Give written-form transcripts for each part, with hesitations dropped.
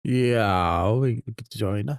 Já, við getum joina.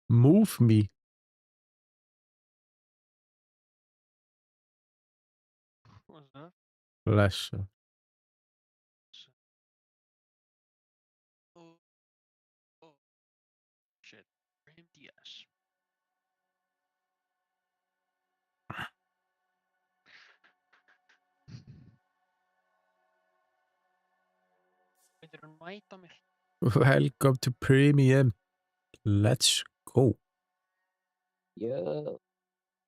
Move me. What was that? Flash. Oh, oh, shit. Brahim Diaz. Veitir hann mæta mér? Welcome to Premium. Let's go. Yo,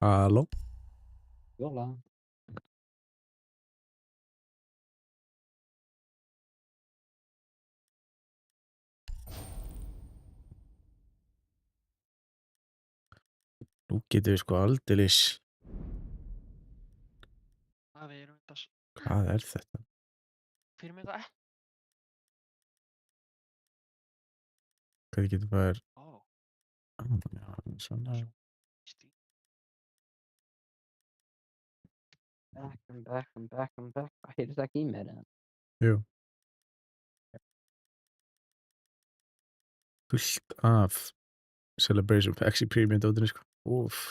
Halló. jóla. Nú getum við sko aldeilis. Við erum þetta Hvað er þetta? fyrir mig það. Hvað getur bara... Ó, Já, svona... stíl. I'm back. Heyrðist ekki í mér eða? Jú. Fullt af Celebration Packs í Premium dótinu sko. Úff.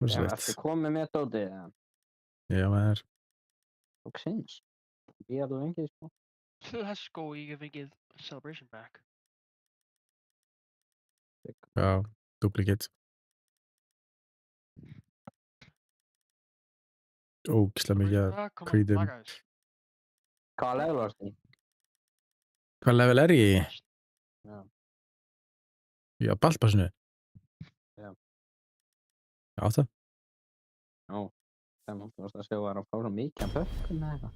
Já, Rosalegt. ertu komið með dótið eða? Já, maður. Loksins. Ég alveg lengi, sko. Let's go, ég hef fengið Celebration Pack. Já, duplicate. Ógislega mikið að hvítum. Hvað level varst þið? Hvað level er ég í? Já. Já, ballpassinu. Já. Já, það. Já. Þannig að þú varst að sjá að það er að fá svo mikið af pökkum eða eitthvað.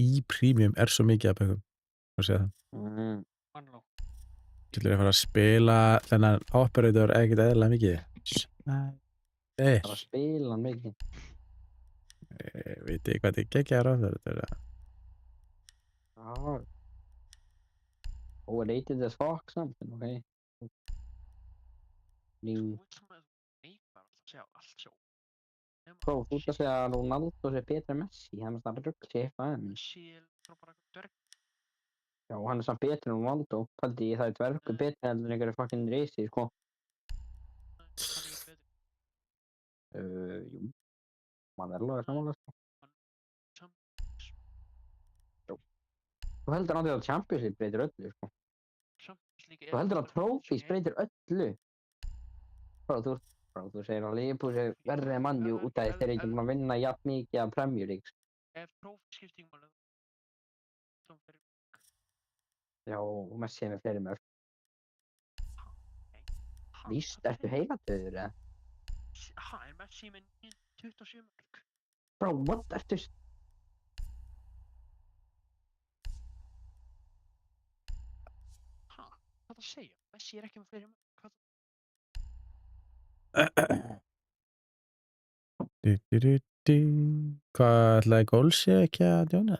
Í Premium er svo mikið að pökkum. Þú sé það. Mannló. Getur ég að fara að spila þennan operator ekkert eðlilega mikið? Það er að spila hann mikið. Veit ég hvað þetta geggjaður operator er? Já. Overrated as fuck samt, en ok. Þú veit svona að neymar alltaf segja allt sjó. Bro, þú ert að segja að Ronaldo sé betra en Messi, hann er það rugg sér eitthvað enn. Messi er bara dverg. Já, hann er samt betur en Ronaldo. Paldi ég það er dvergur betur en einhverju fucking reysi, sko. Hann er ekki betur. Jú. Manello er samanlega, sko. Þú heldur náttúrulega að Champions League breytir öllu, sko. Þú heldur að Trophies breytir öllu. Bro, þú segir að Liverpool sé verri en Man U út af því þeir eru ekki búin að vinna jafn mikið af Premier League. Ef prófi skiptir ekki máli, þá fyrir Já, Messi er með fleiri mörg. Ha, Víst, ertu heiladauður eða? Ha, er Messi með 27 mörg? Bro, what? Ertu... Ha, hvað það segja? Messi er ekki með fleiri mörg. Hvað Hvað ætlaði Golsi ekki að djóna?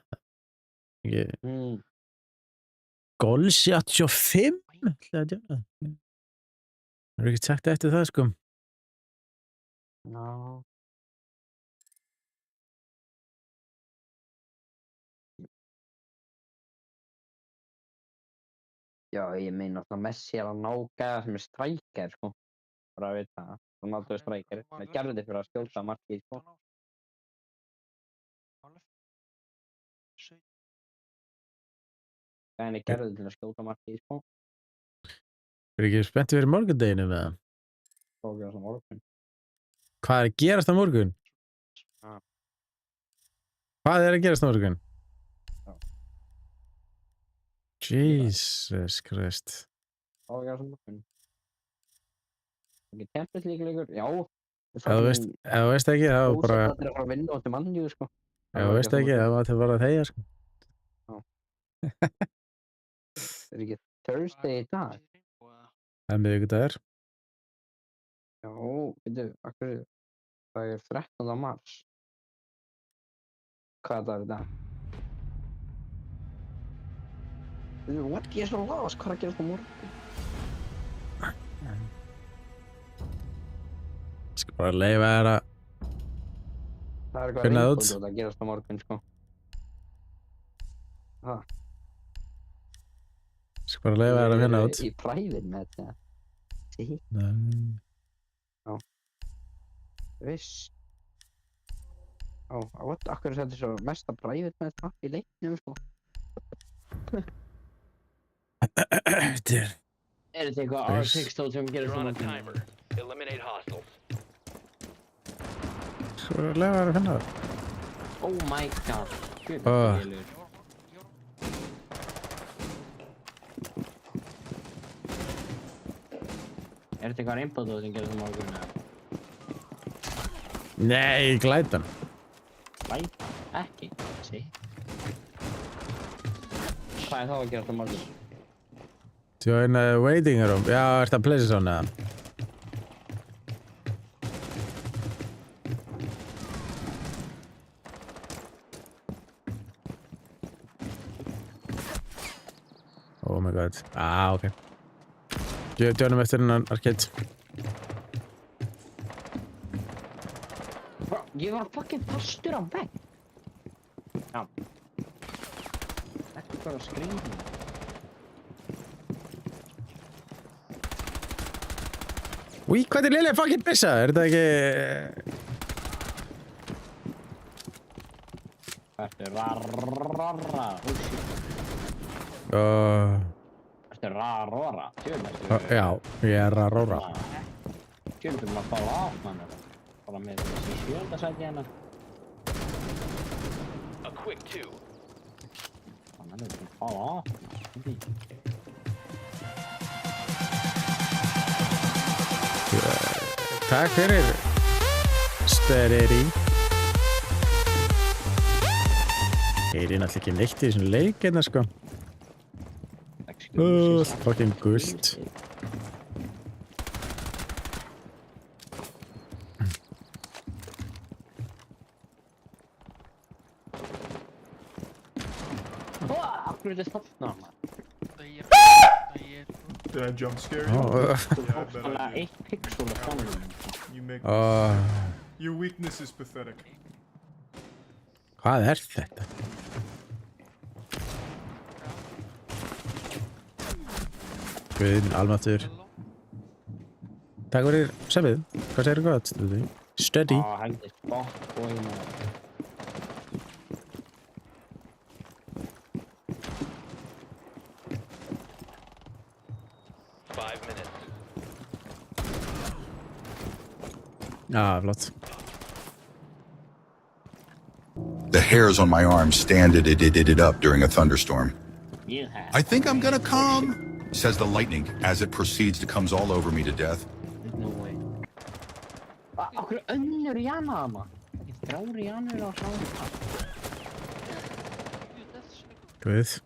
Golsi 85 ætlaði að djóna. Það er ekkert sagt eftir það, sko. Já. Já, ég meina alltaf Messi er að ná gæða sem er strækir, sko. Bara að vita það. Ronaldo er strækir. Hann gerði þetta fyrir að skjóta markið, sko. Gæðinni gerði þetta til að skjóta markið, sko. Er ekki spennt fyrir morgundeginu með það? Svo að gera það morgun. Hvað er að gerast á morgun? Ja. Hvað er að gerast á morgun? Já. Jesus Christ. Svo að gera það morgun. Ekki Champions League leikur? Já. Ef þú veist ekki, þá bara... Það er að fara að vinna átti mannjú, sko. Ef þú veist ekki, þá var það bara að þegja, sko. Það er ekki Thursday í dag. Það er miðvikudagur. Já, veitu, akkur, það er 13. mars. Hvað er það í dag? Veitu, what? Ég er svo lost, hvað er að gerast á morgun? Skal bara leyfa þér að... Það er eitthvað finna það út. reynbót að gerast á morgun, sko. Ha. Skal bara leyfa þér að finna út. Í private með þetta. Sí. Nei. Já. Viss. Já, what? Akkur er þetta svo mesta private með þetta í leiknum, sko. Þetta er... Er þetta eitthvað R6 sem gerir You're on svona a timer. Eliminate hostiles. Skal bara leyfa þér að finna það. Oh my god. Guð, Ah. þetta er lélegur. Er þetta eitthvað reynbót sem gerir það morgun, eða? Nei, glætan. Læta? Ekki? Sí. Hvað er þá að gera það morgun? Join a waiting room. Já, ertu að pleysa svona? Oh my god. Ah, ok. Joinum eftir hennan arcade. Bro, ég var fucking fastur á vegg. Já. Ekki bara skrýna. Úi, hvað er liðlega fucking byssa? Er þetta ekki... Ertu rarrarra? Ertu rarrara? Já, ég er að róra. Tjöldum að fá af, mann. Bara með þessi 7. sæti hérna. A quick two. Þannig að við fá af. Takk fyrir. Stereri. Ég er náttúrulega ekki neitt í þessum leik hérna, sko. Fucking gult. Akkur er þetta þarna, mann. Did I jump scare you? Oh, Yeah, I bet Þannig I að 1 pixel er framlunum. You make oh. your weakness is pathetic. Hvað er þetta? Guðin, almáttur. Takk fyrir samið. Hvað segir þú gott? Steady. Heldur spott og ég með. Já, flott. The hairs on my arms stand it up during a thunderstorm. You have. I think I'm gonna come, says the lightning as it proceeds to comes all over me to death. There's no way. Okkur önnur Jana þarna. Þrjár Janur á saman. Guð.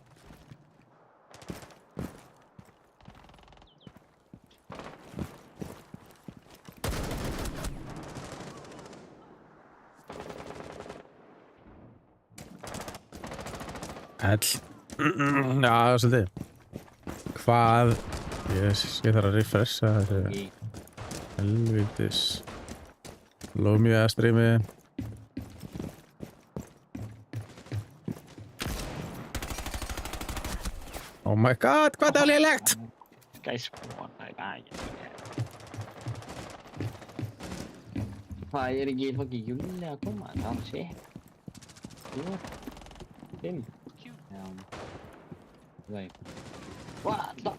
Já, svolítið. Hvað? Ég þarf að refresha þessu helvítis Lómíu streami. Oh my god, hvað það er lélegt? Skæspona í daginn. Hvað ekki fokki Júli að koma? Það er shit. 4, 5. Já. Veit. What the?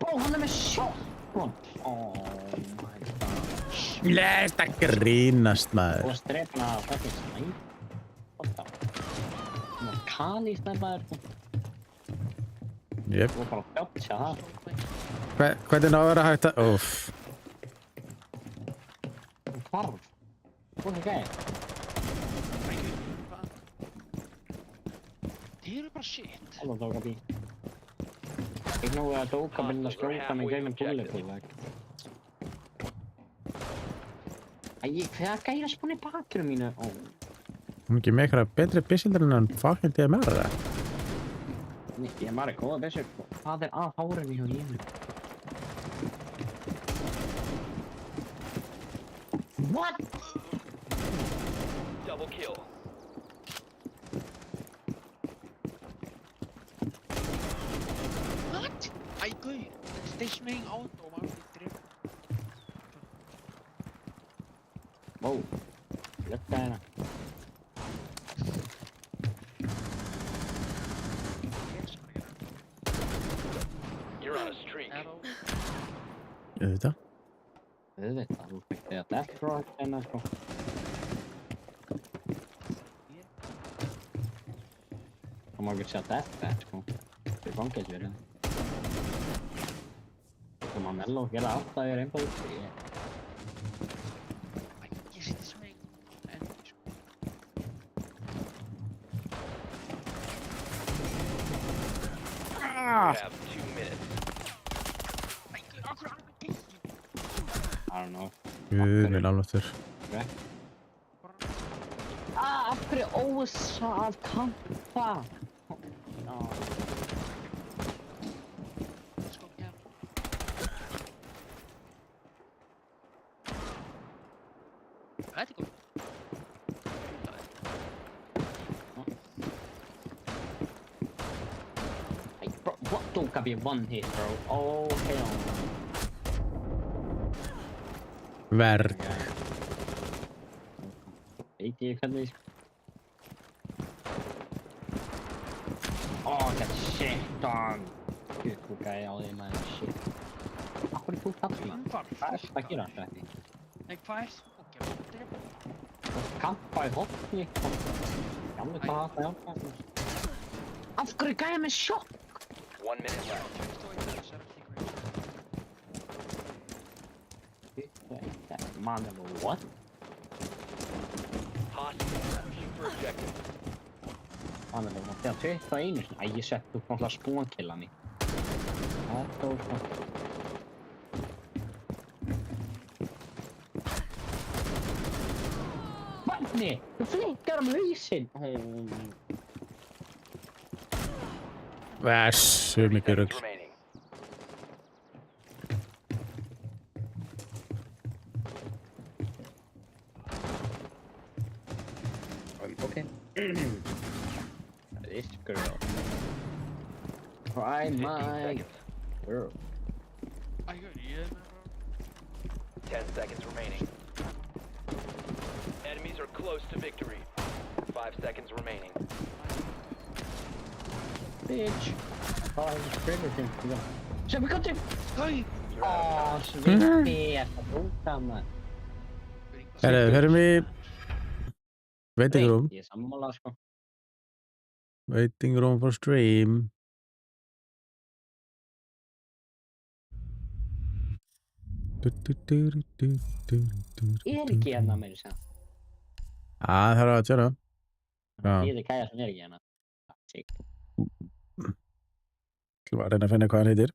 Hann með shotgun. Oh my god. Lest að grínast maður. Og strefna að fucking snæp. What the? Kali snæpaður. Jep. Þú var bara að bjáttja það. Hvernig ná að vera hægt að... Úff. Hvarf. Hvað er gæði? Þið eru bara shit. Alla dóka bí. Ég nógu að dóka minna skjóta mig gegnum bulletproof. Hvað gæði að spuna í bakinu mínu? Hún ekki með eitthvað betri byssildur en hann fucking DMR eða? Ég er bara góða byssur. Hvað er að hárunni hjá Jénu? What? Double kill. What? Æ, guð. Þeir smegin át og maður fyrir drif. Wow. Lukka hérna. You're on a streak. Arrow. Auðvitað. Auðvitað, þú fekk þig að death rock hérna sko. Það má ekki segja death bat sko. Það er fangelsverið. Það má Mello gera allt að ég er einbáð. Æ, ég sitti smegin. Enni, sko. You have 2 minutes. Æ, guð, akkur hann með geysi. I don't know. Guð minn alveg. Af hverju ósa að kampa? Sko, já. Þetta er góð. Hey, bro, what don't got be one hit, bro? Oh hell no. Verð. Veit ég hvernig oh, that shit, dog. Gud, hvað gæði á því maður, shit. Akkur er þú þarna? Hvað er þetta að gera alltaf þetta? Nei, hvað er það? Ok, drif. Þú kampa í hotni. Gamli hvað það hjálpa. Af hverju gæði með sjokk? 1 minute left. Man, what? Hostiles. Shoot for objective. Man, það var þegar 21 sinni. Æ, ég sett þú náttúrulega spónkilla mig. Það er svo. Vatni! Þú flikkar hausinn! Hversu mikið rugl. Remaining. Okay. This girl. Try 15 my seconds. girl. Æ, guð, ég er með 10 seconds remaining. Enemies are close to victory. 5 seconds remaining. Bitch. Oh, I just triggered him. So we got to. Guð! Oh, svitti. Það rúta maður. Herru, hörum við Waiting room. Ég er sammála, sko. Waiting room for stream. Er ekki hérna meira að segja. Það þarf að tjóra. Já. Ég er kæja sem er ekki hérna. Sick. Þú var að reyna að finna hvað hann heitir.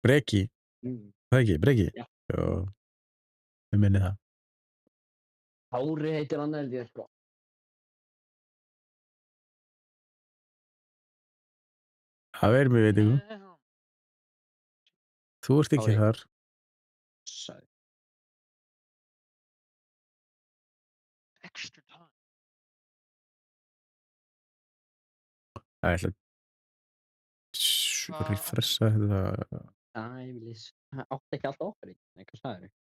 Breki. Það ekki, Breki? Já. Jó. Ég minni það. Hári heitir hann held ég, sko. Það verður mér veitingum. Þú ert ekki Kári. þar. Sæ. Extra time. Það er alltaf refressa þetta. Ævilis. Það átti ekki alltaf okkur í. Nei, hvað sagður þau?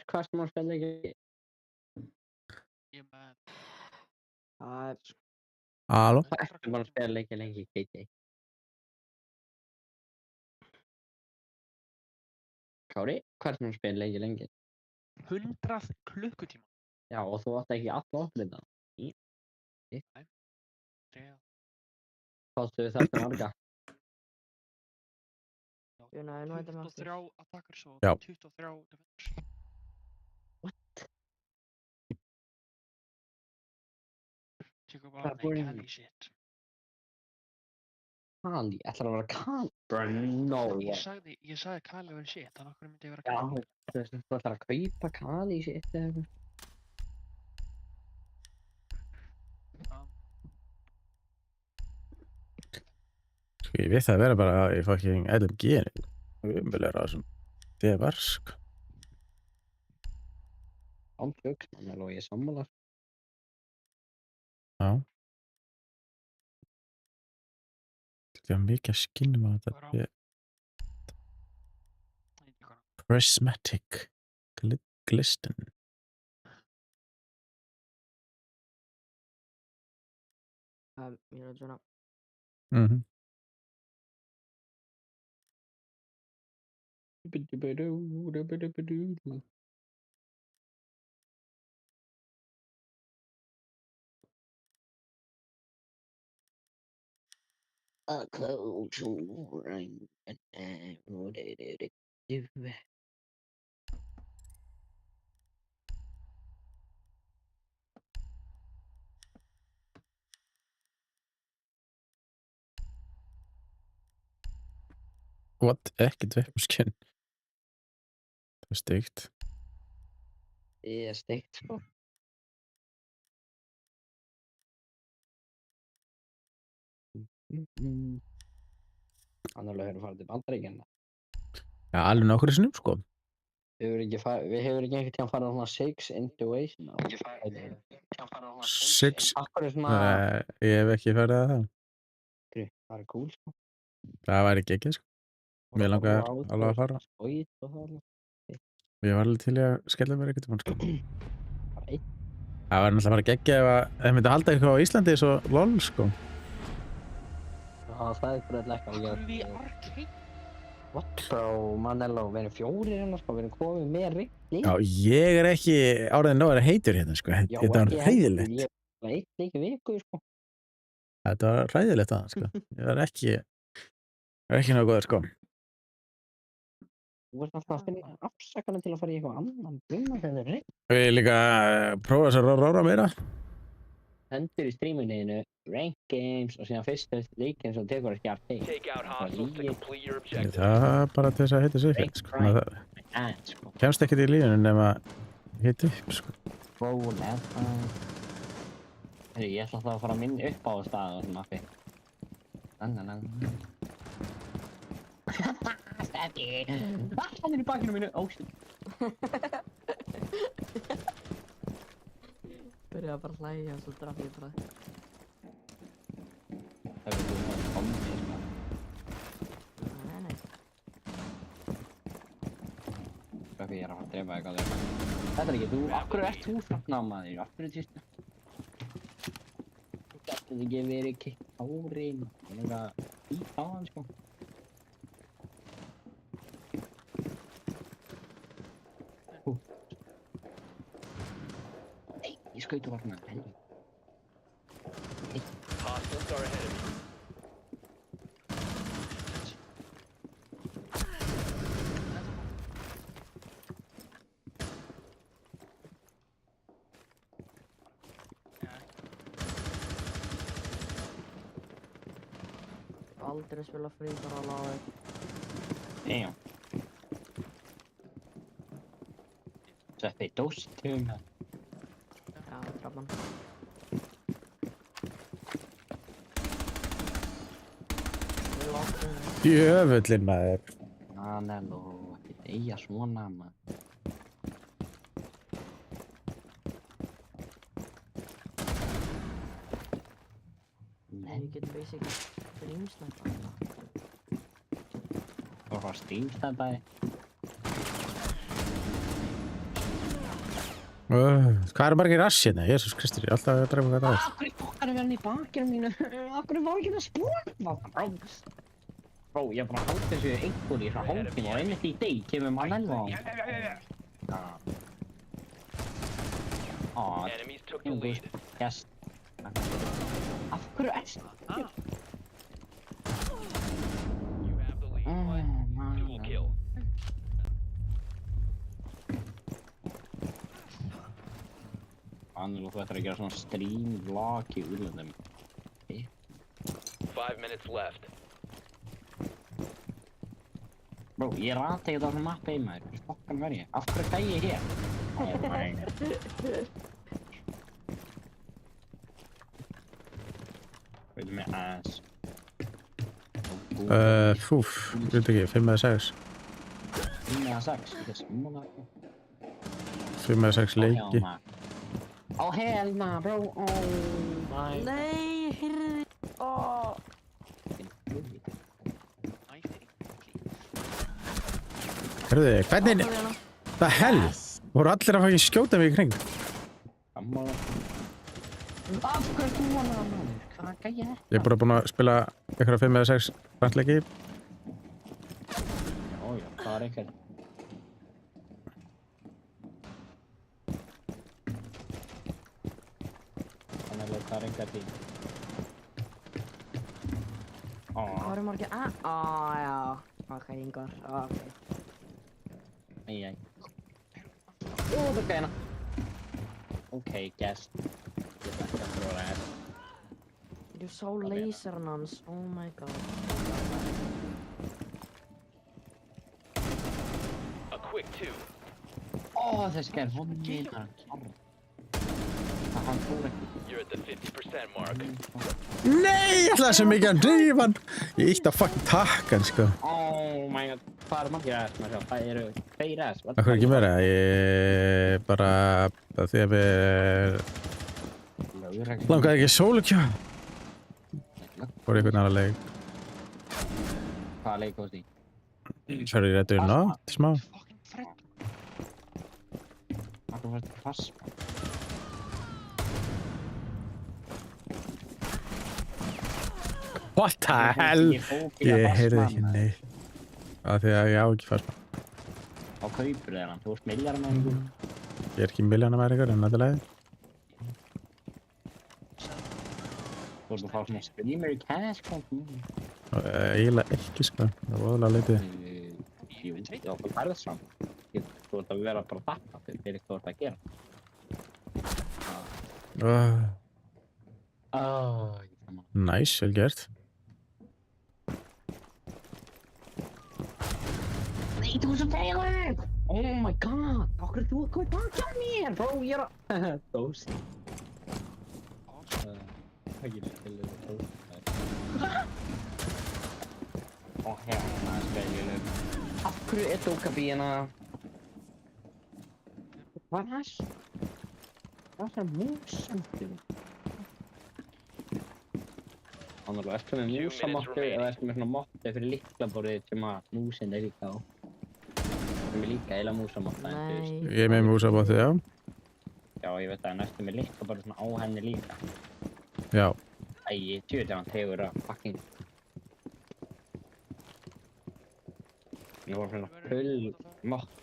Hvað ertu maður að spila ekki? Ég er með Halló? Hvað ertu maður að spila ekki lengi í KT? Kári, hvað ertu maður að spila ekki lengi? 100 klukkutíma. Já, og þú átti ekki alltaf okkur í það. Þegar Hvað áttu við þetta marga? Nei, nú er þetta með 23 attackers og Já. 23 defenders. What? Tekur Hvað bara er búinn? Kali shit. Kali, ætlar að vera Kali? Bro, no way. Ég sagði Kali verið shit, þannig okkur myndi ég vera Já, Kali. þú veist, þú ætlar að kaupa Kali shit eða eitthvað. Sko ég við það að vera bara í fucking LMG-inu. Umverulega á þessum. Það var sko. Ámfjöks, mann og ég er sammála. Já. Þetta er mikið að skinnum að Hvað er á? þetta. Ég veit ekki hvað. Prismatic. Glisten. Ég er að svona. Mhm. A close ring and what did it do? What? Ekkert veppskinn. Það er steikt. Ég er steikt, sko. Hann alveg hefur farið til Bandaríkjanna. Já, alveg nokkru sinnum sko. Við hefur ekki einhvern tíðan farið á svona 6 Intuition. Six. Akkur er svona... Ég hef ekki farið að það. Það er cool, sko. Það væri geggið sko. Mér langar alveg að fara. Skóið og það alveg. Ég var alveg til í að skella mér ekkert um hann sko. Bara einn. Það var náttúrulega bara geggið ef að þeir myndi halda eitthvað á Íslandi svo lol sko. Já, það er bara eitthvað Hvað ekki erum við í arcade? What? Bro, Manello, við erum 4 hérna, sko. Við erum komið með rigni. Já, ég er ekki áriðin nóg að vera heitur hérna sko. Þetta var hræðilegt. Ég var eitt líka viku, sko. Þetta var hræðilegt að sko. Ég var ekki nóg góður sko. Þú veist alltaf að finna afsakanum til að fara í eitthvað annan búna þegar það er rign. Við líka prófa þess að rára meira. Hendur í streaminniðinu, rank games og síðan fyrstu leikinn sem tekur ekki arcade. Take out hostiles to complete your objective. Það er bara til þess að heita sig fyrir sko. Það Sko. kemst ekkert í lífinu nema heita upp sko. Ból, eða. Ég ætla alltaf að fara minn upp á stað og svona appi. Steffi! Hann er í bakinu mínu! Oh shit! Byrjaði bara að hlæja og svo draf ég bara. Það er verið að koma í sko. Nei. Steffi, ég er að fara að drepa eitthvað þegar. Þetta er ekki þú. Akkur ert þú svona maður? Akkur er týstu? Þú gætið ekki verið kikk árin. Það er eitthvað ít á hann sko. skaut og vakna. Hostiles are ahead of you. Aldrei spila frífara á láði. Damn. Sveppi dóst til með. Já, trappan. Við lóttum. Jöfullinn maður. Anel og ekkert eiga svona maður. Ég get basically streamsnætt alltaf. Og hvað streamstæðaði. Hvað eru margir rass hérna? Jésús Kristur, ég er alltaf að drefa hvað það er. Akkur fokkar er verið í bakinu mínu. Akkur var ekki að spóra. Bro, ég er bara að halda þessu einhver í svona hálftíma og einmitt í deg kemur maður vel á. Enemies took the lead. Yes. Af hverju erst? You have the lead. Dual kill. Annel, þú ættir að gera svona stream vlog í úrlöndum. 5 minutes left. Bro, ég rati ekki á svona mappi í maður. Hvað fokkan verð ég? Af hverju fæ ég hér? Oh my god. Veitum mig ass. Fúf, veit ekki, 5 eða 6. 5 eða 6, þetta er smúna. 5 eða 6 leiki. Oh hell nah, bro. Oh my. Nei, heyrði. Ó. Herðu, hvernig, það hell? Voru allir að fækja skjóta mig í kring? Amma. Af hverju þú hana, maður? Hvað gæja þetta? Ég er bara búinn að spila einhverja 5 eða 6 randleiki. Ójá, það var einhver. Þannig að það er einhver tíl. Það eru margir já. Ok, yngar. Ok. Æj. Ó, það er gæna. Ok, guess. Ég ætla ekki að þróra þér. Þú sá laserinn hans. Oh my god. A quick 2. Ó, þessi gæn, hún meina kjarr. Það hann fór ekki. You're at the 50% mark. Nei, ég ætlaði svo mikið að drífa hann. Ég ítti að fucking takka hann, sko. Oh my god, hvað eru margir aðeins með sjá? Það eru 2 aðeins. Það er ekki meira, ég bara, því að við langaði ekki sólukjá. Fór einhvern annan leik. Hvaða leik hóðst í? Svo er ég réttur í nátt, smá. Fucking Fred. Akkur fórst í fast. What the hell? Ég heyrði ekki neitt. Af því að ég á ekki fast. Á kaupur er hann, þú ert milljar með einhver. Ég er ekki milljónamæringur, en náttúrulega. Þú ert að fá svona streamer í cash, hvað? Eiginlega ekki, sko. Það var voðalega lítið. Jú, já, þú færðast saman. Þú ert að vera bara að þakka fyrir hvað þú ert að gera. Ég fann maður. Næs, vel gert. Nei, þú ert svo feigur! Oh my god, okkur er þú að koma baki á mér, bro, ég er að... Dóst. Ég er spilur dóst. Ó, hérna, spilur. Af hverju er dókabíina? Hvað er það? Hvað er það músamtið? Þannig að ertu með músamottu eða ertu með svona mottu fyrir lyklaborðið sem að músin er líka á? Sem er líka eila músamotta, en þú veist. Ég er með músabótið, já. Já, ég veit að næstu með lyklaborðið svona á henni líka. Já. Æ, tjóðið hann tegur að fucking... Ég var svona full mott.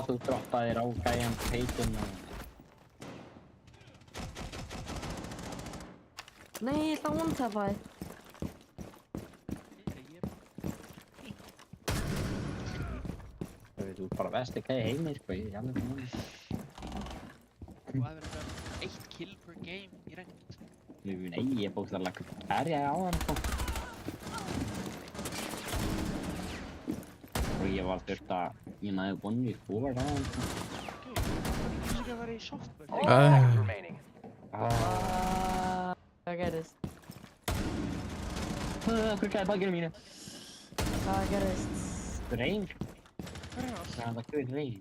Þú droppaðir á gæjan heitin og... Nei, ég ætla að one-tappa þig. Þú ert bara besti gæi heimi, sko, ég alveg núna. Þú hefur verið með 1 kill per game í ranked. Nei, ég er bókstaflega herja á hann, sko. Og ég var þurft að, ég næði 1v4 á hann, sko. Þú veist ekki að vera í software. 6 seconds remaining. Hvað gerðist? Hver gæði bakinu mínu? Hvað gerðist? Reyn. Hvað er það? Það var gauð reyn.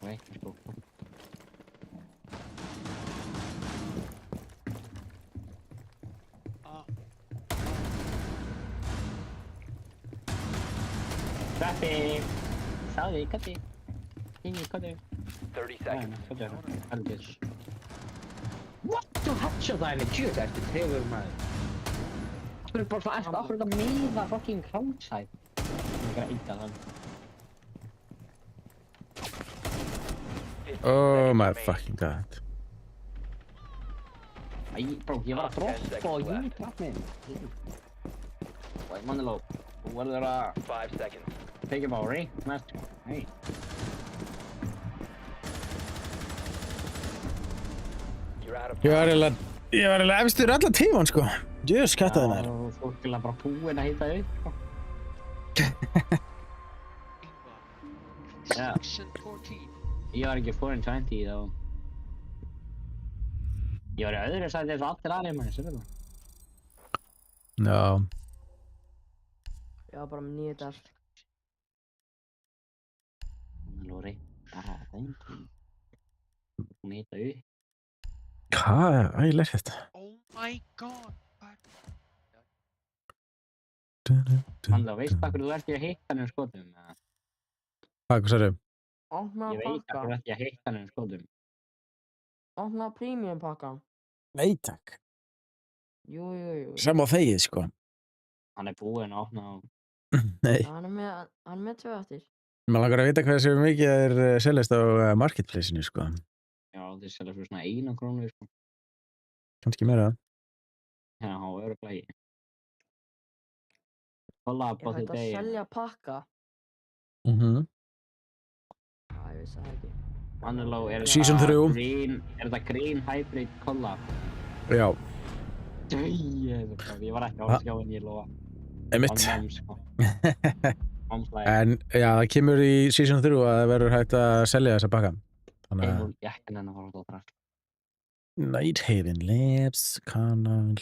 Og ekki, sko. Sveppi! Sáði, katti. Inni, katti. 30 seconds. Heldur. What? Þú headshotaði mig djúð eftir 3 maður. Það er bara svona eftir okkur þetta miða fucking crowdside. Ég er að eita þann. Oh my fucking god. Æ, bro, ég var að droppa og ég trapp mig. Wait, Maniló, þú verður að 5 seconds. take a ball, right? Mest, hey. You're out of Ég var eiginlega efstur allan tíman, sko. Jöss, kattaði mér. Þú ert bara búinn að hita upp, sko. Ingvar. Section 14. Ég var ekki 4-20 þá. Ég var í öðru sæti eins og allir aðrir manni, sem það. Já. Ég var bara með 9 dagar. Lóri, bara þeim. Hún hita upp. Hvað er ægilega þetta? Oh my god. Hann þá veist hvað þú ert í að hitta hann skotum. Hvað sagðirðu? Opna Ég veit pakka. hvað þú ert í að hitta hann skotum. Opna premium pakkan. Nei, takk. Jú. Sem á þegið, sko. Hann er búinn að opna á... Nei. Hann er með 2 eftir. Mér langar að vita hvað sem mikið er seljast á marketplace-inu, sko. Já, þeir selja fyrir svona 1 krónu, sko. Kannski meira. Hérna, hann var örugglega í. Collab Er á því hægt að degi. selja pakka? Mhm. Já, ég vissi það ekki. Maniló, er Season 3. þetta green hybrid collab? Já. Ég var ekki á skjáin, ég lofa. Einmitt. Moms, sko. Momslæg. En já, það kemur í Season 3 að það verður hægt að selja þessa pakka. Þannig að... Ég ekki nenni að fara út á drast. Nighthaven Labs, Kanal,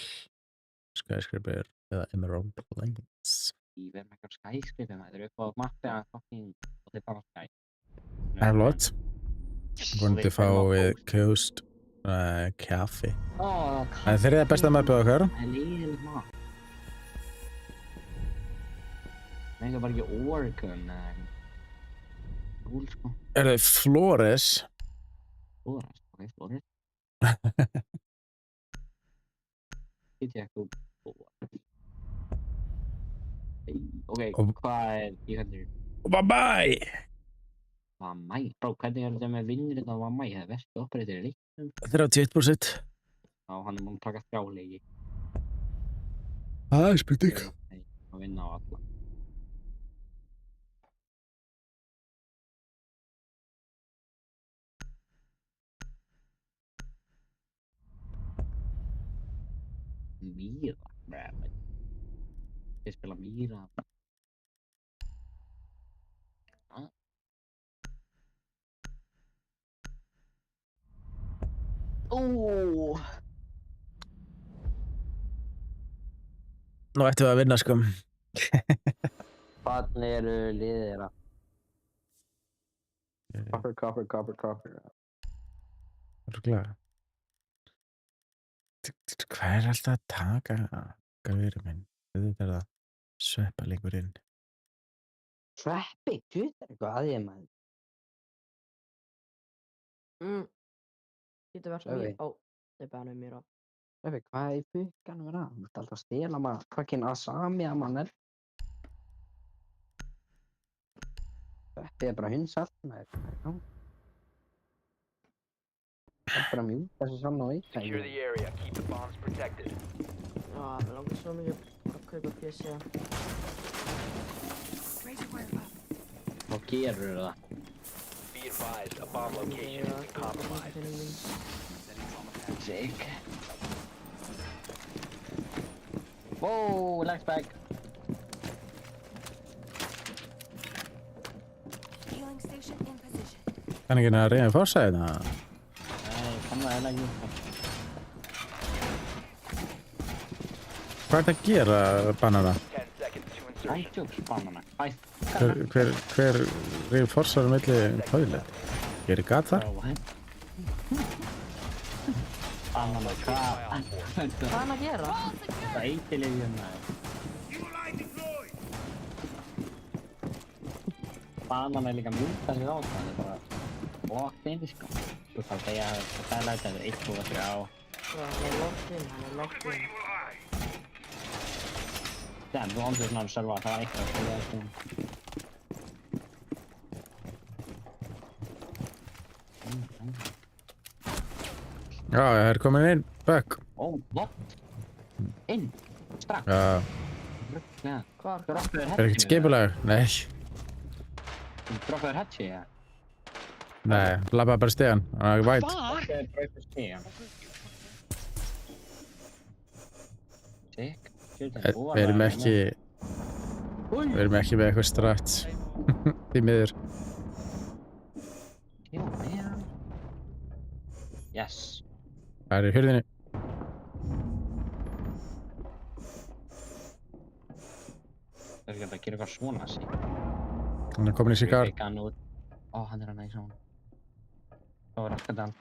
Skyscraper eða Emerald Plains. Ég verð með eitthvað skyscraper, maður. Þeir eru upp á mappi að fucking... og þeir bara skæ. Það er flott. Vonandi fáið Coast Café. Það er þriðja besta mappið okkar. Það er liðilegt mapp. Það er bara ekki Oregon eða... Cool, sko. Er það Flores? Flores, ok, Flores. Get ég ekki út. Ok, hvað er í hendur? Bye-bye! Vamæ, bro, hvernig er þetta með vinnir þetta Vamæ? Það er verstu operator í leiknum. 31%. Já, hann er múin að taka 3 leiki. Það er spurning. Að vinna á alla. Mýra, bræði. Ég spila Mýra. Nú ættum við að vinna, sko. Hvernig eru liðið þeirra? Copper. Örugglega. Hvað er alltaf að taka gauðurinn minn? Þetta er það sveppa lengur inn. Sveppi, það er eitthvað að ég maður. Getur verið Sveppi. mér. Ó, þeir bæði mér á. Sveppi, hvað er í fukkanum vera? Þú ert alltaf að stela maður fucking Asami að mann er. Þetta bara hins allt maður. Já. Það bara mjúk þessi saman á eitt. Secure the area. Keep the bombs protected. Já, mér langar svo mikið að kaupa PC. Þá gerur það. Be advised, a bomb location has been compromised. Sick. Whoa, left back. Healing station in position. Kann ekki að reyna fórsa þetta? Nei, það ekki. Hvað er þetta að gera, Banana? 10 seconds to insertion. Ætjóks banana. Hver reyna fórsar milli toilet? Gerir gat þar? Banana, hvað? Hvað er hann að gera? Það eitilifjum maður. Banana er líka mjúk þessi á það er bara locked in sko. Þú þarf að segja að það er lætið 1, 2, 3 á. Hann er locked in. Þegar þú ámsið svona að serva það var eitthvað að spila þessu. Já, það er komin inn, back. Ó, what? Inn? Strax? Já, Ja. Hvar? Droppaður er ekkert skipulag? Nei, Droppaður hatchi, ja. nei, labbaði bara stegan. Hann er væt. Droppaður brautur stíðan. Sick. Við erum ekki með eitthvað strætt. Því miður. Já, já. Yes. Það er í hurðinni. Það er ekki að gera eitthvað svona sig. Hann er komin í sigar. Hann út. Ó, hann er að næsa hann. Það var alltaf dan.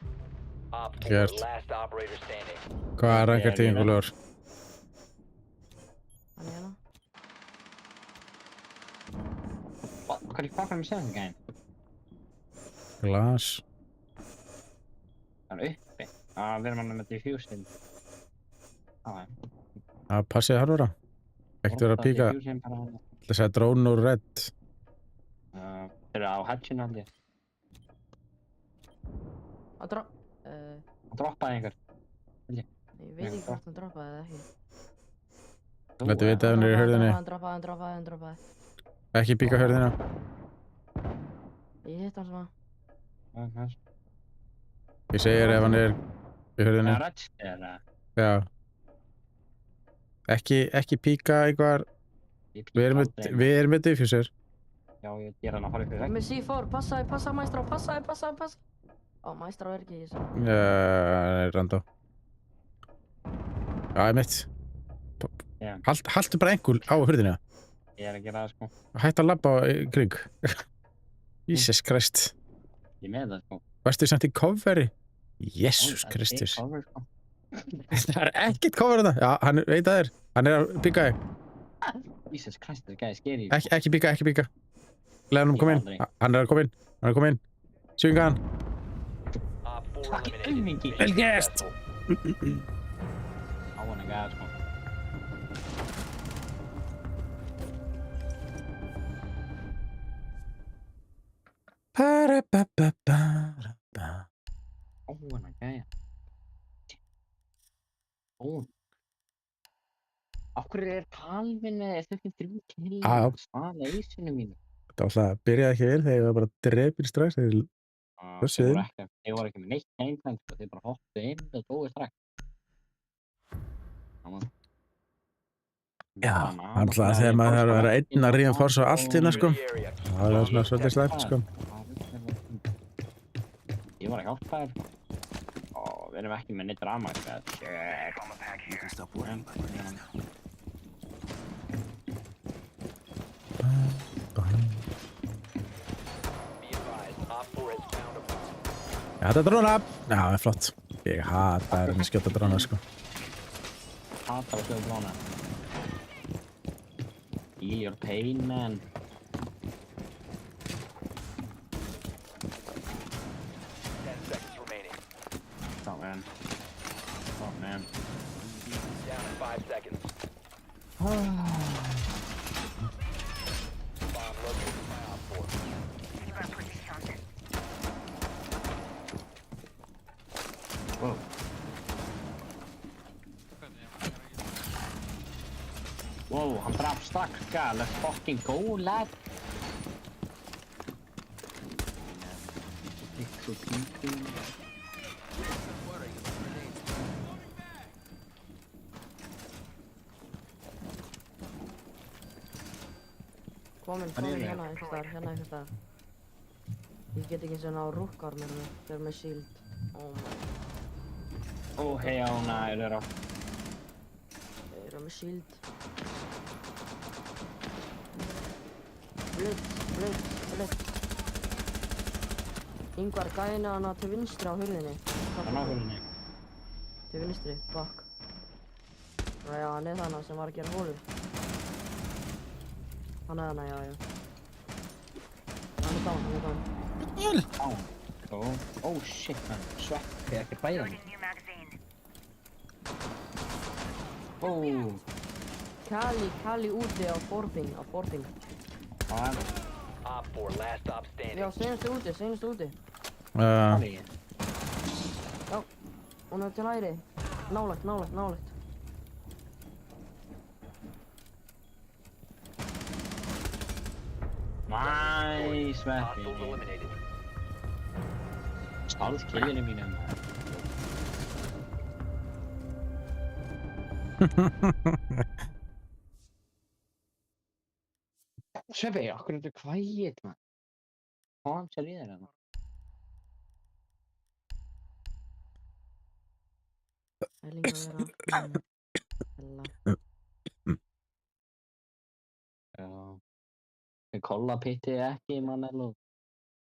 Op 4, Gert. last operator standing. Hvað er rangar tíðingulur? Hann er hérna. Hvað er fokkanum séð það gæn? Glas. Það er uppi. Við erum hann með diffusing. Það passið harfara. Ekkert verið að píka. Það segja drón úr red. Þeir eru á hatchinu allir. Hann Droppaði einhver. Ég veit ekki hvort hann droppaði eða ekki. Lættu vita ef hann er í hurðinni. Hann droppaði. Ekki píka hurðina. Ég hitt hann svona. Ég segir ef hann er í hurðinni. Það er rætt eða? Já. Ekki píka einhver. Við erum með diffuser. Já, ég ger hann að fara upp í vegg. Með C4, passaði Maestro, passaði. Ó, Maestro er ekki í þessu. Randá. Já, ég mitt. Já. Haltu bara engul á hurðina. Ég er að gera það sko. Hættu að labba í kring. Jesus Christ. Ég með það sko. Varstu samt í coveri? Jesus Kristus. Það er ekkert cover þetta. Já, hann veit að það er. Hann er að píka þig. Jesus Christ, það er gæði skeri. Ekki píka. Leðan hann koma inn. Hann er að koma inn. Sjunga hann. Op 4 Fucking eliminated. auðmingi. Vel gert. Á hann að gæða sko. Ó hann að gæða. Ó. Af hverju er Calvin með 33 kill Já. að leysinu mínu? Þetta var alltaf, byrjaði ekki vel þegar ég var bara drepinn strax. Þeir Pössuðu inn. Þeir voru ekki með neitt einhvern sko, þeir bara hoppuðu inn og dói strax. Já, alltaf þegar maður þarf að vera einn að ríða fórs og allt hérna sko. Það er svona svolítið slæmt sko. Ég var að hjálpa þér sko. Og við erum ekki með neitt rama sko. Já, þetta er dróna. Já, það er flott. Ég hata að skjóta dróna sko. Hata að skjóta dróna. Feel your pain, man. 10 seconds remaining. Stop, man. Down to 5 seconds. Bomb located by Op 4. Wow. Wow, han draf stakka. Let's fucking go, lad. Komin hérna einhvers staðar. Ég get ekki svona á rúkkarminu, þeir eru með shield. Oh my. Oh, hej, nej, det då. Þeir eru með shield. Blitz. Ingvar, gæðina hana til vinstri á hurðinni. Han har hurðinni. Til vinstri, bak. Já, hann þannig sem var að gera hólur. Hann hana, já. Hann down. Down. Oh shit, man. Svepp, ég ekki bæða mig. Oh. Kali úti á boarding. Han. Op 4, last stop standing. Já, seinustu úti. Kali. Já, hún er til hægri. Nálægt. Nice, Sveppi. Hostiles eliminated. Stalð killinu mínum. Sveppi, okkur er þetta quiet, man. Hvað sér í þér hérna? Ælinga að vera. Já. Þið kolla pittið ekki, Manello.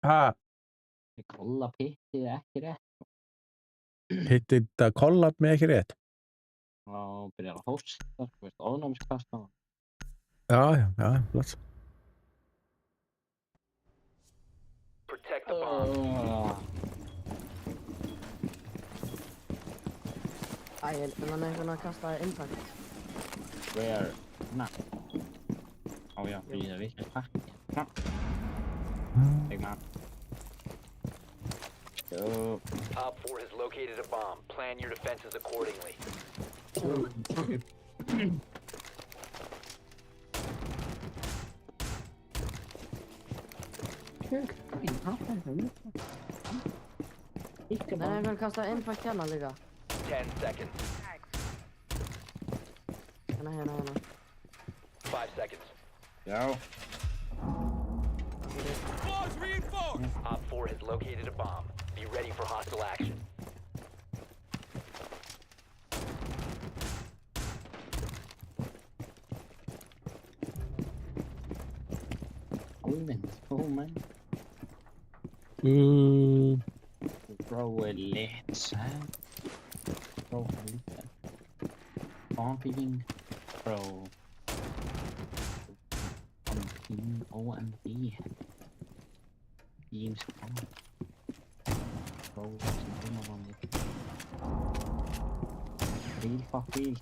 Ha, Þið kolla pittið ekki rétt. hitti þetta kollab mig ekki rétt? Já, byrjar að hósta, þú veist, ónámskast á. Já, flott. Protect the bomb. Ægil, en hann er einhvern að kasta impact. Where? Na. Ó já, við erum ekki pakki. Take man. Go. Op 4 has located a bomb. Plan your defenses accordingly. En einhvern kasta impact hérna líka. 10 seconds. Hérna. 5 seconds. Já. Op 4 has located a bomb. Be ready for hostile action. Almennt, man. Bro är lätt så här. Bro är lite. Bombing. Bro. Bombing OMB. Teams come. Bro, som kommer man lite. Real fuck real.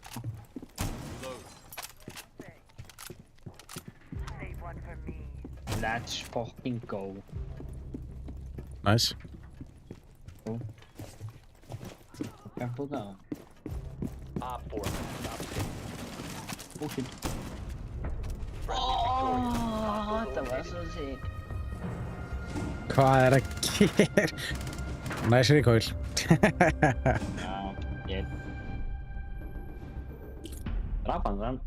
Let's fucking go. Nice. Kan på där. Op 4. Stop. Oh shit. Det var så sick. Hvað er að gera? Nice recoil. Ja, yeah. Rapan run.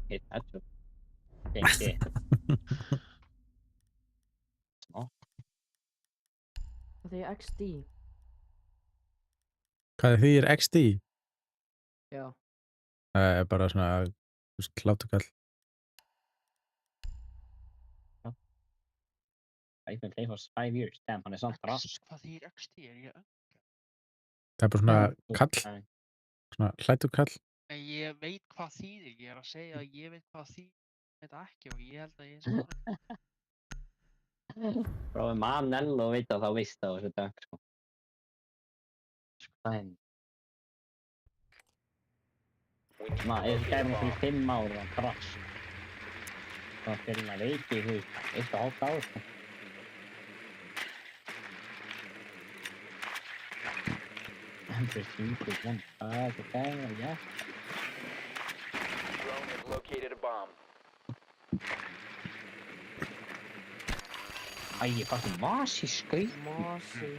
Hit headshot. Thank you. Því XD. Hvað er því XD? Já. Það er bara svona hlátukall. I've been playing for 5 years. Damn, hann er samt rass. Hvað þýr XD? Er ég Það er bara svona kall, svona hlætukall. Nei, ég veit hvað þýðir. Ég er að segja að ég veit hvað þýðir þetta ekki og ég held að ég er Bro, Manello veit að þá veist það á þessu dag, sko. Skvæn. Ef kærum fyrir 5 ára og krass. Þá fyrir maður leiki í hug. 1,5 ár, sko. 101. Okay, yeah. Drone has located a bomb. Æ, fucking masi skaut. Masi.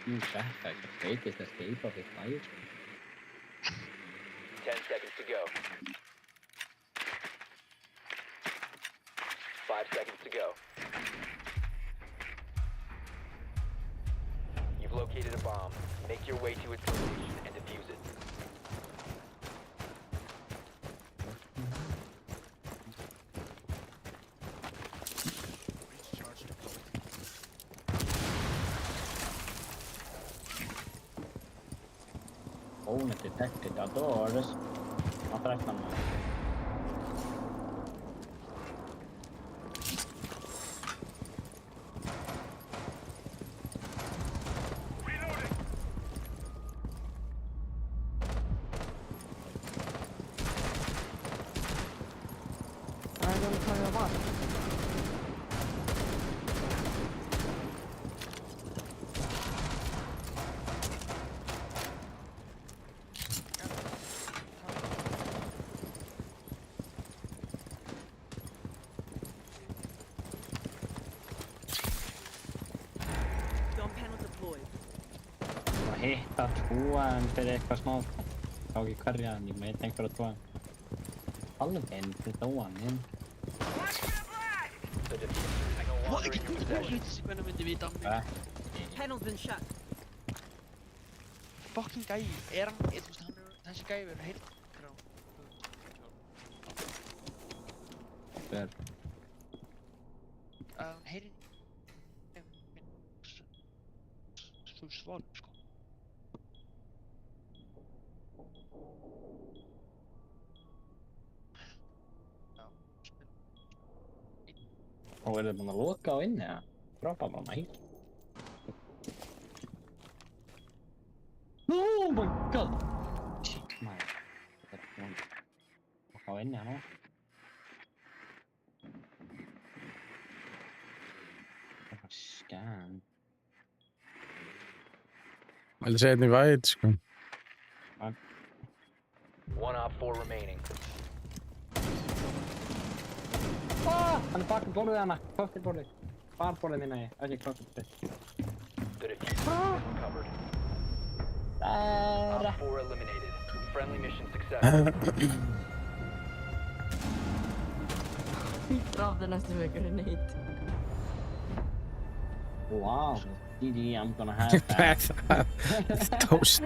Þetta skautist að skeipa fyrir flæðir. 10 seconds to go. 5 seconds to go. You've located a bomb. Make your way to its location and defuse it. Opponent detected outdoors. Atrás da mão. Það er alveg hvað ég var. Bomb panel deployed. Að hitta tvoan fyrir eitthvað smá. Sá ekki hverja, en ég meit einhverja tvoan. Alveg til tvoan, minn. The diffuser is no longer in your possession. Hvernig myndi vita um mig? Panel's been shut. Fucking gæi, er hann, þú veist, þessi gæi verður heilt frá. Hver? Hann heyrir þú svalum, sko. Já, spil. Og er þið búin að loka á inni, eða? Droppa bara mæl. Oh my god! Shit, maður. Þetta er búin að loka á inni, hann á. Það var scan. Ég vil segja þetta í væt, sko. One op 4 remaining. Hann er bak borðið hana. Cocktailborðið. Barborðið minna ég. Ekki cocktailborðið. The diffuser has been recovered. Þarra. Op 4 eliminated. Friendly mission success. Drafði næstu vikur neitt. Wow. GG, I'm gonna have that. Toast.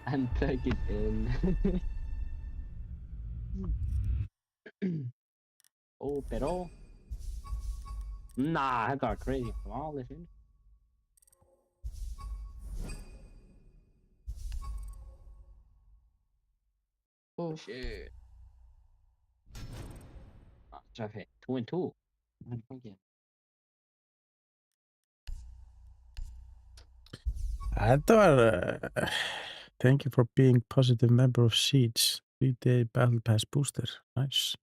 And take it in. Oh, pero. Nah, þetta var crazy flawless in. Oh. Shit. Traffic 2 and 2. Þetta var... thank you for being positive member of Siege. 3-day battle pass booster. Nice.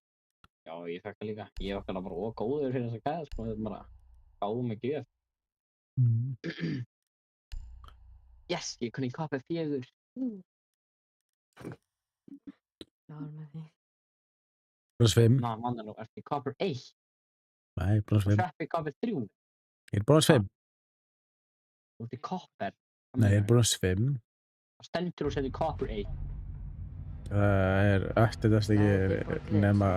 Já, ég fekk það líka. Ég var bara góður fyrir þessa gæða, sko. Þetta er bara gáðum mig gjöf. Yes, ég kunni kappa 4. Já, með því. Bróðs 5. Ná, manna nú, ertu í kappa 1? Nei, bróðs 5. Sveppi kappa 3? Ég er bróðs 5. Þú ert í kappa. Nei, ég er bróðs 5. Stendur og setur kappa 1. Það ættast ekki nema...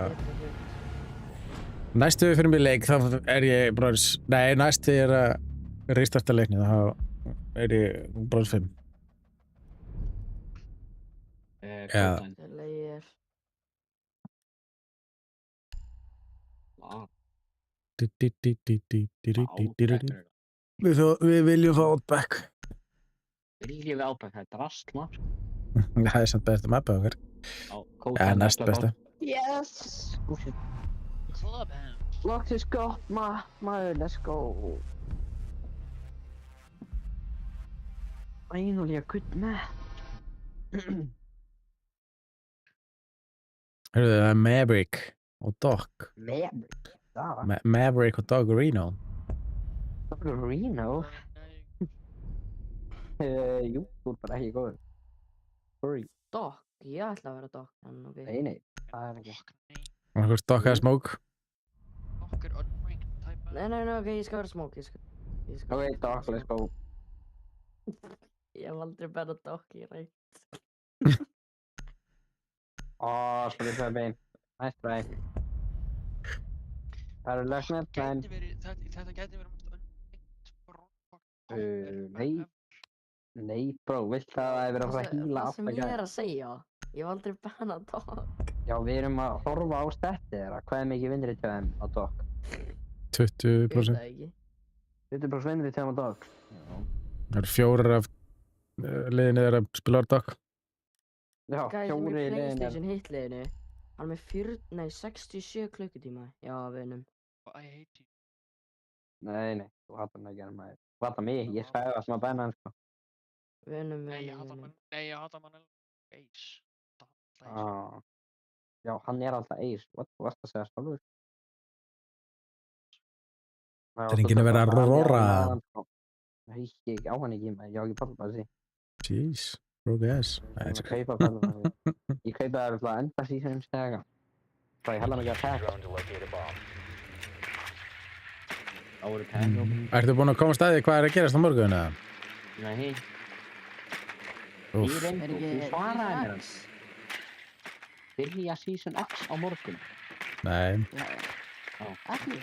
Næstu fyrir mig leik, þá er ég bróðs... Nei, næstu er að restarta leikni, þá er ég bróðs 5. Já. Það leiðir. Við viljum fá Outback. Viljum við Outback, það er drastmar. Það er samt besta mappa okkar. Ja, næst besta. Yes! Clubhouse. Lock this got maður, let's go. Finally a good map. Hörðu, það er Maverick. og Doc. Maverick. Það. Maverick og Doggerino. Reno. Jú, þú bara ekki góður. Sorry. Doc, ég ætla að vera Doc, en ok. Nei, það ekki. Fuck, nei. Og einhvers Doc eða Smoke. Okkur unranked type. Nei, ok, ég skal vera Smoke, ég skal Ok, Doc, let's go. Ég hef aldrei bara Doc í rætt. Spilur það bein. Nice try. Það eru lögnir, en... Þetta gæti verið mest unranked. Nei. Nei, bro, vilt það að það er verið að fara að hýla Það alltaf sem ég er að segja, ég hef aldrei bannað Doc. Já, við erum að horfa á stettið þeirra. Hvað er mikið vinnrið til þeim á Doc? 20%. Ég veit það ekki. 20% vinnrið til þeim á Doc? Það eru 4 af liðinni þeirra spilar Doc. Já, Gæði sem í 4 liðin er... PlayStation hitliðinu, hann er með 67 klukkutíma. Já, vinum. I hate you. Nei, þú hattar hann ekki að maður. Þú hattar mig, ég sagði það sem að bæna hann, sko. Vinum. Nei, ég hata mann Ace. Já, hann er alltaf Ace. What? Þú varst að segja sjálfur? Það er enginn að vera að róra. Nei, ég á hann ekki, ég á ekki palla að segja. Jeez, broke ass. Ég kaupa palla að segja. Ég kaupa það alltaf enda síðan stega. Það ég hella mikið að tekka. Drone to locate a bomb. Ertu búinn að koma að staði hvað er að gerast á morgun eða? Nei. Úff. Ég reyndi, þú svaraði mér hans. Byrja Season X á morgun. Nei, Ekki?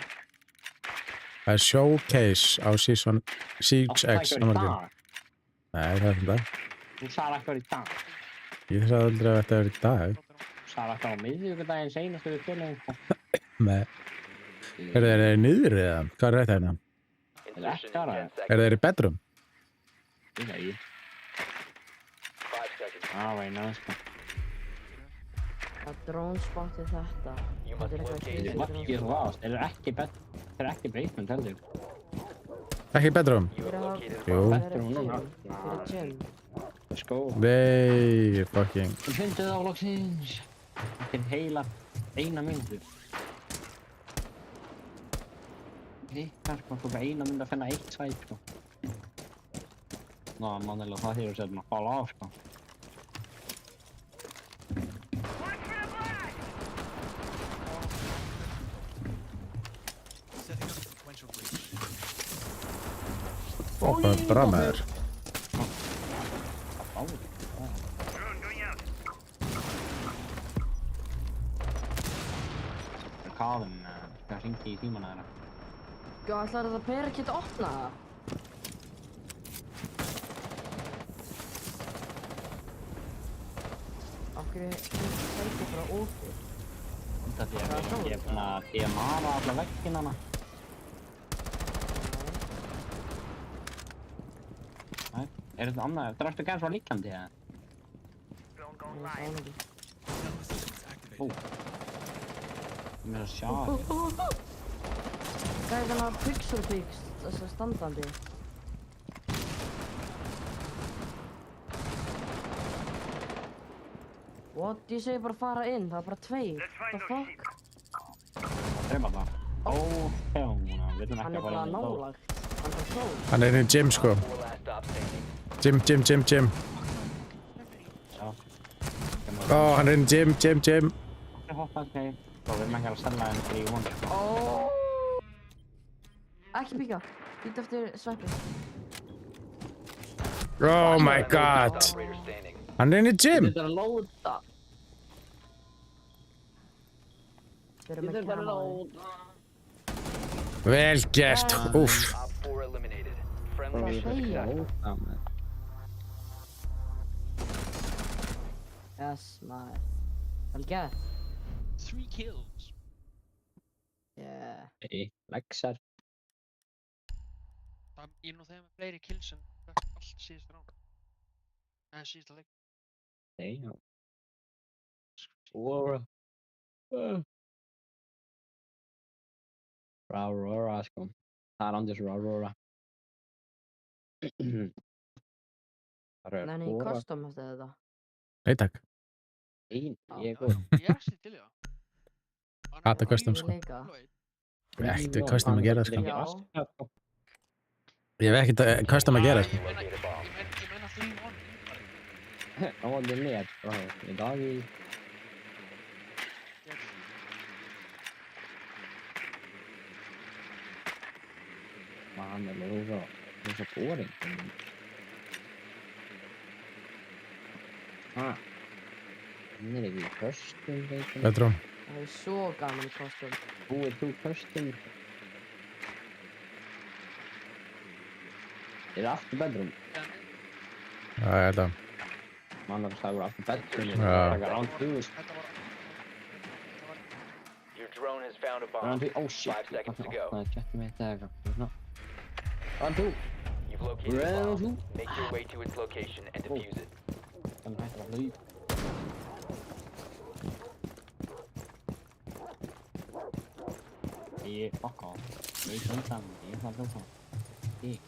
það er showcase á Season 6X á morgun. Nei, það er þetta. Þú sagði eitthvað í dag. Ég þess að aldrei að þetta er í dag. Þú sagði eitthvað á miðvíkudaginn seinast við tölum. Nei. Eru þeir niður eða? Hvað er þetta hérna? Insertion in 10 seconds. Eru þeir í bedroom? Ég veit ekki. 5 seconds. Veina, sko. Að drónspotti þetta. You must Þetta er locate eitthvað and What? Ég varst, þeir eru ekki basement heldur. Ekki í bedroom? You have located a Jú. bomb. Fyrir gym. Let's go. Nei, fucking. Við fundum það á loksins. Þetta er heila 1 mínútu. Hikkar, sko, þú bara 1 mínútu að finna 1 svæð, sko. Ná, mannilega það þýr að setja maður að falla á, sko. Ó, hvað er bra með þér? Kafinn, skal hringi í tímana þeirra. Já, ætlar þetta pera ekki að opna það? Okkur er þetta bara opið. Þetta því að ég er búinn að DMR-a alla veggina hana. Nei, er þetta annað? Drastu gæs var líkandi, eða? Ég sá hann ekki. Ó. Ég meina að sjá það. Gæði þennan pixel fix, þess að standandi. What? Ég segi bara fara inn, það er bara 2. What the fuck? Trefna það. Ó, hérna, við viljum Hann ekki er að fara bara inn í dót. nálagt. Hann er svo. Hann er í gym sko. 4 last stop standing. Gym. Já. Ó, hann er í gym. Okkur hoppa, ok. Svo við erum ekki að selja henni 3-1, sko. Ekki píka. Být eftir sveppi. Oh my god. Operator standing. Hann er í gym. Þetta er að lóta. Við erum ekki hana. Vel gert. Úff. Op 4 eliminated. Friendly mission Segja. successful. Yes, maður. Vel gert. 3 kills. Yeah. Nei, lexar. Ég er nú þegar með fleiri kills en allt síðast rán. Síðasta leik. Nei, já. Aurora. Aurora, sko. Það er andis Aurora. Nei, custom eftir þetta. Nei takk. Ég er Já, góð. ég er ekki til í það. Hata custom Ég sko. líka. Ekkert við custom að gera sko. Já. Ég hef ekkert custom að gera sko. Ég meina 3-1. Það var allir með, í dag í... Man, det är så boring. Nu är det ju custom. Bedroom. Það er svo gaman í custom. Who is too custom? Är det after bedroom? Já, ég held að. Man, det står after bedroom. Ja. Like around two. Your drone has found a Around bomb. two. Oh shit. 5 seconds to go. Nej, check med där. Around two. You've located a Round bomb. two. Make your way to its location and defuse it. Den här var liv. Fuck off. Det är sånt som det är sånt som. Det.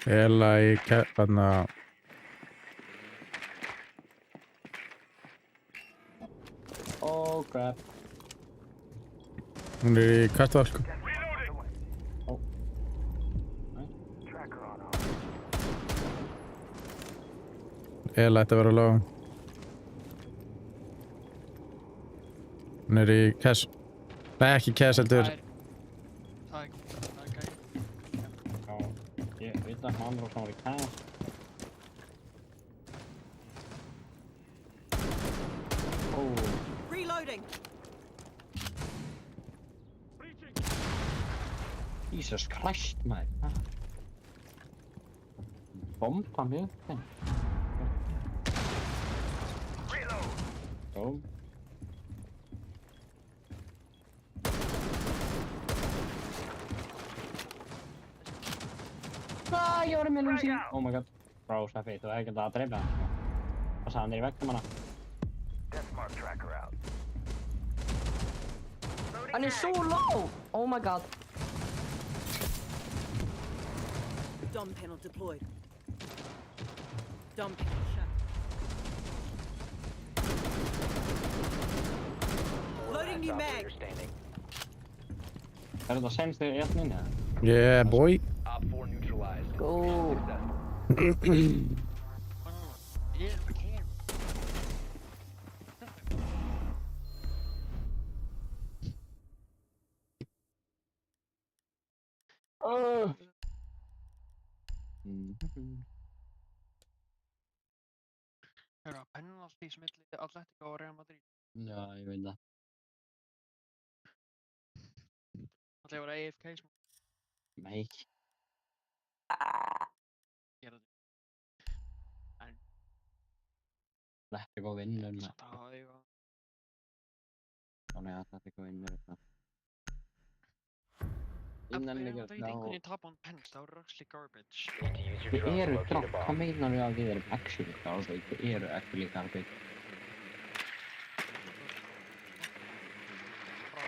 Ela í þarna. Oh crap. Hún í kastval sko. Ela ætti að vera á lögum. Hún í cash. Nei, ekki cash heldur. Það er gæði. Ja, jag vet att han var i cash. Oh. Reloading. Jesus Christ, man. Bomba mig. Oh. Ah, jag har med Lucy. Oh my god. Bro, så fett. Jag kan ta träbba. Vad sa han i väcken manna? Hann er svo low! Oh my god. Dom panel deployed. Dom panel shut. Loading new mag. Operator standing. Är det då sämst i ett minne? Yeah, boy. Op 4 neutralized. Go. Successful. Ég er ekki hér. Það er penalty milli Atletico og Real Madrid. Ja, jag vet inte. Það var AFK sem Nej. gera þetta. Lätt att gå vinner med. Samt að hafa þig og... Þannig að þetta ekki vinnur þetta. Ef Innan Real ligger Madrid einhvern veginn tapa on pens, þá er Ruxley garbage. Need to use your Det drone är to ju locate klart, a vad bomb. menar du att det är actually garbage? Det är ju actually garbage.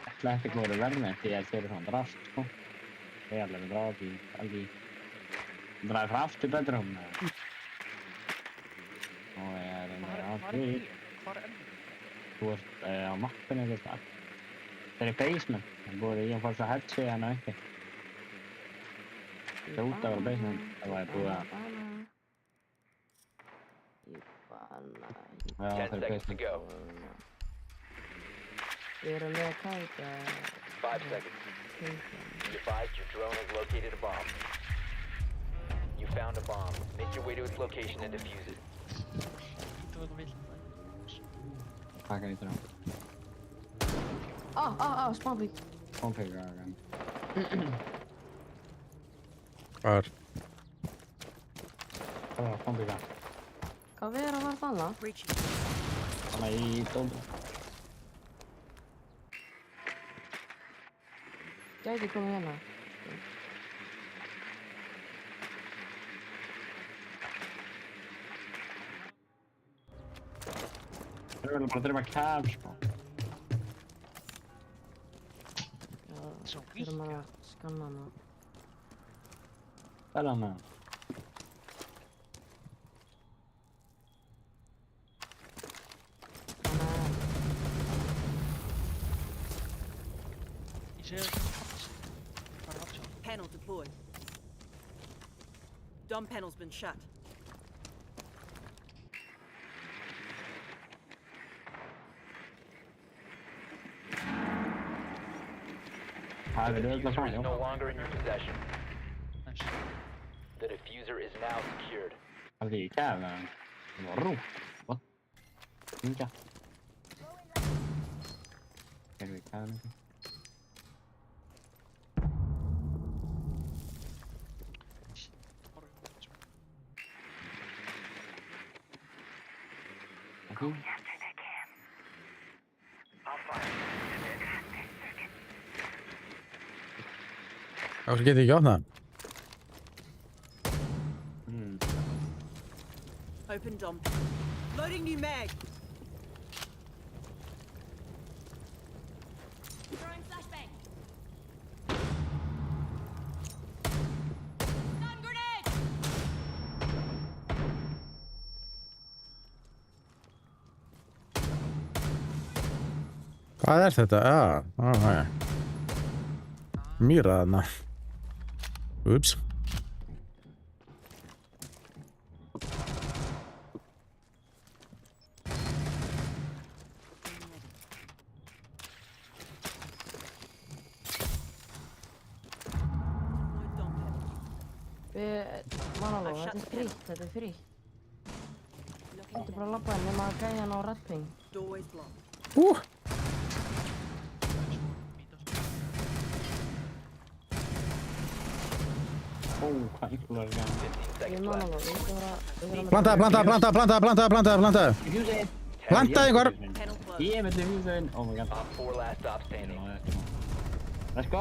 Atletico är värme, det är det som drast på. Det är alla drar till aldrig. Drar fast till bedroom. Och är den där alltid. Hvar er Elvin? Du är á mappen eller så. Det är basement. Det borde i en fall så här ser jag inte. Det är ute över basement. Det var på. Ja, 10 det är seconds to basement. go. Ég er að lega kæta. 5 seconds. Be advised your drone has located a bomb. You found a bomb. Make your way to its location and defuse it. Þú veit að vill. Tackar inte då. Smábík. Konfigurerar. Hvar? Ja, konfigurerar. Hvað vera var þarna? Breaching. Han är i dolden. Gæti komið hérna. Það er vel bara að drifja cab, sko. Já, Svo þurfum víkja. að skanna hana. Hvað er það með hann? Ég sé það hats. Hvað er hats? Panel deployed. Dom panel's been shut. Það er The vel að diffuser fara, is já. no longer in your possession. Nice. The diffuser is now secured. Það er ekki cab, en... Það var rú. What? Ninja. Erum við cab ekki? Ekki? Ástu getið ekki opnað? Open Dom. Loading new mag. Throwing flashbang. Stun grenade. Hvað er þetta? Mýra þarna. Ups. Deployed Dom panel. Manaló, þetta er frítt, þetta er frítt. Þú getur bara að labba inn nema að gæja hann á reddping. Doorways blocked. Ó, hvað ykkur er það? 15 Ég seconds Manaló, left. við getum að... Planta. Planta einhver. Panel closed. Ég veit diffuserinn. Oh my god. Op 4 last stop standing. Let's go!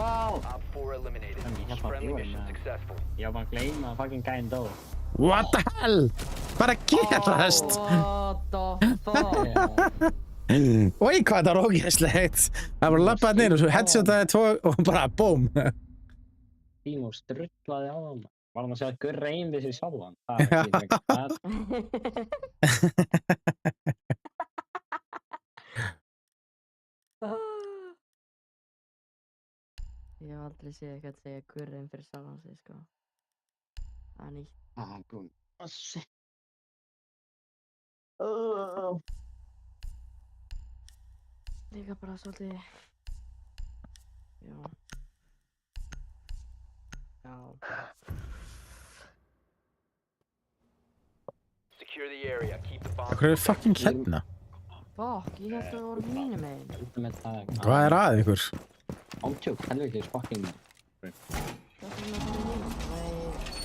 Op 4 eliminated. Let me help out Friendly you, mission man. successful. Ég var bara að gleyma að fucking gæinn dó. What the hell? Hvað er að gerast? What the fuck? Oi, hvað þetta er ógeðslegt. Það var labbað niður og svo headshotaði tvo og bara BOOM. Tímo strullaði á hann. Var hann að segja að Gurra einn við sér sjálfan? Það er ekki það. Ég hef aldrei séð eitthvað að segja gurrin fyrir sjálfan sig, sko. Það er nýtt. Ah, góð. Assi. Líka bara svolítið... Já. Já. Secure the area. Keep the bomb. Hvað er fucking hérna? Fuck, ég held að það voru mínu megin. Út með það. Hvað er að ykkur? Ántjók, helvítið fucking... Það er með það mínu.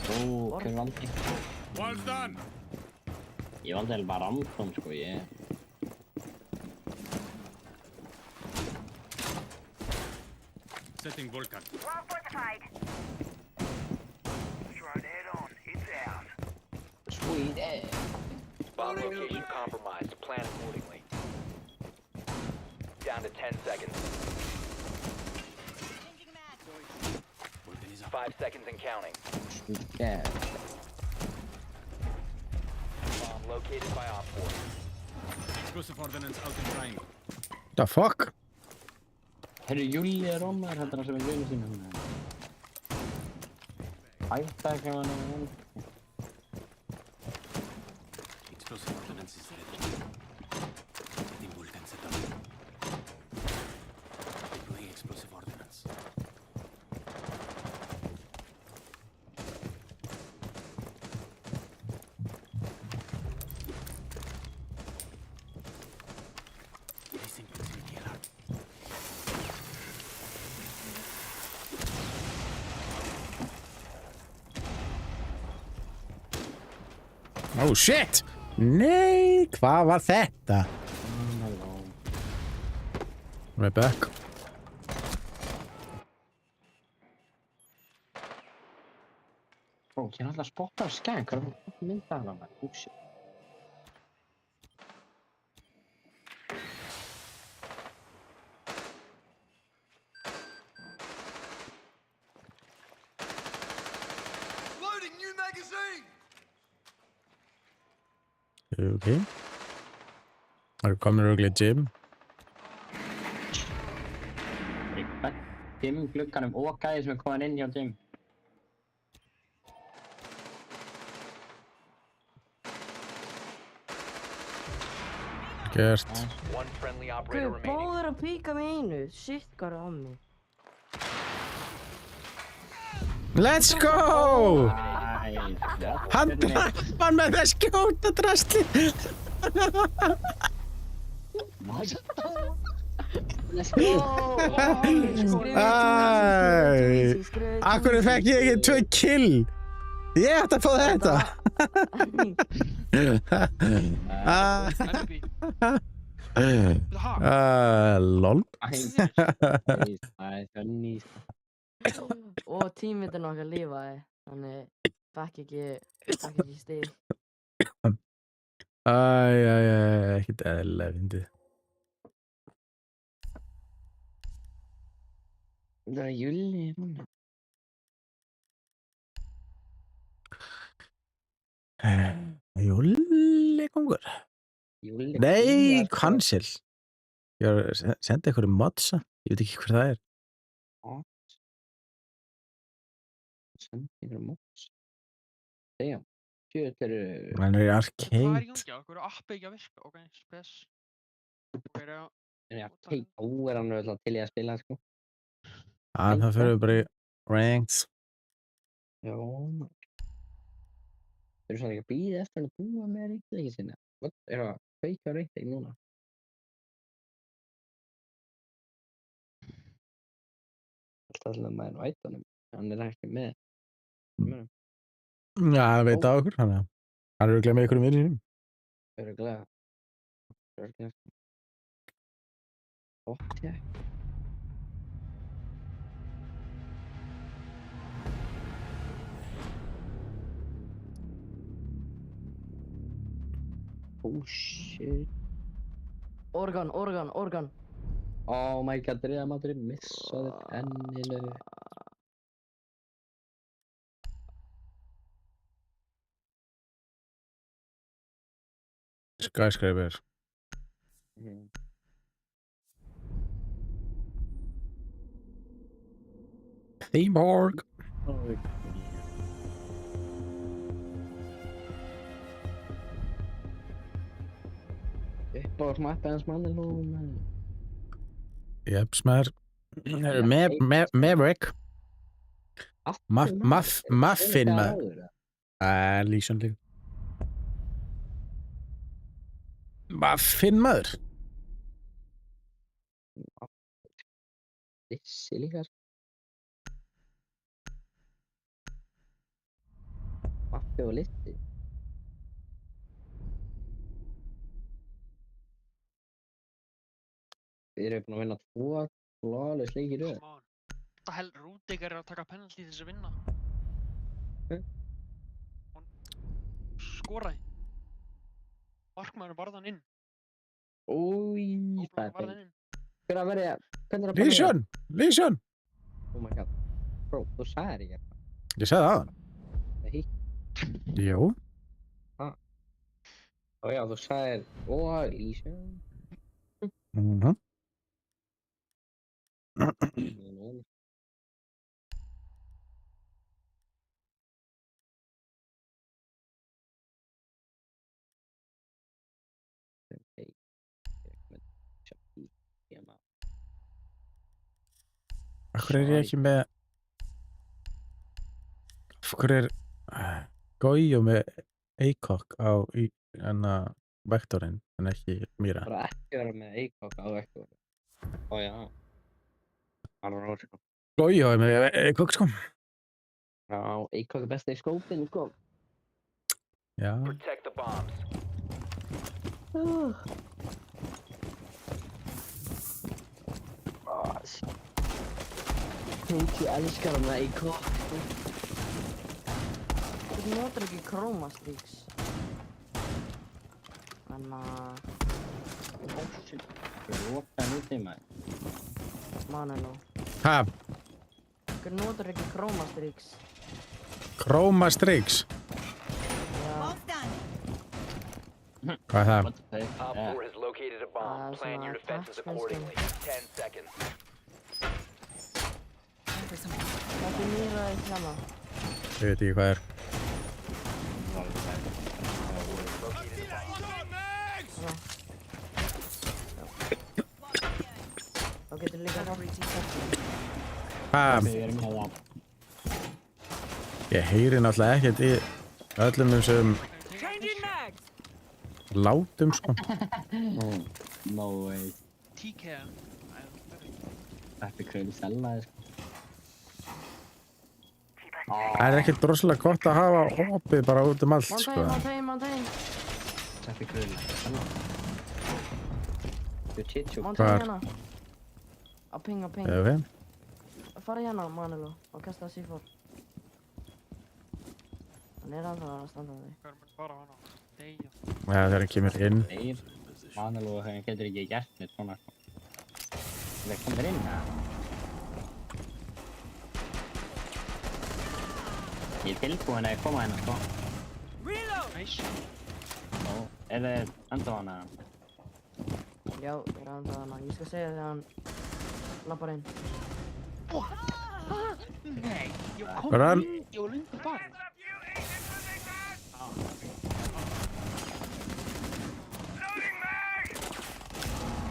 Ó, hver valdi? Well done. Ég valdi alveg bara random, sko, ég... Setting Vulcan. Sweet ass. Bomb location compromised. Plan accordingly. Down to 10 seconds. 5 seconds and counting. Sweet ass. Bomb located by Op 4. Explosive ordnance out in prime. The fuck? Herru, Júli er rómaður, heldur hann sem er jönu sínum. Hætta ekki hann að hann. Explosive ordnance is ready. Setting Vulcan setup. Deploying explosive ordnance. Placing proximity alert. Oh shit! Nei, hvað var þetta? Right back. Ó, ég er alltaf að spotta á skæn, hvað er það mynda hann að? Ússi. Ok. Það eru komin örugglega í gym. Gym glugganum og gæði sem er komin inn hjá gym. Gert. One friendly operator Guð, remaining. báður að píka með einu. Shit, hvað er á mig? Let's go! Hann með það skjóta drasli. Let's go! Akkur fekk ég ekki 2 kill? Ég ætti að fá þetta. Enemy. Veitu, ha? Lol. Og tímvitinn okkar lífaði. Þannig fekk ekki stig. Ekkert eðlilega fyndið. Það er Júli núna. Júlikongur? Júli. Nei, cancel. Ég var að senda einhverju modsa. Ég veit ekki hver það er. Sendi ykkur mods. Damn. Sjöld eru... Hann er í Hvað er í arcade. gangi? Okkur er appið ekki að virka. Ok, spes. Ok, já. Ó, er hann öll til í að spila, sko. Það fyrir við bara í ranked. Já. Þau eru svona ekki að bíða eftir hann að búa með reynleiki sinna. Hvað er að kveika reynleiki núna? Alltaf til að maður er á ættunum. Hann er ekki með. Já, það veit á okkur. Hann er örugglega með einhverjum vinni sínum. Örugglega. Ótt ég. Oh shit. Organ. Oh my god, Real missaði pennilegu. Skyscraper. Theme park. Uppáhalds mappi hans manni nú, maður. Jeps, maður. Maverick. Muffin, maður. Lísan líka. Muffin, maður. Lissi líka. Mappi og Lissi. Við erum búin að vinna 2 flawless leiki í röð. Come on. Þetta held Rúdikar er að taka penalty til þess að vinna. Hann skoraði. Markmaðurinn varði hann inn. Új, Óbláður varði hann inn. Hver að verja? Hvernig er að Lísan. Oh my god. Bro, þú sagðir ekki eitthvað. Ég sagði það. Nei. Jú. Ó já, þú sagðir, Lísan. Akkur er ég ekki með... Akkur er... Goyo með ACOG á vektorinn, en ekki Mira. Bara ekki vera með ACOG á vektorinn. Ó já. Alveg rót, sko. Goyo er með ACOG, sko. Já, ACOG er besta í skópinn, sko. Já. Protect the bombs. Ég elskar hann með ACOG. Þú notar ekki Chromastreaks. Þannig að... Oh shit. Ég róta hann út í maður. Manu nú. Ha? Þú notar ekki Chromastreaks. Chroma Strix. Hvað er það? What the fuck? Op 4 has located a bomb. Plan your defenses accordingly. 10 seconds. Þetta er nýra eitt hérna. Ég veit ekki hvað er. Þá getur líka Bam! Við erum hérna. Ég heyri náttúrulega ekkert í öllum þessum Changing mags. látum, sko. No way. TK. Þetta er kröðu sellaði, sko. Það er ekkert droslega gott að hafa opið bara út um allt, sko. Mountain. Þetta er kröðu sellaði. Þetta er chitchú. Mountain Hvar? hérna. Á ping. Ok. Fara hérna, Manilo, og kasta C4. Hann er alltaf að standa á því. Hvað er maður bara hana? Deyja. Það er kemur inn. Þeir. Manilú getur ekki gert neitt svona. Það komir inn, ja. Ég er tilbúin að koma hérna, sko. Reload. Nice. Nú, er þið enda hana? Já, ég er alltaf hana. Ég skal segja þegar hann lappar inn. Nei, ég kom Hvað er hann? Ég var lungu bara.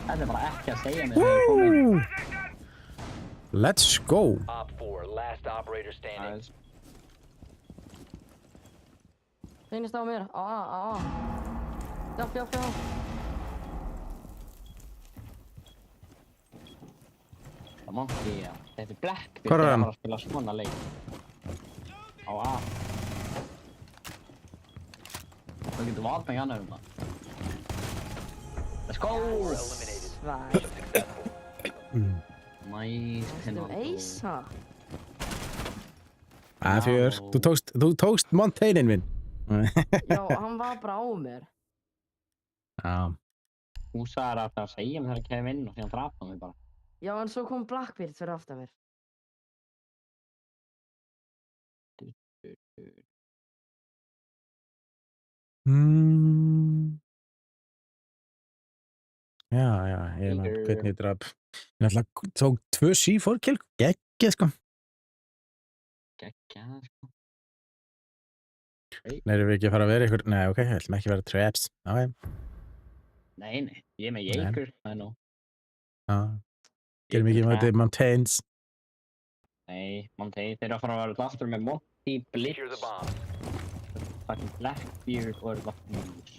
Þetta er bara ekki að segja mér þegar ég kom inn. Let's go! Op 4, last operator standing. Reynist á mér. Hjálp. Það má ekki, já. Þetta er Blackbeard. Hvar er hann? Að spila svona leik. Á A. Það getur vald mig annað það. Let's go! Eliminated. Svæ. Nice. Varstu eisa? A4. Þú tókst Mountainin minn. Já, hann var bara á mér. Já. Þú sagði að það segja mér þegar ég kem inn og síðan draf hann mig bara. Já, en svo kom Blackbeard fyrir aftan mér. Já, ég man hvernig ég draf. Ég náttúrulega tók 2 C4 kill. Geggið, sko. Geggjað, sko. Nei, erum við ekki að fara að vera ykkur? Nei, ok, við ætlum ekki að vera traps. Ok. Nei, ég er með Jaeger, það er nú. Já. Gerum ekki með þetta Mountains. Nei, þeir eru að fara að vera aftur með Monty, Blitz, Secure the bomb. fucking Blackbeard og Vattmús.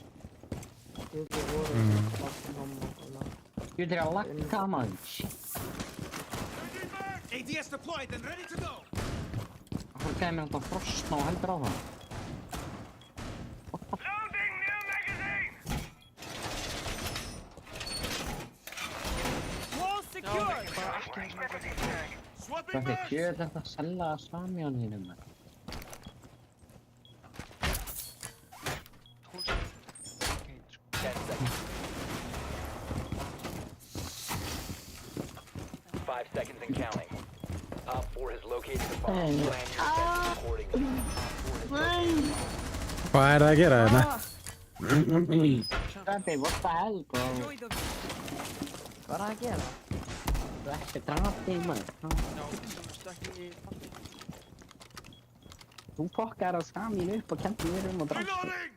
Þú voru Ég er að lakka, mann. ADS deployed and ready to go. Hann gæði mér alltaf frosna og heldur á það. Wall secured. Bara ekki eins og þetta. Hvað er gjör þetta að selja Samjón hínum, mann? Okay, 10 seconds. 5 seconds and counting. Op 4 has located the bomb. Plan your defenses accordingly. Op 4 has located the bomb. Hvað er það að gera þarna? Þetta what the hell, bro? Enjoy the Hvað er það að gera? Þú ert ekki drafið, mann. Já, þú veist ekki. Þú fokkar á Samjón upp og kentir mér að drafið.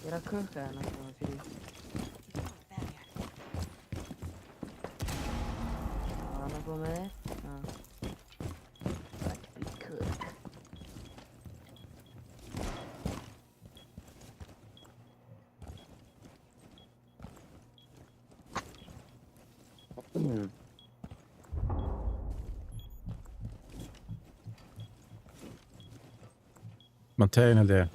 Ég er að kukka hérna fyrir. Var hann að koma með þig? Já. Ekki kukk. Mountain held ég.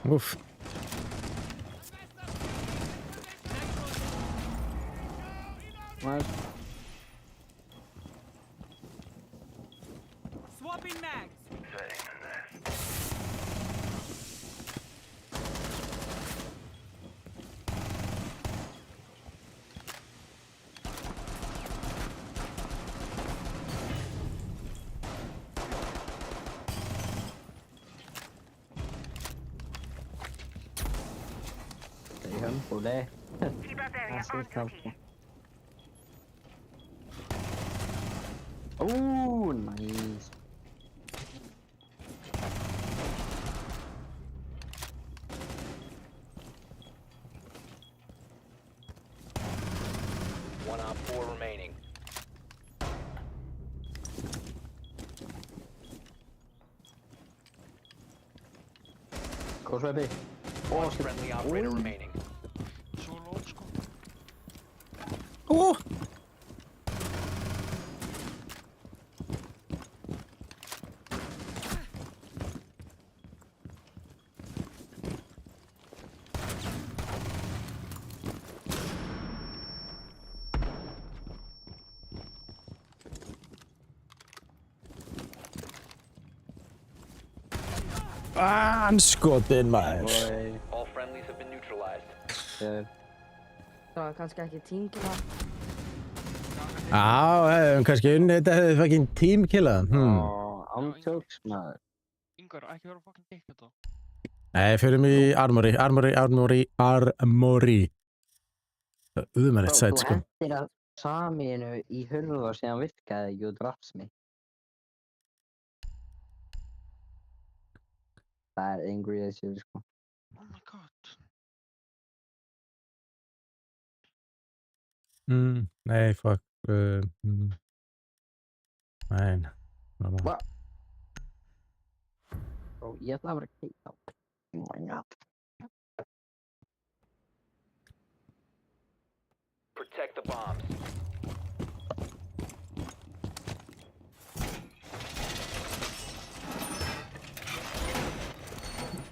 Úff. swapping mags. í hömbúli. Það sé klátt. Nice. One op 4 remaining. Kórsveipi. One friendly operator remaining. Svo lót sko. Anskotin maður. All friendlies have been neutralized. Það var kannski ekki tímkilla. Já, kannski unnið þetta hefði fucking teamkillað. Ántjóks maður. Yngvar, ekki vera fucking dick þetta. Nei, förum í Armory. Það er uðmennið sætt, sko. Þú hendir að samíinu í hurðu og síðan virkaði ekki og drafst mig. Það er angry as you, sko. Oh my god. Nei, fuck. Nei. Hva? Ég ætla að vera keita á. Oh my god. Protect the bombs.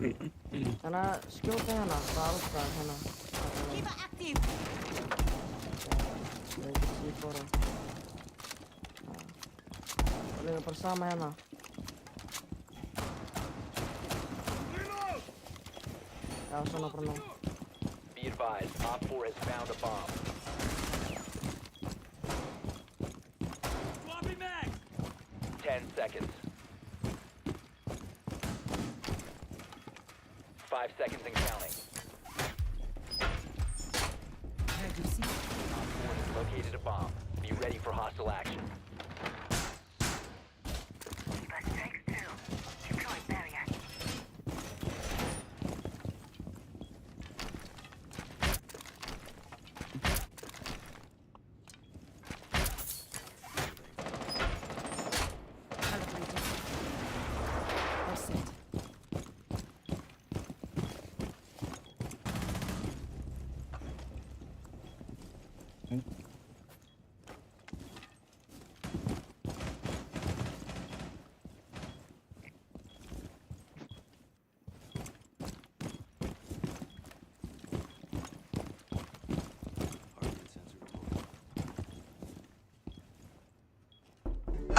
Þannig að skjóta hérna, það er alltaf hérna. Keep it active. Það er ekki síðbóra. Það er bara sama hérna. Já, svona bara nú. Be advised, Op 4 has found a bomb. Swapping mag! 10 seconds. 5 seconds and counting. Op 4 has located a bomb. Be ready for hostile action.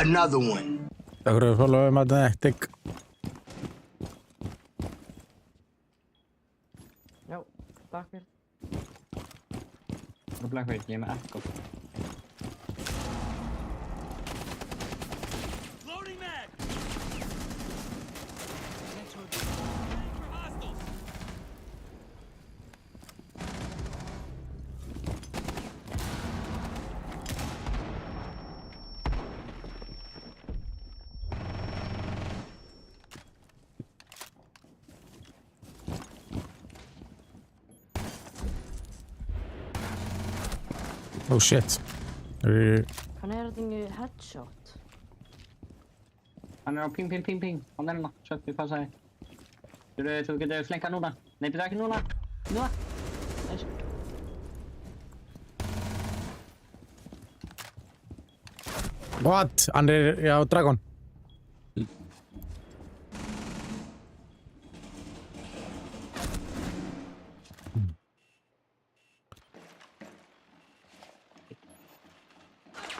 Another one. Takk fyrir að followa Mathematic. Já, Blackbeard. Blackbeard, ég er með Echo. Loading mag! For hostiles. Oh shit. Hann er þetta ekki headshot. Hann er á ping. Hann er hérna, sjöfn við passaði. Þú getur flenkað núna. Nei, byrja ekki núna. Núna. Nice. What? Hann er á Dragon.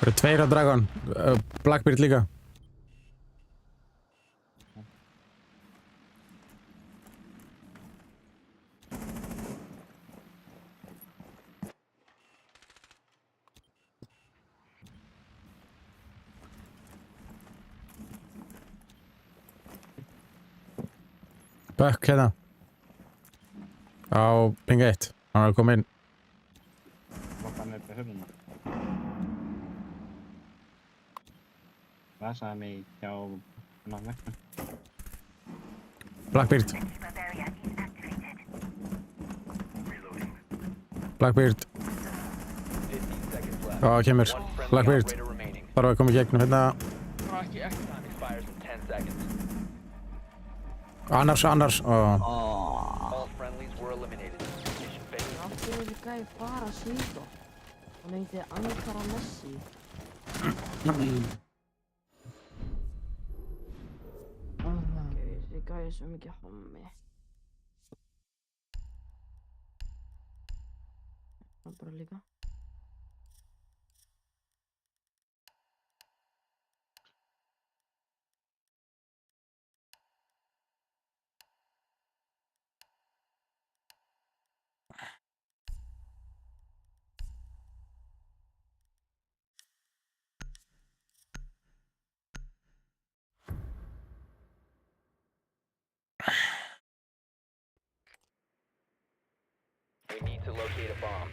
Það eru tveir á Dragon. Blackbeard líka. Buck hérna. Á ping 1. Hann er komið inn. Hoppa hann upp í hurðina. Vasaði mig hjá annan vegna. Blackbeard. Blackbeard. 15 seconds left. Já, kemur. One friendly Blackbeard. operator remaining. Þarf að koma í gegnum hérna. Bara ekki. Time expires in 10 seconds. Annars. All friendlies were eliminated. Mission failed. Áttu þessi gæði bara að svíta. Hann heiti Ankara Messi. Þessi gæði er svo mikið hommi. Það bara líka. We need to locate a bomb.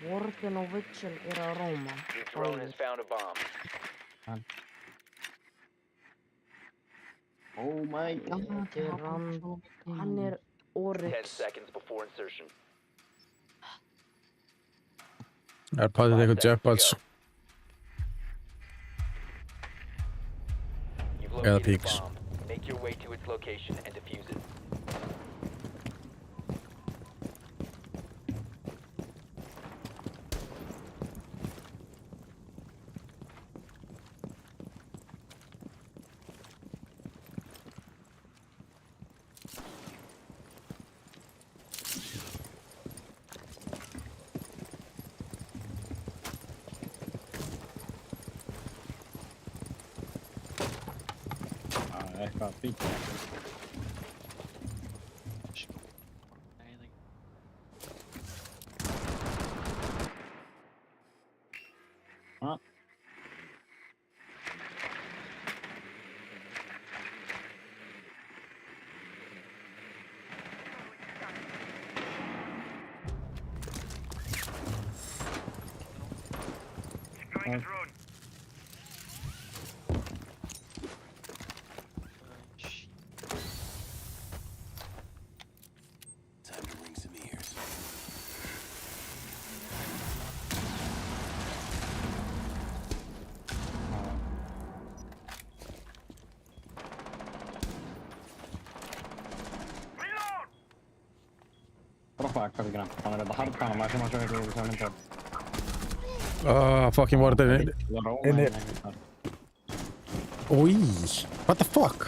Warden og Vigil eru að róma. Your drone has found a bomb. Oh my god. Hann er 10 Oryx. seconds before insertion. Er pæðið eitthvað jetballs. You've Yeah, the located a peaks. bomb. Make your way to its location and defuse it. Eitthvað fínt. Nei, það Time to ring some ears. Droppa hvað við grann. Hann er þetta hardkana, maður sem að sjá eitthvað sem myndar. Fucking Warden. Inni. Új, what the fuck?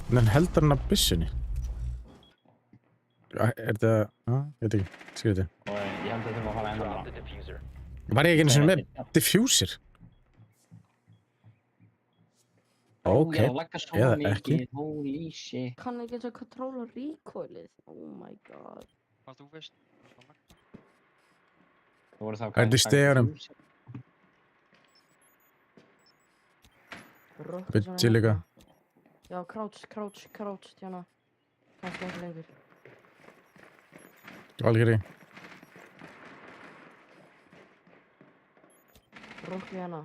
Þannig heldur hann að byssunni. Er það... Ég veit ekki, skrifið. Og ég held að þetta var að fara enda Drop bara. the diffuser. Var ég ekki einu sinni með diffuser? Ok, Ég er að lagga svo eða mikið. ekki. Holy shit. Kann ekki eins og controlla recoilið. Oh my god. var þú veist. Það voru þá Er þetta í steganum? Rökkur Vigil svona líka. hérna. Já, crouch, hérna. Kannski ekki lengur. Valkyrie. Rökkur hérna.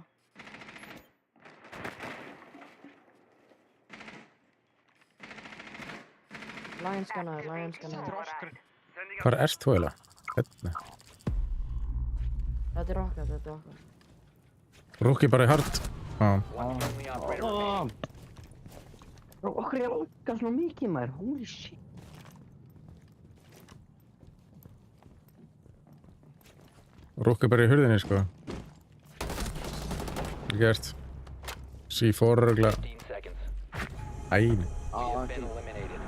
Lion scannaður. Hvar ert þú eiginlega? Hérna. Þetta er okkar. Rúki bara í hard. Já. One friendly operator remaining. Okkur er að lagga svona mikið maður. Holy shit. Rúki bara í hurðinni, sko. Vel gert. C4 rögla. 15 seconds. Æni. You have been eliminated.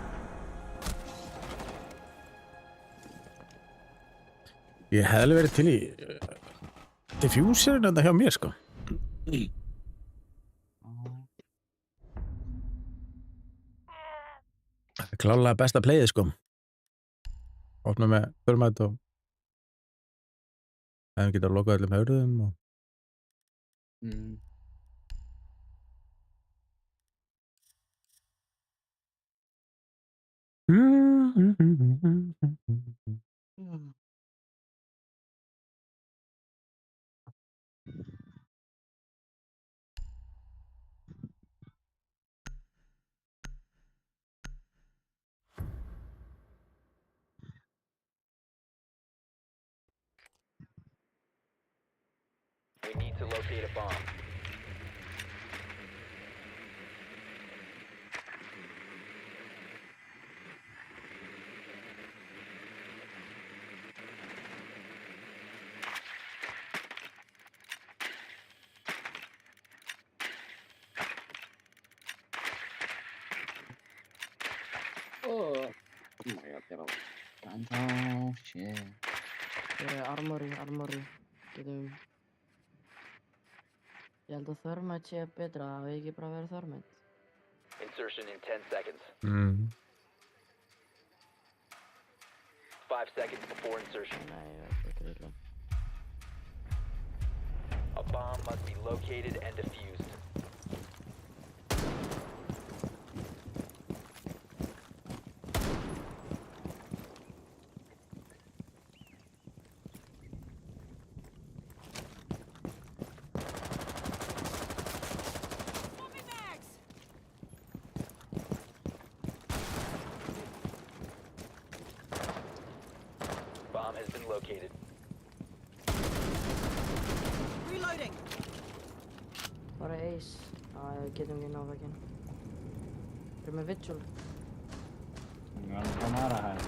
Ég hefði verið til í diffuserinn þetta hjá mér, sko. klálega besta playið, sko. Opna með þurrmætt og hefum getað lokað öllum hörðum og... We need to locate a bomb. Oh my god, they're all... Oh shit. Armory. Getum... Ég held að Thermite sé betra, það hefði ekki bara verið Thermite. Insertion in 10 seconds. 5 seconds before insertion. Nei, ég veit ekki illa. A bomb must be located and defused. Swapping mags. Bomb has been located. Reloading. Bara Ace. Við getum ekki náð veginn. Erum við Vigil? I'm gonna come out of here.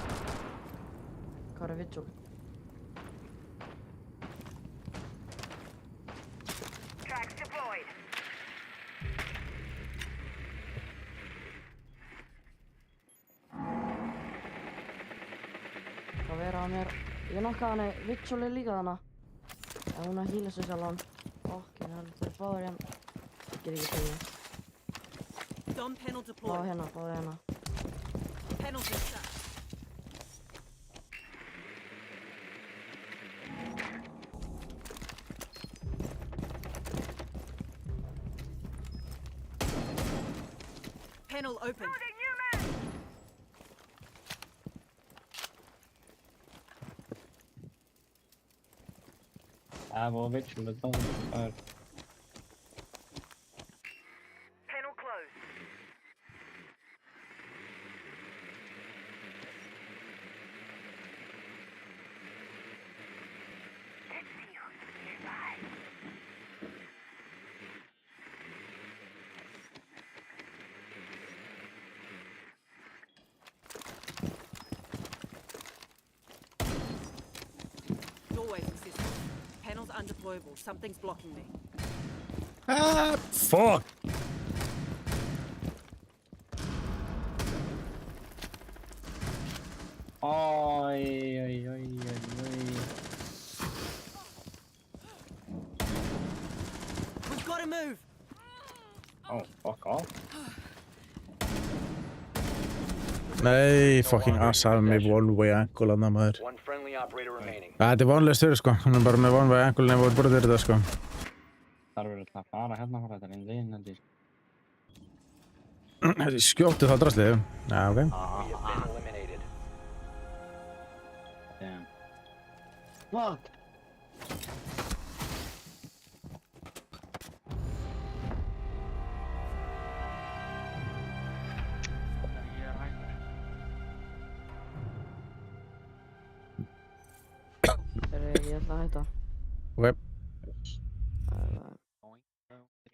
Hvað Vigil? Tracks deployed. Það vera að mér... Ég nokkaði henni, Vigil líka þarna. En hún að hýla sig sjálfan. Fokkin hell, þeir báður hérna. Ég get ekki segja. Dom panel Báðu deployed. hérna. Panels in set. Panel open. Well, Vigil, it's only fire. Panel closed. Let's see who's nearby. Doorways accessible. Panels undeployable. Something's blocking me. Ah, fuck! Oi. We've got to move. Oh, fuck off. Nei, fucking assar með one-way ankle að það maður. One friendly operator remaining. Þetta vonlaust fyrir, sko. Hún bara með one-way ankle nefn og bara þetta, sko. Það verður að fara hérna frá þetta inn. Þetta skjóttu þá draslið. Já, ok. We have been eliminated. Damn. Fuck! Ég hægur. Ég ætla að hætta. Ok.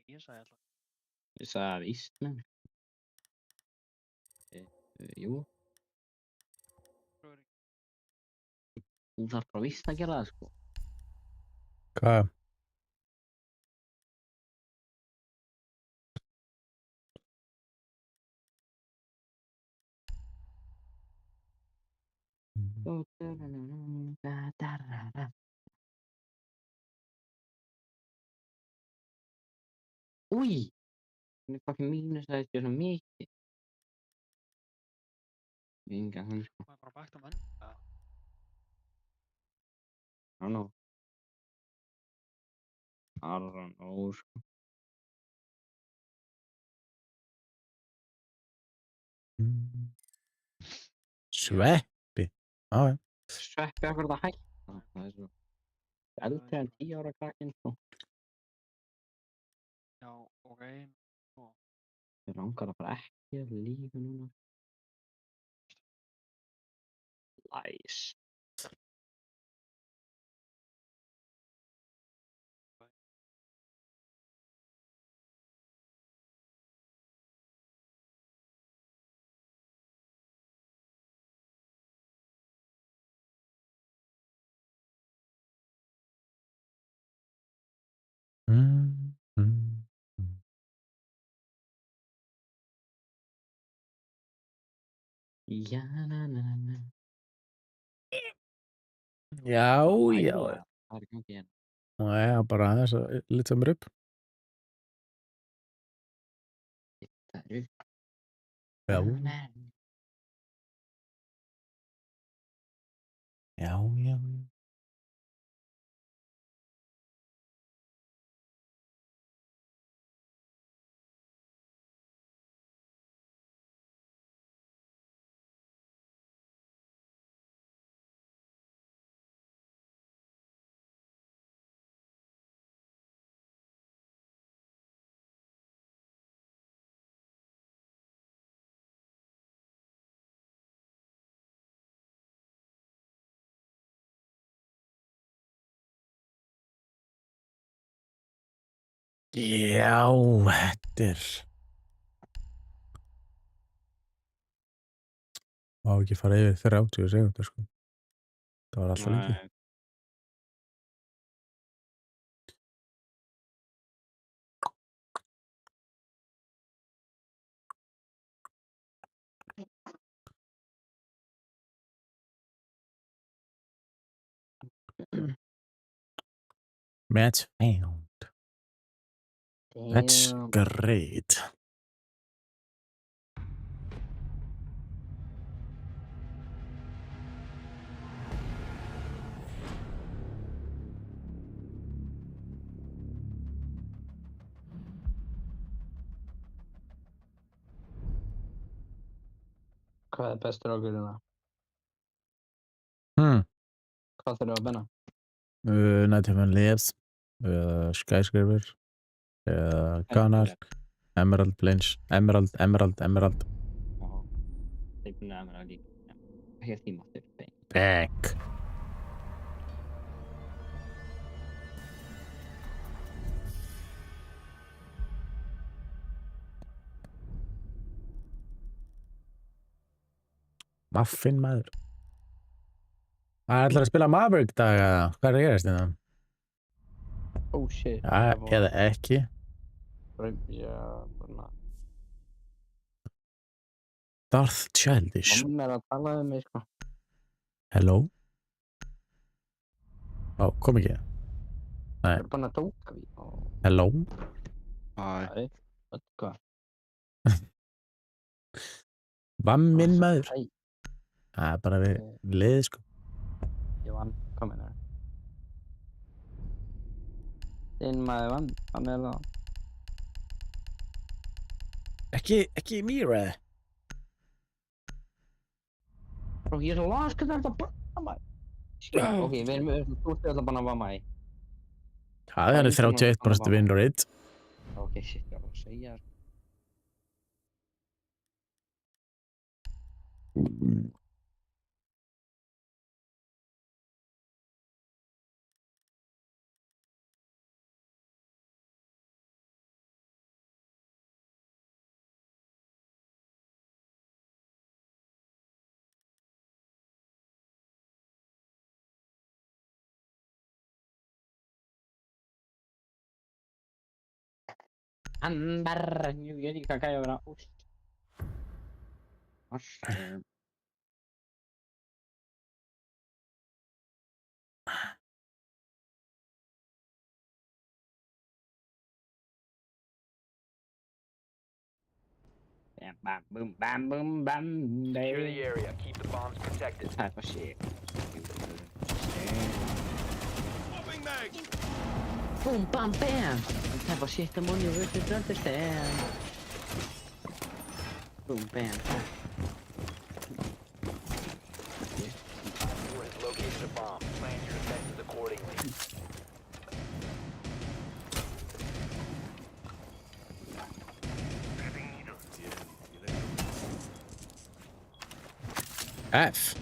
Ég sagði alltaf. Ég sagði að víst, menn. Jú, þú þarf bara víst að gera það, sko. Hvað? Új! Hún er fucking mínus að þetta er svo mikið. Enga hann sko. Það er bara bætt menn. Ja. I don't know. I don't know sko. Sveppi. Já, já. Sveppi akkur það hægt. Það er svo eldri en 10 ára krakkinn sko. Já, ok. Og Mér langar að bara ekki að líka núna. Læs. Mm, mm, mm. Já, na, na, na. Já, já. Ægilega. Það er í gangi hérna. Já, bara aðeins að lita mér upp. Það er upp. Já. Na, na. Já, já. Já, þetta er... Má ekki fara yfir 30 sekúndur, sko. Það var alltaf lengi. Nei. Match found. That's Damn. great. Hvað er bestur á guluna? Hvað þurfum við að benna? 91 Lives, Skyscraper, Kanal, Emerald, Blanche, Emerald. Já. Þeir búin að mér að líka. Ekki að þýma aftur. Back. Muffin, maður. Það ætlar að spila Maverick dag, eða? Hvað er að gerast þetta? Oh shit. Eða ekki. Já, svona. Darth Childish. Mamma er að tala um mig, sko. Hello? Ó, kom ekki. Nei. Það er bara að tóka við. Hello? Hæ. Hvað? Vamminn, maður. Hæ. Það er bara við liðið, sko. Ég vann. Kom inn hér. Þinn maður vann. Hann er það. Ekki Mira. Bro, ég er svo laskur þetta bara maður. Ok, við erum alltaf bara að vama í. Það er 31% win rate. Ok, shit, ég var að segja. Andar, ég veit ekki hvað gæði að vera úst. Já, bam, bam, boom, bam, boom, bam, Secure the baby. area. Keep the bombs protected. Type of shit. Boom, bam, bam. That type of shit the money worth to understand. Boom, bam, bam. Four has located a bomb. Plan your defenses accordingly. F.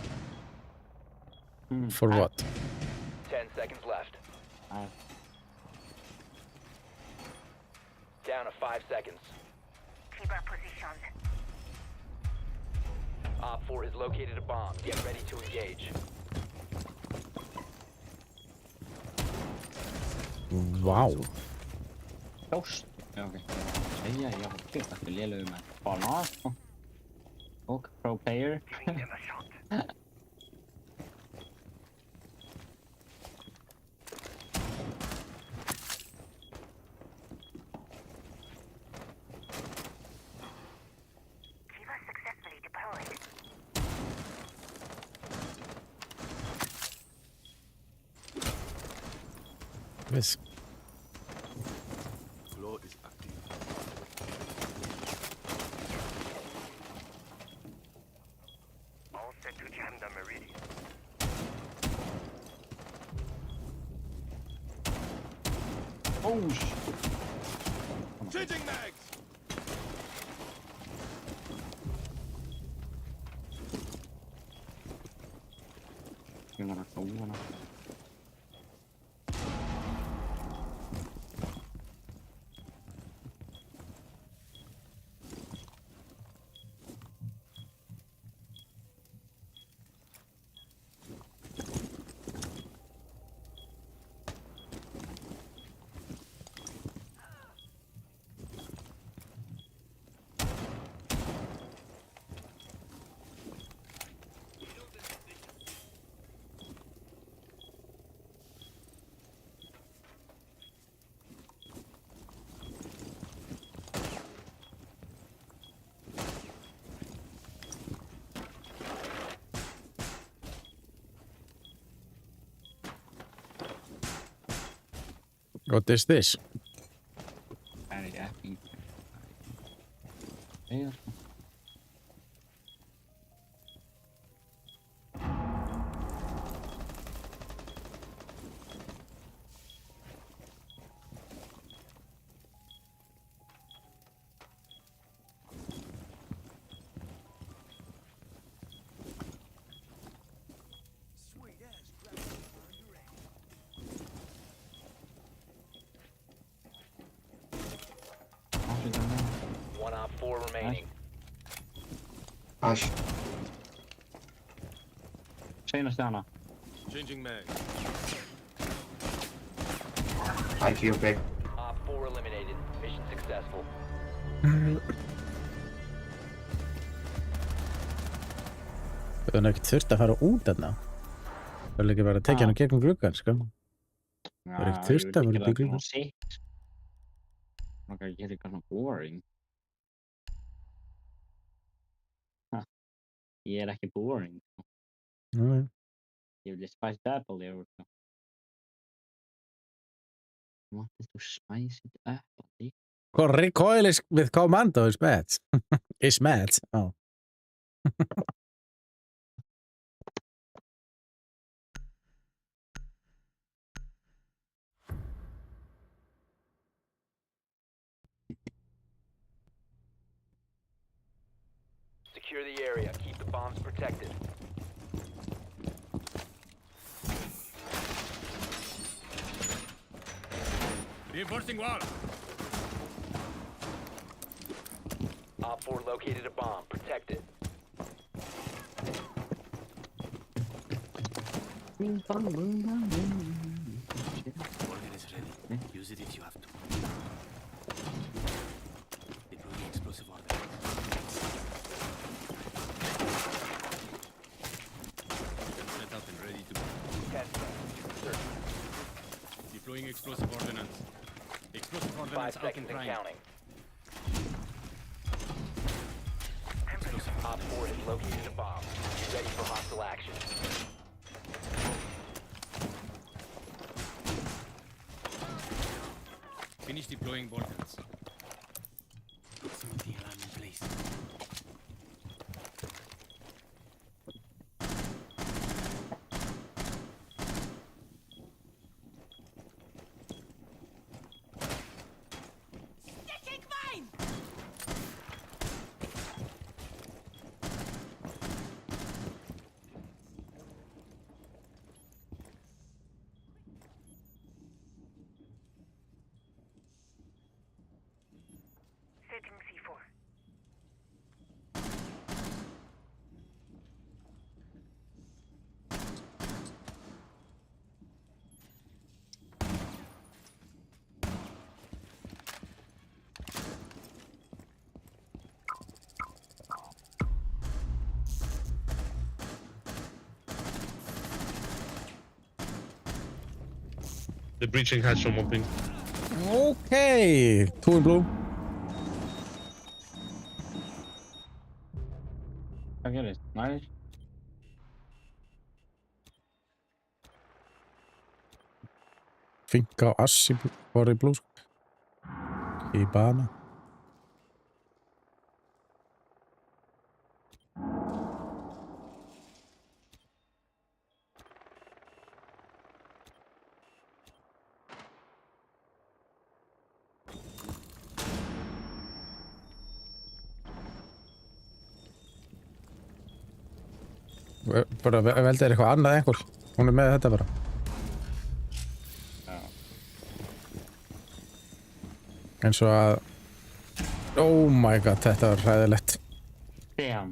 Hmm. For what? 10 seconds left. Down to 5 seconds. Keep our positions. Op 4 has located a bomb. Get ready to engage. Wow. Toast. Okei. Ei jää ihan kyllä lelymään. Panaakko. Ok, pro player. Giving them a shot. Kiva successfully deployed. Yes. Floor is active. All set to jam the meridian. Oh shit. Changing mags! Jumana. What is this? Panic acting. Ei One Op 4 remaining. Seinästä Jana. Changing mags. Op 4 eliminated. Mission successful. Það er ekkert þurft að fara út þarna. Það er ekki bara að tekja hann gegnum gluggan, sko. Það er ekkert þurft að fara út í gluggan. Man kan get eitthvað svona boring. Ég er ekki boring. Nei. Ég vil spice it up a little. What is to spice it up a little? Recoil is with commando is mad. Is mad. Oh. Secure the area. Keep the bombs protected. Reinforcing wall. Op 4 located a bomb. Protect it. Organ is ready. Use it if you have to. Deploying explosive order. Set up and ready to go. 10 seconds. Deploying explosive ordnance. Explosive 5 ordnance out seconds and and trying. counting. Op 4 has located a bomb. Be ready for hostile action. Finish deploying bolt-ons. Proximity alarm in place. Setting C4. The breaching hatch from opening. Okay, 2 in blue. Hvað gerist? Nice. Fink á Assi voru í blue. Í bana. Bara veldi er eitthvað annað einhver. Hún er með þetta bara. Já. Eins og að... Oh my god, þetta var hræðilegt. Damn.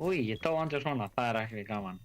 Új, ég dó andri svona. Það er ekki gaman.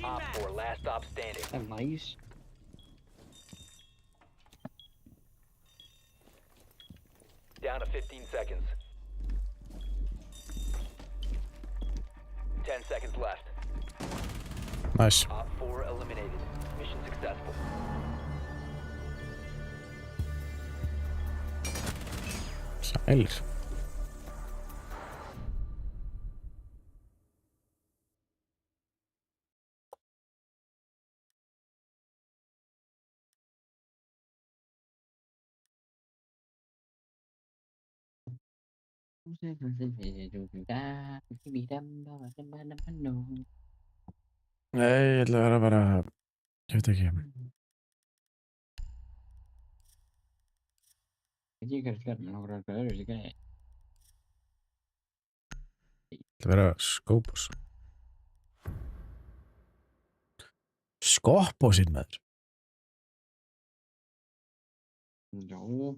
Op 4, last stop standing. Það er nice. Down to 15 seconds. 10 seconds left. Nice. Op 4 eliminated. Mission successful. Sælir. Nei, ég ætla að vera bara... Ég veit ekki. Ég ekki hvað er nokkur eitthvað öðru sig gæði. Ég ætla að vera skópos. Skopposinn maður. Jó.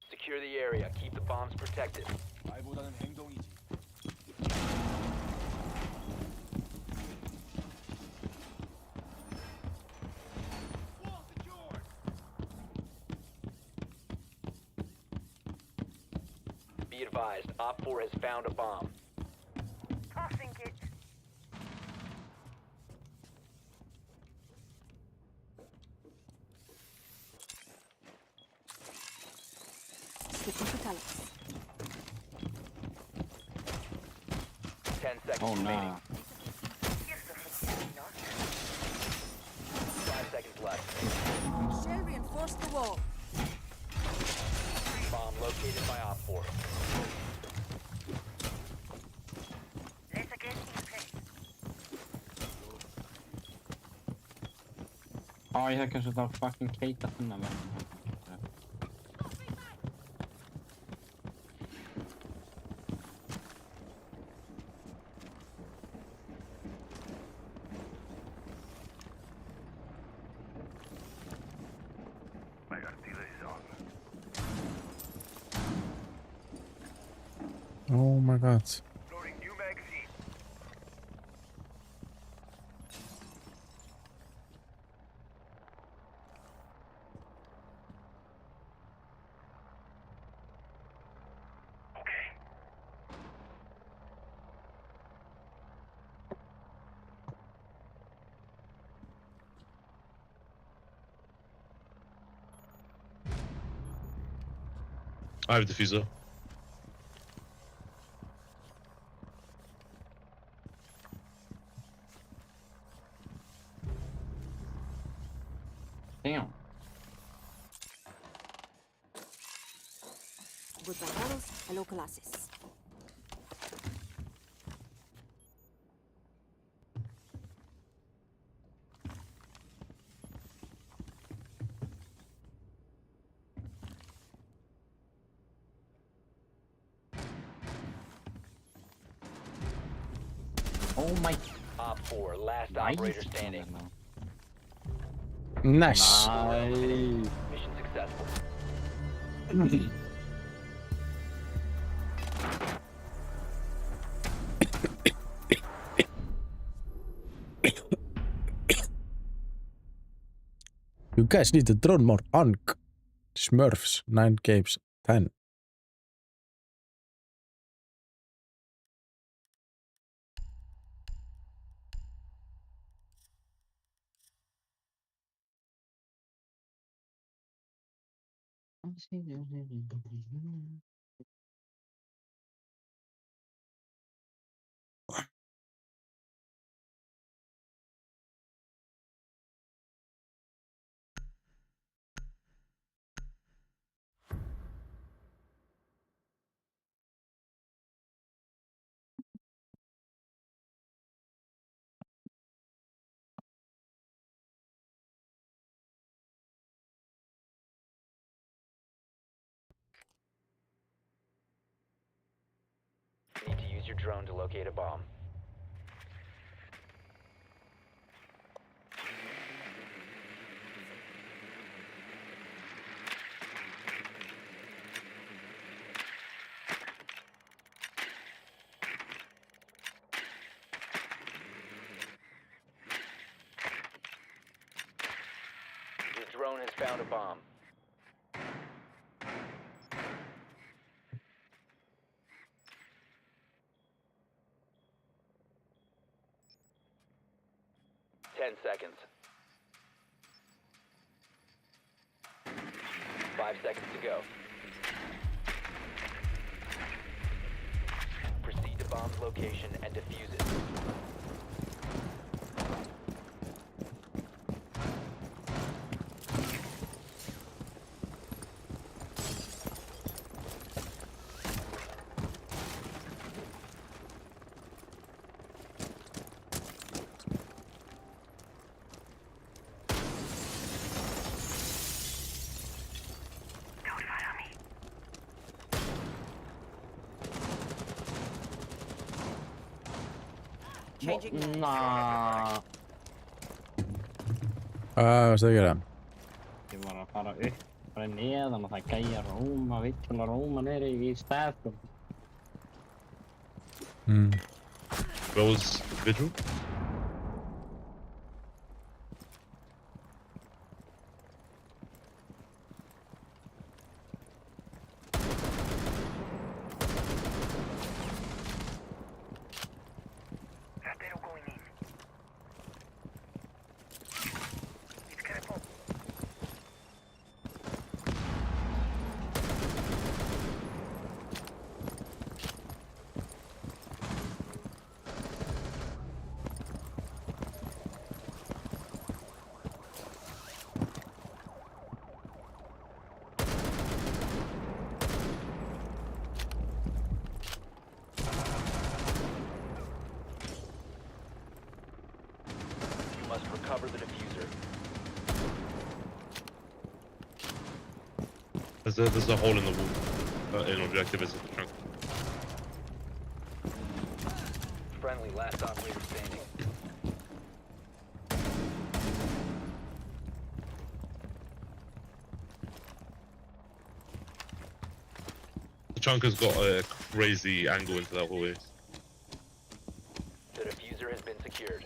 Secure the area. Keep the bombs protected. 말보다는 행동이지. Be advised, Op 4 has found a bomb. Tossing it. Switching to Talus. 10 seconds Oh remaining. nah. 5 seconds left. Shell reinforce the wall. Bomb located by Op 4. Let's again in place. Ég hef kannski þá fucking keita þunna með. Oh my god. I have a diffuser. Damn. Goodbye, Carlos. Hello, Colossus. Oh my. Op 4, last Nice. operator standing. Nice. Nice. Mission successful. You guys need to drone more on Smurfs. 9 games, 10. Need to use your drone to locate a bomb. Your drone has found a bomb. Ten seconds. 5 seconds to go. Proceed to bomb's location and defuse it. Changing mags. Nah. Hvað varst það að gera? Ég var að fara upp, bara neðan og það gæja róma, vill róma neri í stæðum. Rose Vigil. You must recover the diffuser. There's a hole in the wall. In objective is the trunk. Friendly, last operator standing. Tachanka's got a crazy angle into that hallway. The diffuser has been secured.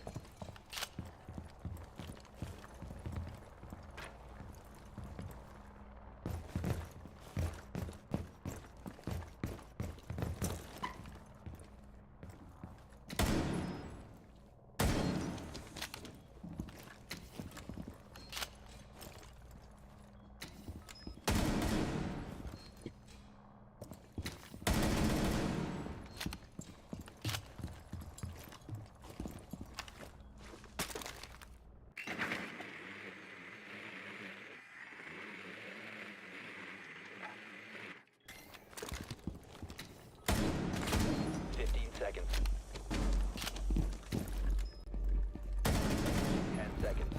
Seconds. 10 seconds.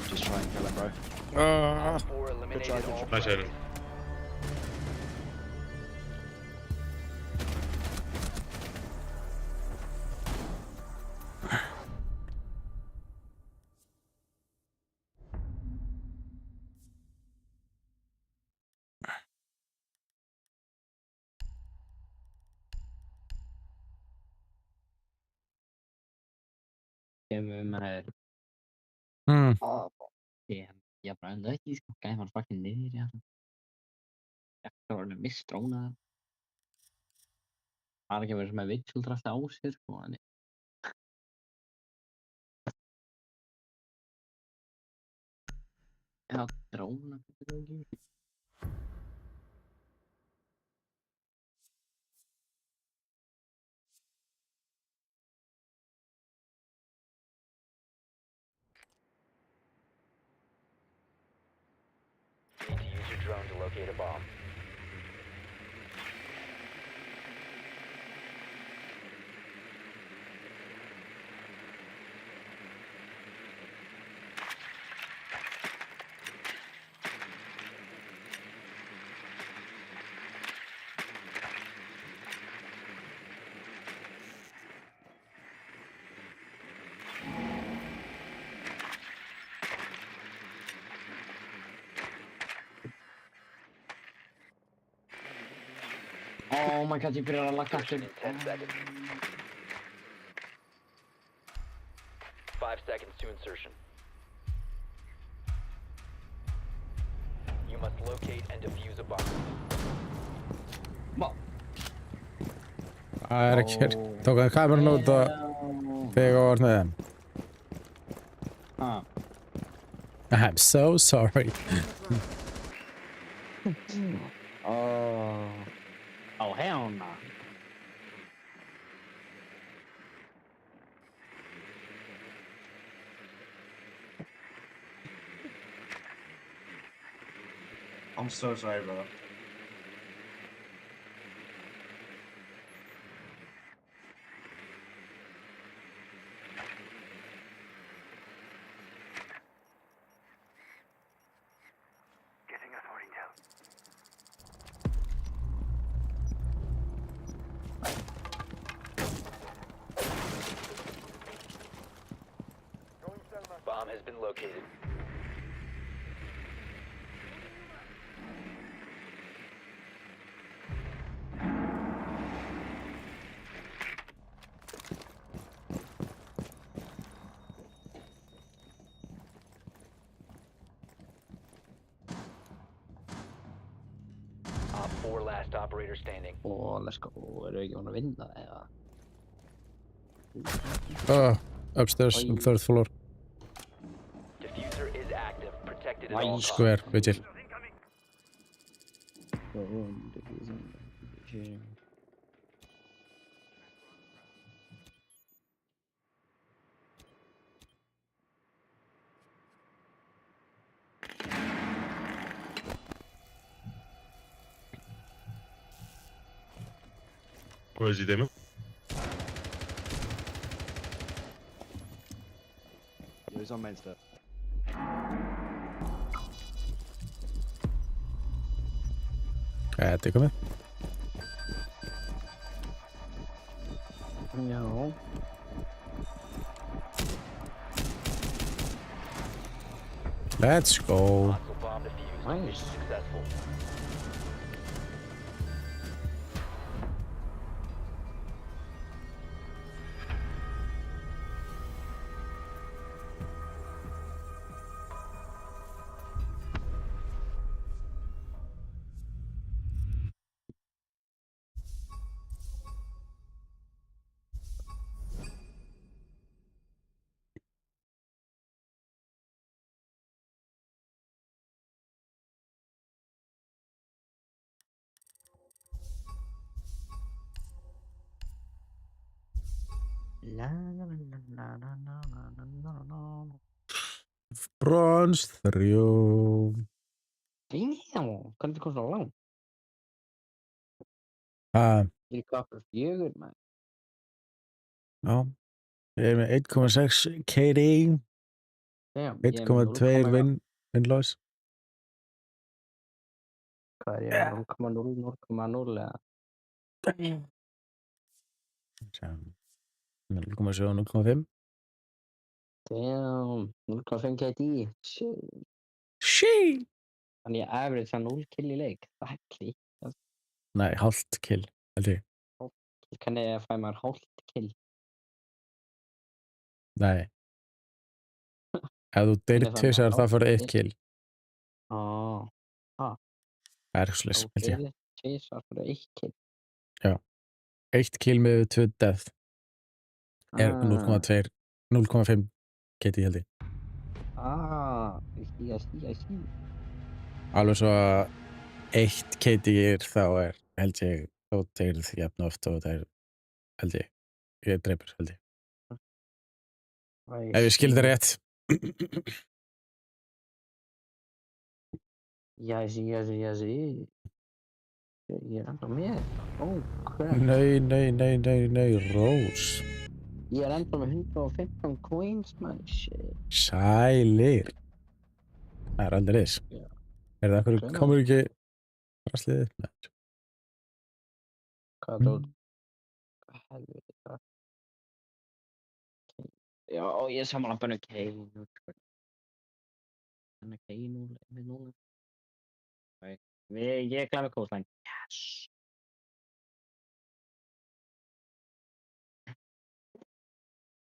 Just try and kill him, bro. Ah. 4 eliminated try, all Nice, Aiden. friendlies. Man, Hmm. oh, damn. Yeah, bro, look, he's guy on fucking nerd, yeah. Eftir að vera mistróna. Það er ekki að vera sem að vitsildra alltaf á sér, sko, en... Já, dróna, þetta er ekki. You need to use your drone to locate a bomb. Oh my god, ég byrjar að lagga aftur. 10 seconds. 5 seconds to insertion. You must locate and defuse a bomb. Það er ekki hér. Tók hann kamerun út og þegar þú varst með þeim. I'm so sorry. Oh, hell no. I'm so sorry, brother. Getting authority intel. Bomb has been located. Op 4 last operator standing. Let's go. Erum við ekki búin að vinna, eða? Upstairs, on third floor. Diffuser is active. Protected at all costs. Square, vigil. Where is he, Damon? He's on main step. Þetta er komið. Já. Let's go. Hostile bomb defused. Nice. Mission successful. Brons 3. Damn, hvernig kom svo langt? Ég er kapur 4, maður. Já, ég er með 1,6 KD, Damn, ég er með 1,2 win-loss. Hvað er ég með 0,0 eða? 0,7 og 0,5. Damn, 0,5 KD. Shit. Shit! Þannig ég average að 0 kill í leik. Það er ekki. Nei, hálft kill, held ég. Hvernig ég fæ maður hálft kill? Nei. Ef þú deyrir Hvernig fær 2 maður þá fyrir 1 hálft kill. Ah, Það er slis, held ég. og það fyrir 1 kill. 1 kill með 2 death er Ah. 0,5 KD, held ég. I see. Alveg svo að 1 KD þá er, held ég, þá deyrir þið jafn oft og það er, held ég, dreipur, held ég. Ef ég skil það rétt. I see. Ég er enda með. Oh, crap. Nei, Rós. Ég er enda með 115 coins, man. Shit. Sælir. Það er aldrei þess. Já. Er það einhverju, komur ekki rasliðið upp með þessu? Hvað er það? Helviti það. Já, ég er saman að bönnu K-nú. Þannig K-nú, við núna. Ég glemmi coastline. Yes.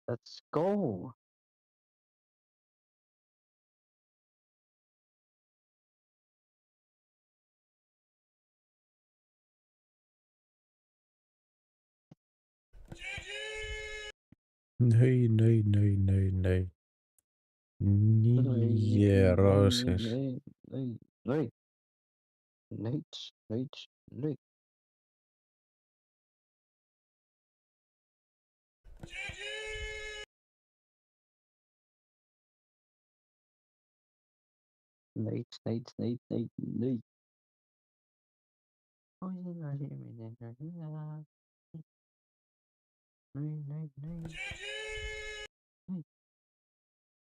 Let's go. Nei. 9 rósir. Nei. Nei.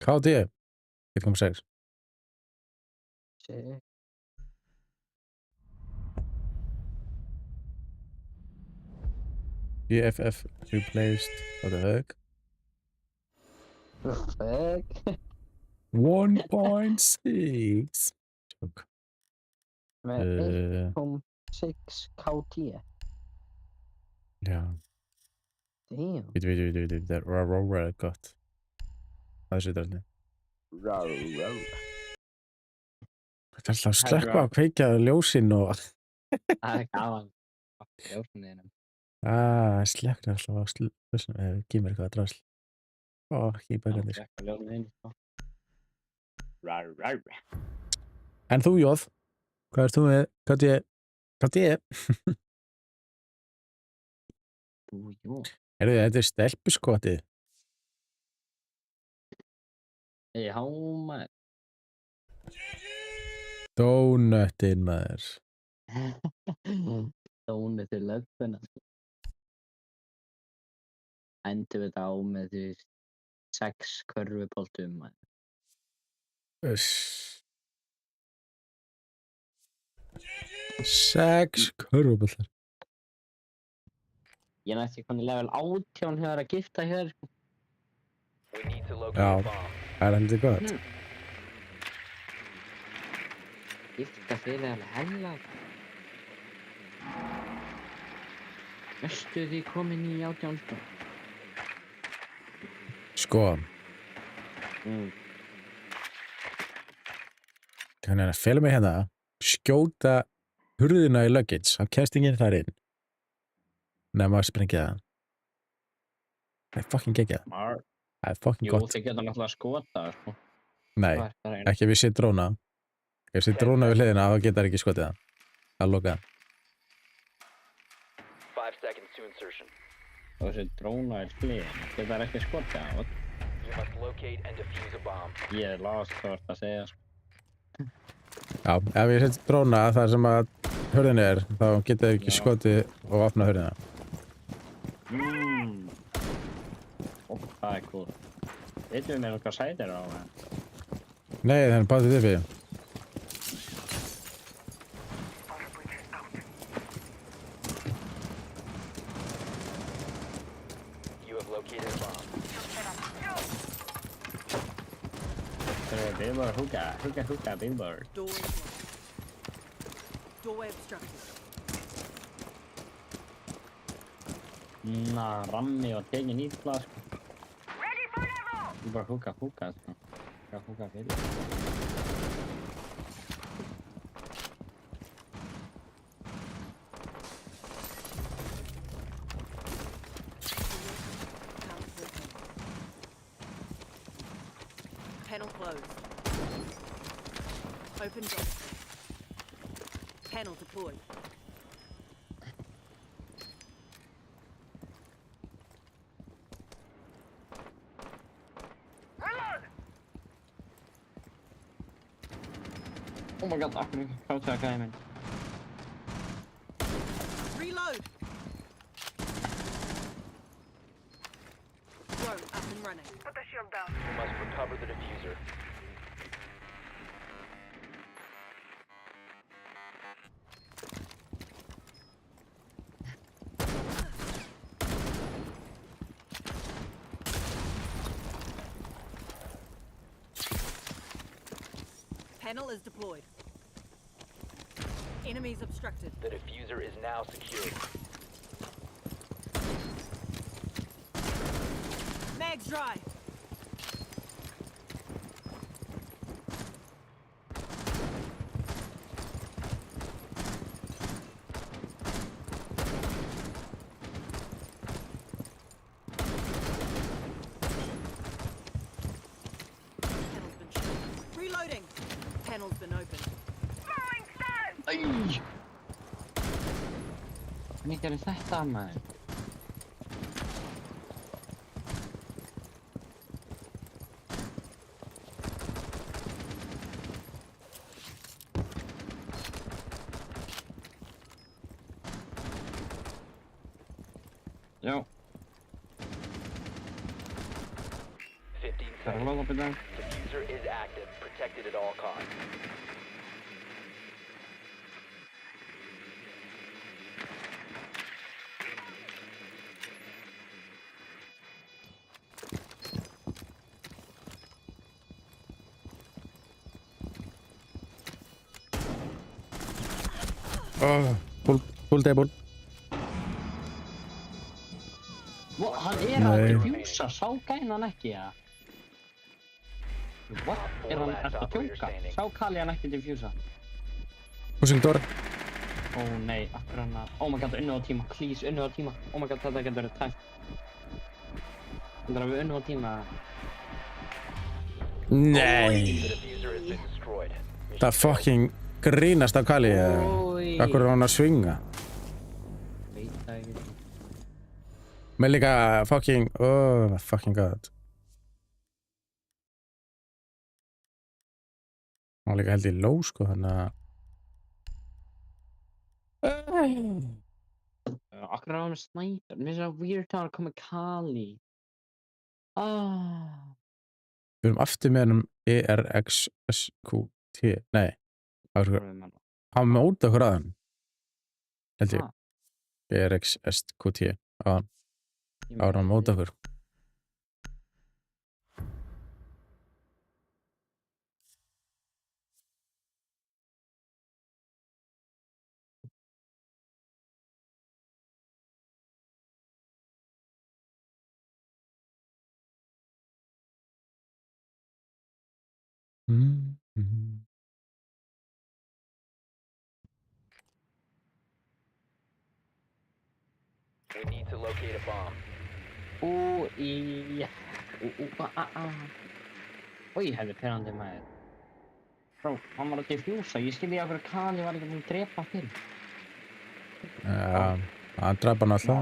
KD 1,6. Shit. BFF replaced. What the heck? The fuck? 1.6. Joke. Með 1.6 KT. Já. Damn. Við, það er gott. Það er sér allir. Það er alltaf að slökkva að kveikja ljósin og... Það er gaman. Ljósin þínum. Slökkna alltaf á ljósin. Gif mér eitthvað drasl. Ekki í bækandi. Slökkva ljósin þínum. En þú, Jóð? Hvað ert þú með? Hvað ég? Þú, Jóð. Þetta er stelpuskotið. Já, maður. Dónöttin, maður. Dónöttin löppuna. Endur við þetta á með því 6 körfuboltum, maður. Uss. 6 körfuboltar. Ég nætti hvernig level 18 hefur að gifta hér. We need to locate Já, a bomb. það er heldur gott. Gifta fyrir alveg hella. Vestu því komin í 18 sko. Sko. Þannig að fela mig hérna, skjóta hurðina í luggage, þá kemst enginn þar inn. Nefn að sprengja það. Það er fucking geggjað. Það er fucking gott. Jú, þið getur náttúrulega skota, sko. Nei, ekki ef ég sé dróna. Ef ég sé dróna við hliðina, þá getur það ekki skotið það. Það er lokað. 5 seconds to insertion. Og þessi dróna flin, geta þær ekki skotið á það? You must locate and defuse a bomb. Ég las hvað það að segja, sko. Já, ef ég set dróna þar sem að hurðin þá geta þau ekki skotið og opnað hurðina. Ó, það cool. Veitum við með hvað sætir á það? Nei, það er bátið uppi. You have located a bomb. Billboard, hookah, billboard. Doorway blocked. Doorway obstructed. Rammi og tekin ítla, sko. Bara hookah, sko. Hookah fyrir. Panel closed. Open door. Panel deployed. Oh my god, akkur kláta að gæði minn. Reload! Drone up and running. Put the shield down. You must recover the diffuser. Panel is deployed. Enemies obstructed. The diffuser is now secured. Mag's dry. Panel's been shut. Reloading. Panel's been opened. Æj! Hvernig gerði þetta, maður? Já. 15 Það er seconds. loða byrja. Diffuser is active, protected at all costs. Full table. Hann er að diffusa, sá gæna hann ekki, ja? What? Er hann eftir að tjóka? Sá Kali hann ekki diffusa? Pushing door. Ó nei, akkur hann að... Oh my god, unnið á tíma, please, unnið á tíma. Oh my god, þetta getur verið tæmt. Heldur að við unnið á tíma? Nei. The diffuser has been destroyed. Það fucking grínast af Kali. Oi. Akkur er hann að svinga. Veit það ekki. Með líka fucking... Oh my fucking god. Hann var líka held í low, sko, þannig að... Akkur er hann með snæper. Mér finnst það weird að koma Kali. Við erum aftur með hennum ERXSQT. Nei. Það var hann með út okkur aðan. Held ég. ERXSQT. Aðan. Það var hann með út okkur. We need to locate a bomb. Oj, hefði perandi maður. Bro, hann var að diffusa. Ég skilji af hverju Kali var ekki búinn að drepa fyrir. Já, hann draf hann alltaf.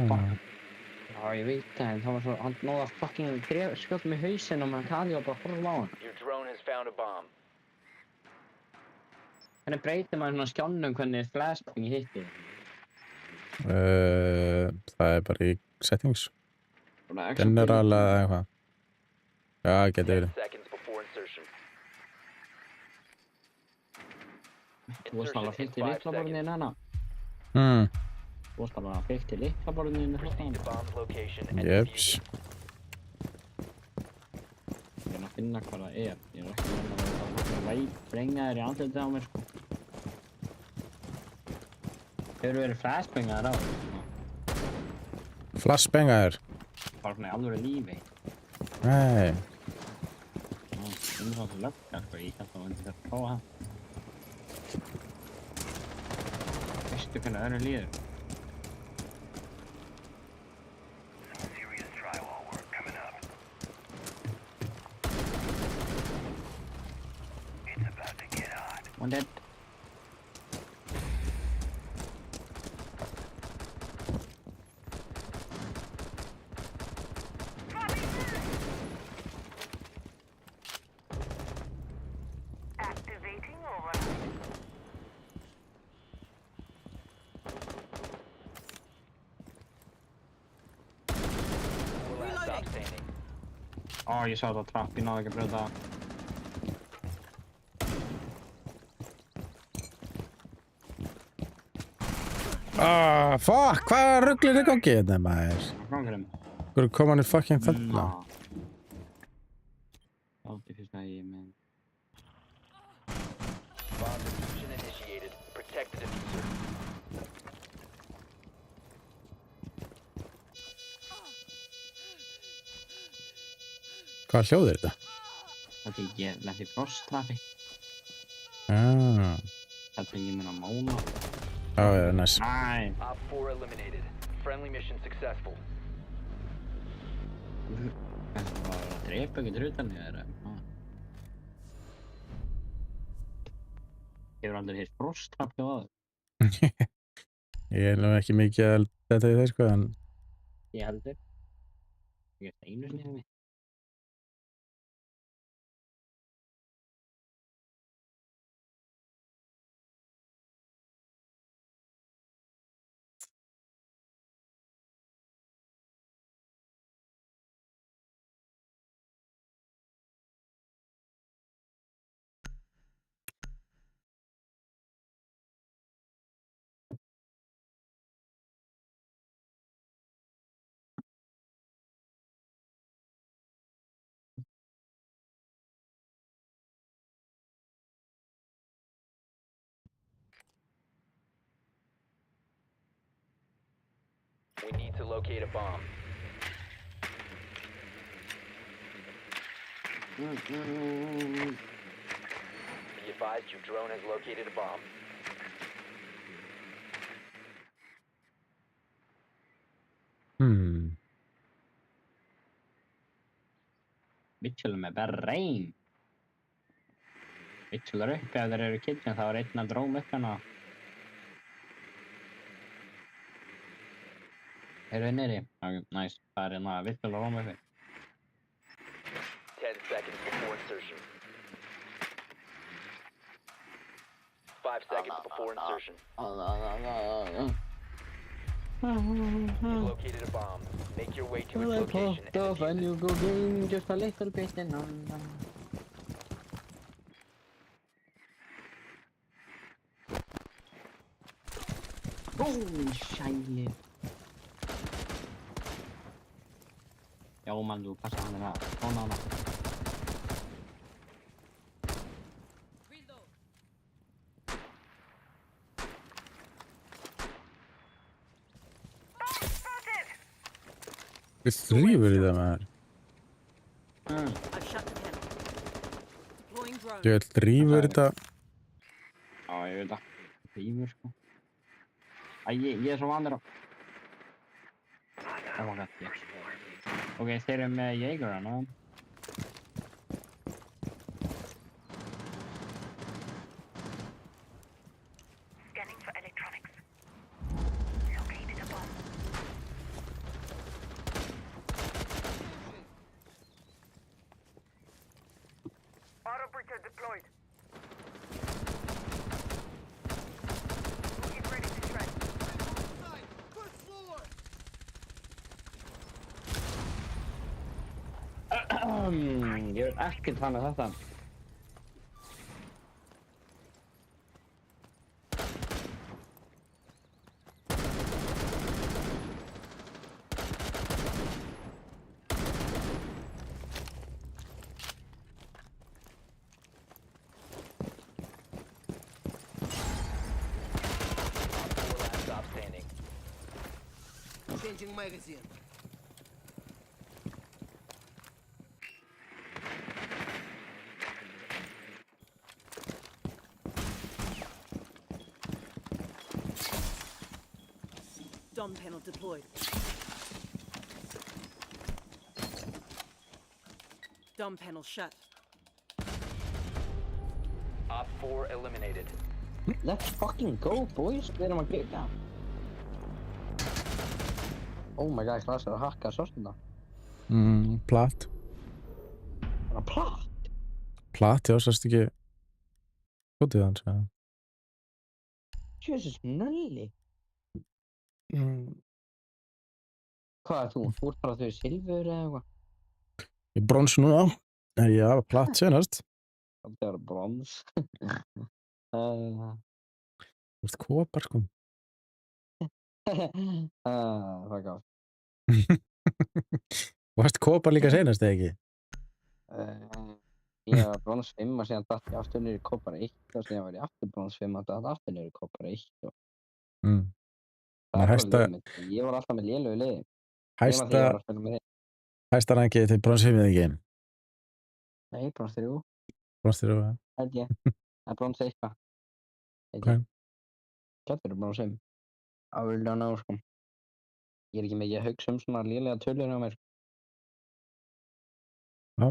Já, ég veit það, en það var svo, hann náði að fucking skjóta mig í hausinn og maður Kali var bara að horfa á hann. Your drone has found a bomb. Hvernig breytir maður svona skjánum hvernig flashbang hitti? Það bara í settings. General eða eitthvað. Já, getur 10 verið. seconds before insertion. Þú varst alveg fyllt í lyklaborðinu hana. Þú varst alveg fyllt í lyklaborðinu Proceed to bomb's location and Jeps. defuse it. Ég er að finna hvað það er. Ég er ekki að vera að sprengja þér í andlitið á mér, sko. Hefur verið flashbangaðar á þér? Flashbangaður? Bara svona í alvöru lífi. Nei. Það er svona lögga, sko. Ég kannski að myndi þetta prófa það. Veistu hvernig öðru líður? Serious drywall work coming up. It's about to get hot. One dead. Activating override. Last stop standing. Ég sá þetta á trapp, ég náði ekki að brjóta það. Fuck, hvað rugglir er í gangi hérna, maður? Framkvæmum. Hvernig kom hann í fucking þarna? Aldrei fyrst að ég með... Bomb diffusion initiated. Protect the diffuser. Hvað hljóð er þetta? Ok, ég lenti í frosttrappi. Þetta ég mun að mála. Já, það er næst. Næ! Op 4 eliminated. Friendly mission successful. Kannski bara að drepa ekkert utan ég eða? Hefur aldrei heyrt frosttrapp hjá það? Ég er nú ekki mikið að þetta í þeir, sko, en... Ég heldur. Ég er einu sinni hefði. We need to locate a bomb. Be advised your drone has located a bomb. Mitchell með berrein. Mitchell er uppi ef þeir eru kitchen, þá er einn að dróm upp hana. Eru þið niðri? Ok, nice. Það er hérna Mitchell að róma uppi. 10 seconds before insertion. 5 seconds before insertion. You've located a bomb. Make your way to its location and defuse When it. you go game just a little bit and on. Holy shit. Já mann, þú passa hann að kona hana. Við þrýfur í það, maður. I've shut the panel. Deploying drone. Ég vil þrýfur þetta. Já, ég veit það. Þrýfur, sko. Æ, ég er svo vandur á. Oh my god, yes. Ok, þeir eru með Jaeger hana. Scanning for electronics. Located a bomb. Scanner deployed. Get ready to track. Ég veit ekkert hvað með þetta. Last stop standing. Changing magazine. Dom panel deployed. Dom panel shut. Op 4 eliminated. Let's fucking go, boys. Við erum að geta. Oh my god, það er að hakka sortina. Platt. Það er platt. Platt, já, sást ekki skotið hans, já. Jesus, nölli. Hvað er þú? Þú ert bara þau silfur eða eitthvað? Ég brons núna. Já, platt senast. Það er brons. Þú ert kopar, sko. Fuck off. Varst kopar líka senast, eða ekki? Ég var brons 5 og síðan datt ég aftur niður í kopar 1 og síðan var ég aftur brons 5 og datt aftur niður í kopar 1 og það er bara liðið mitt. Ég var alltaf með lélögu liði. Nema þegar ég var að spila með þig. Hæsta rankið til brons 5 eða ekki? Nei, brons 3. Brons 3, já. Held ég. Það er brons 1. Ok. Gætur er brons 5. Ávillega ná, sko. Ég er ekki mikið að hugsa svona lélega tölur á mér. Já.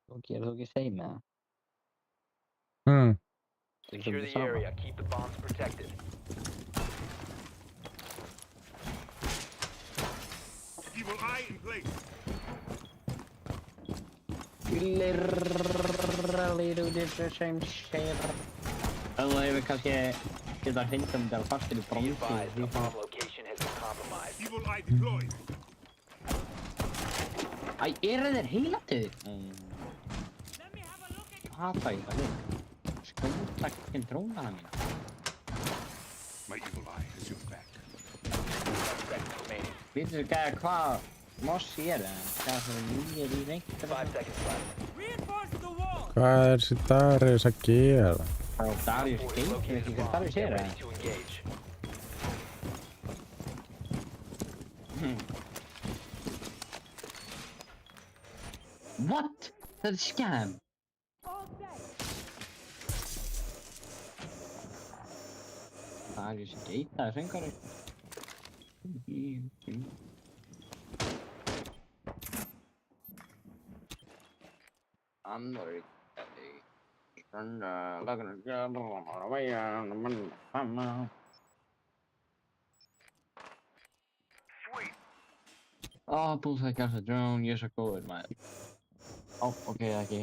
Þú gerir þú ekki same með það? Secure the area. Keep the bombs protected. Evil eye in place. Literally do the same shit. Það hefur kannski getað hindum til að fastir í Be bronsi. advised, a bomb location has been compromised. Evil eye deployed. Æ, eru þeir heilatöðu? Hata ég það líka. Skjóta ekki drónana mína. My evil eye has your back. Seconds remaining. Vitið þið hvað Moss ég er? Hvað það nýjir í reynd? 5 seconds left. Hvað er þessi Darius að gera? Það er Darius Gate, veit ekki hvað Darius er Ready to engage. What? Það er scam. Darius Gate, það er söngari. Andri bullseye cast a drone, ég er svo góður maður. Ok, ekki.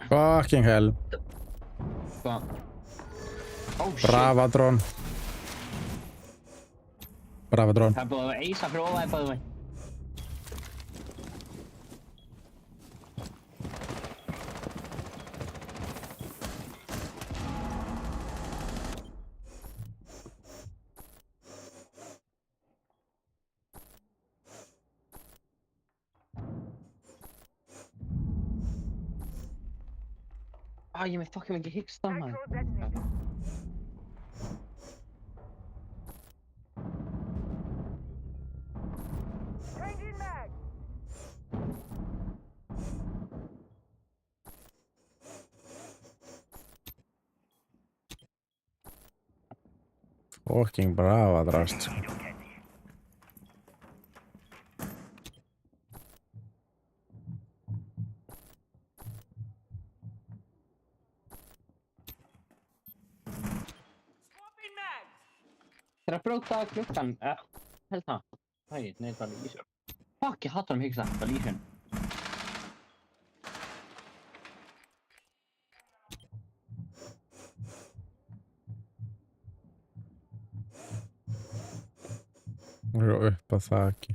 Fucking hell. Hvað? Bravadrón. Bravadrón. Það er búið að vera eisa fyrir óvæði bæði vei. Ég með fucking ekki hyggst það maður. Fucking bravadrast. Þegar að brjóta klukkan, held það. Nei, það er lýsur. Fuck, ég hattar hugsa, það er lýsur. Hún er upp að þaki.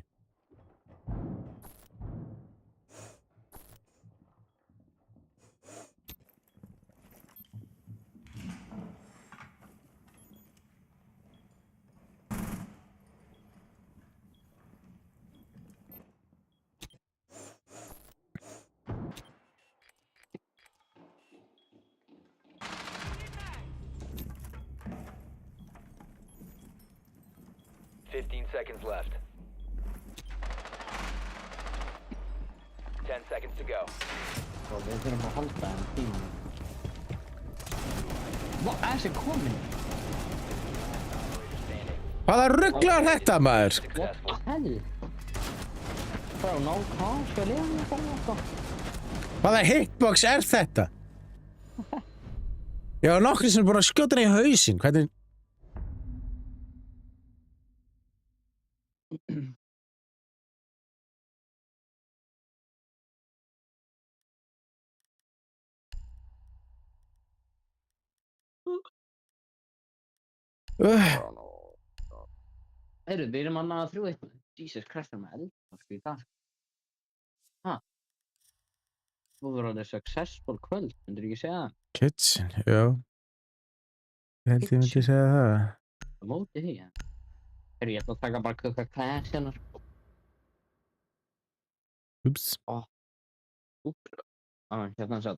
Seconds left. 10 seconds to go. Svo við þurfum að halda en tíma. Hvað er þessi komin? Hvaða rugl er þetta, maður? What the hell? Frá ná hvað? Skal ég lifa með það? Hvaða hitbox er þetta? Ég var nokkri sem búin að skjóta henni í hausinn. Hvernig... Heyrðu, við erum annað 3-1. Jesus Christ, með eld. Hvað skal ég það? Ha? Þú verður alveg successful kvöld, myndir ekki segja það? Kitchen, já. Ég held ég myndi segja það. Það móti því, ja. Heyrðu, ég ætla að taka bara kukka class hérna. Ups. Hérna hann satt.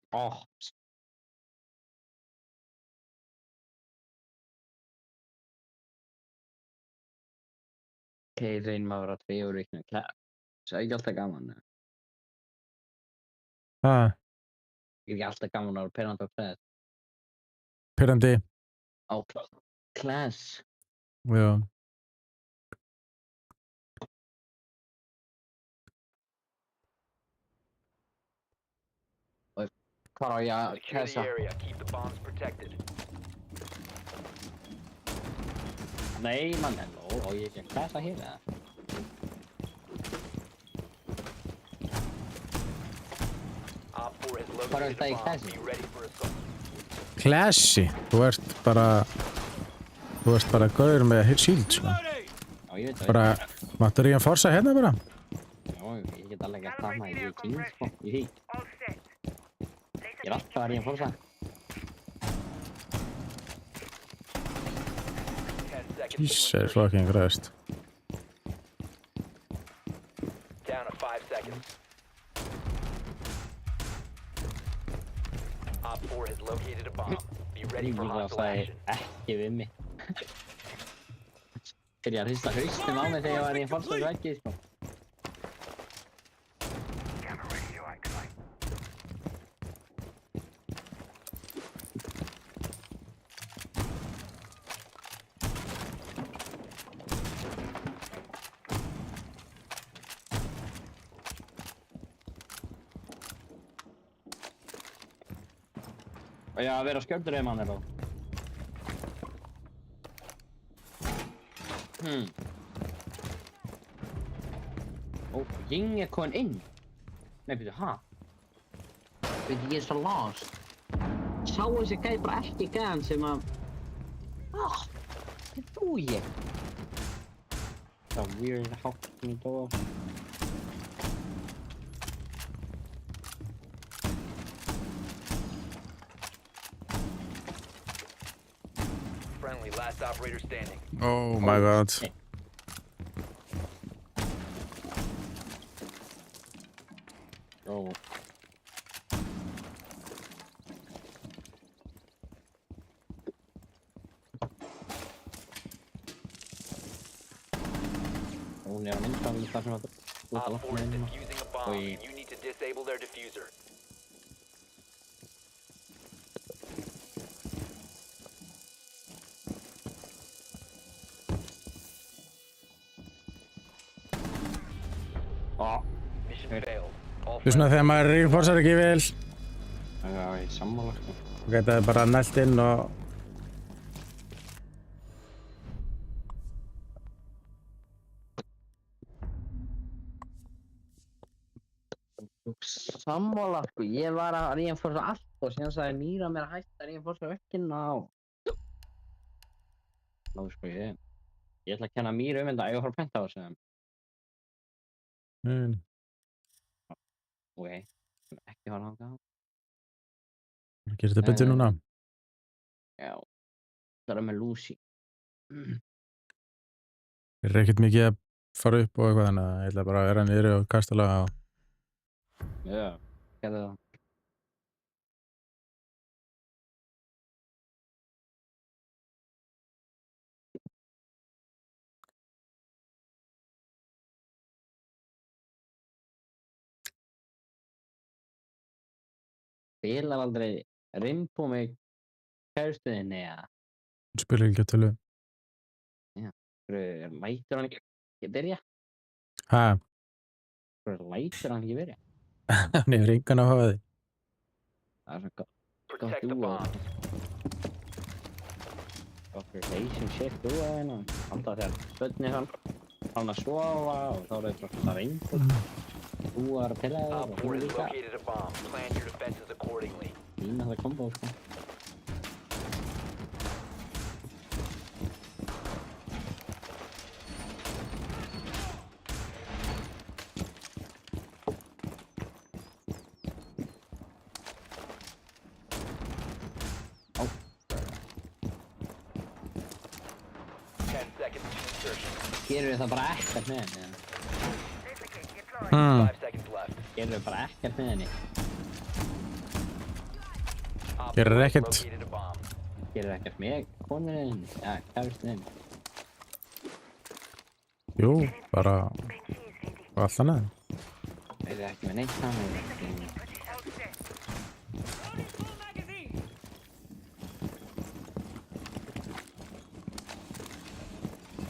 Ok, reynum að vera 2 vikna class. Það er ekki alltaf gaman, ne? Ha? Ég er ekki alltaf gaman að vera perrandi á class. Pirrandi. Á class. Já. Hvar á ég að Secure the classa? area. Keep the bombs protected. Nei, mann, hello. Á ég ekki að classa hér, eða? Op 4 has Hvar er located það í a bomb. classi? Be ready for assault. Classy. Þú ert bara gaur með shield, sko. Já, ég veit það. Bara, máttu reinforsa hérna bara? Já, ég get alveg að klamma í king, sko. Ég er alltaf að reinforsa. 10 seconds. Jesus fucking Christ. Down to 5 seconds. Op 4 has located a bomb. Be ready for hostile action. Ekki við mig. Byrja að hrista haustum á mig þegar ég var reinforsa og veggið, sko. Og ég að vera skjöldur eða mann er þá. Ó, ég er komin inn. Nei, byrju, ha? Byrju, ég er svo lost. Sá þessi gæði bara ekki gæðan sem að... Hvað þú ég? Það er weird hátt sem ég dóa. Friendly, last operator standing. Oh my god. Ó. Hún er að mynda það sem að... Op 4 is defusing a bomb. You need to disable their diffuser. Mission failed. All Þú svona þegar maður reinforsar ekki vel. Já, ég sammála, sko. Þú getaði bara nælt inn og... Sammála, sko. Ég var að reinforsa allt og síðan sagði Mýra mér að hætta að reinforsa vekkina og... Ná, sko, ég ætla að kenna Mýru þetta að ég var að penta á þessu. Ok, ekki fara þangað. Gerir þetta betur núna? Já, það með Lucy. Ég ekkert mikið að fara upp og eitthvað þannig að ég ætla bara að vera niður og kastala á. Já, gerðu það. Spilar aldrei Rimbo með kærustuðinni, eða? Hún spilar ekki á tölu. Já, lætur hann ekki byrja? Hæ? Lætur hann ekki byrja? Hann hefur engan á hafaði. Það er svo gott úr. Gott relationship úr það hérna. Alltaf þegar börnir hann að sofa og þá er það bara reyndur. Þú var að pilla þér og hún líka. Fína það kombo, sko. Gerur það bara ekkert með henni? Gerur það bara ekkert með henni? Gerur ekkert? Gerur ekkert með konunni henni? Já, kærustuðinni henni? Jú, bara... allt annað. Gerur ekki með neitt saman?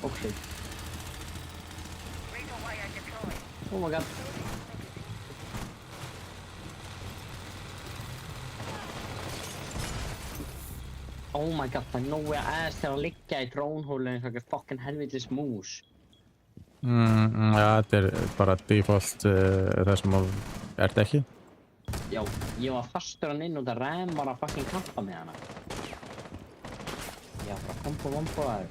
Oh shit. Oh my god. Oh my god, það er nógu aðeins til að liggja í drónhólu eins og eitthvað fucking helvitis mús. Já, þetta er bara default það sem ert ekki. Já, ég var fastur hann inn og það ræm var að fucking kampa með hana. Já, bara kombo vombo að þau.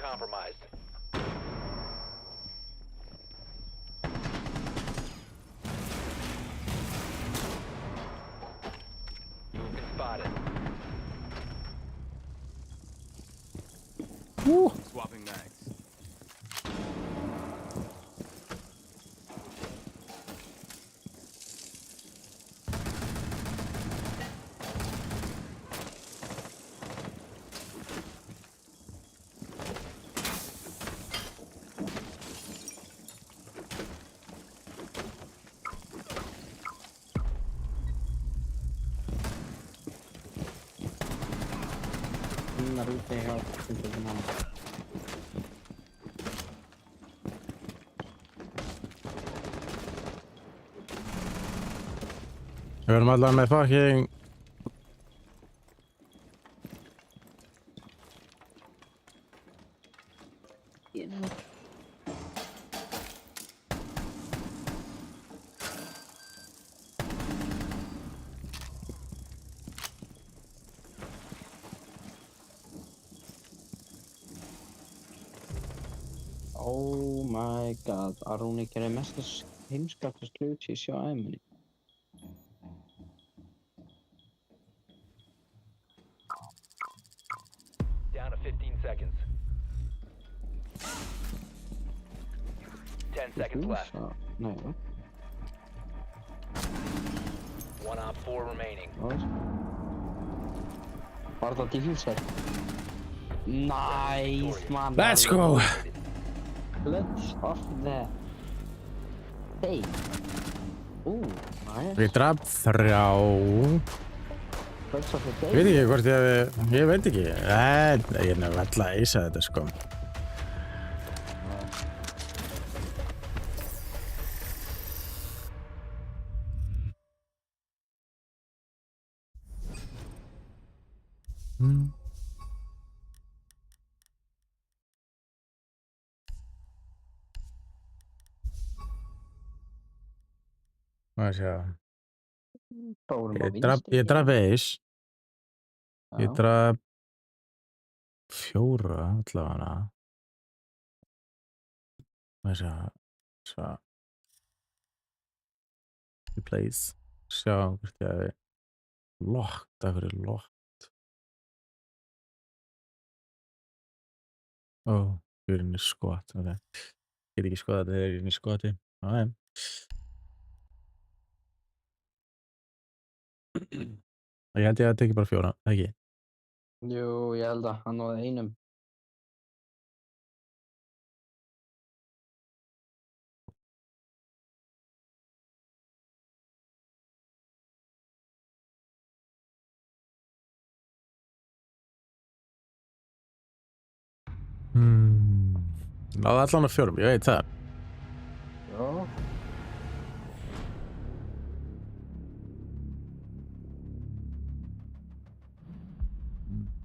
Compromised. You've been spotted. Swapping mags. Hinnar úti hjá stundum hann. Við erum allavega með fucking... Oh my god, Arúni gerir mesta heimskapta sluti í sjá æminni. Down to 15 seconds. 10 seconds left. Nei, One op 4 remaining. var þetta diffuser? Nice, man. Let's go! Let's off that. Hey. Nice. Við draf 3. Ég veit ekki hvort ég veit ekki. Ég er nefnilega alltaf að eisa þetta, sko. Hvað sé það? Ég draf eis. Ég draf 4 allavega. Hvað sé það? Svo. Replace. Sjá hvort ég hefði lokt. Það fyrir lokt. Ég er inn í skot. Okay. Ég get ekki skoða þetta þegar ég er inn í skoti. Ég held ég að það teki bara 4, ekki? Jú, ég held að hann náði einum. Náði allan á 4, ég veit það. Já.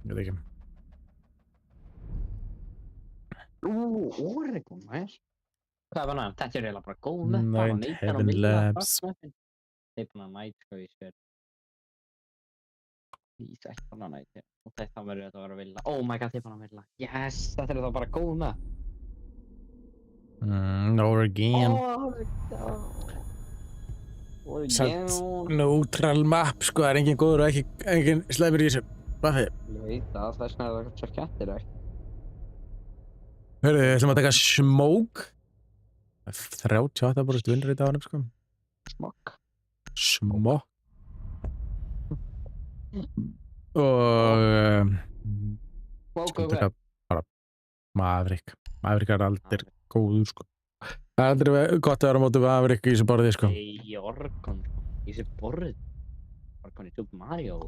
Ég veit ekki. Oregon, næs. Hvað var það? Þetta er eiginlega bara góð með. Night Heaven Labs. Þeir búin að næt, sko, ég sér. Lýsa ekki búin að næt. Og þetta verður þetta að vera vilja. Oh my god, þeir búin að vilja. Yes, þetta er þá bara góð með. Oregon. Neutral map, sko, það er engin góður og engin slæmur í þessu. Baffi. Ég veit að þess vegna er það svo skemmtilegt. Hörru, við ætlum að taka Smoke. 38% vinnrið á hann, sko. Smokk. Og Smokk taka bara Maverick. Maverick er aldrei góður, sko. Það er aldrei gott að vera á móti Maverick í þessu borði, sko. Í Oregon, í þessu borði. Oregon í Super Mario.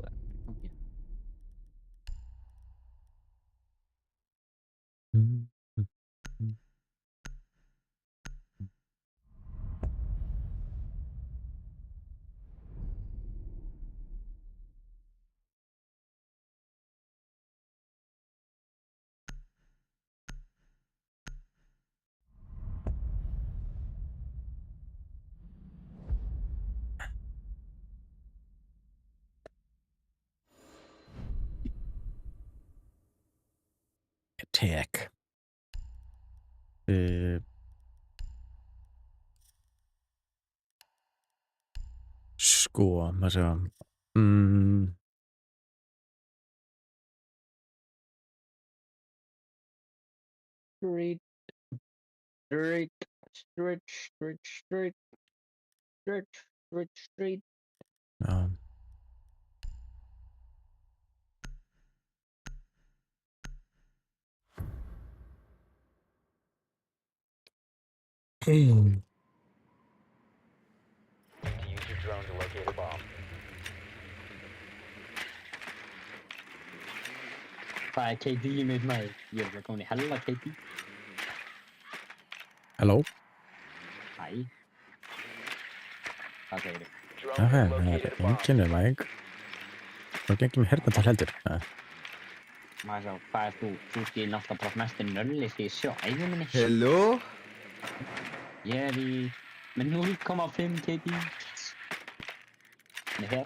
Attack. Sko, maður segja. Street. Já. To use your drone to locate a bomb. Hvað er KD í mig maður? Ég er komin í hella KD. Hello? Hæ. Hvað segir þið? Það er enginn við mig. Það er enginn við hernatal heldur. Maður sá, hvað er þú? Þú skýr alltaf bara mestir nöllist í æfi minni. Hello? Ég er með 0,5 KD. Hér.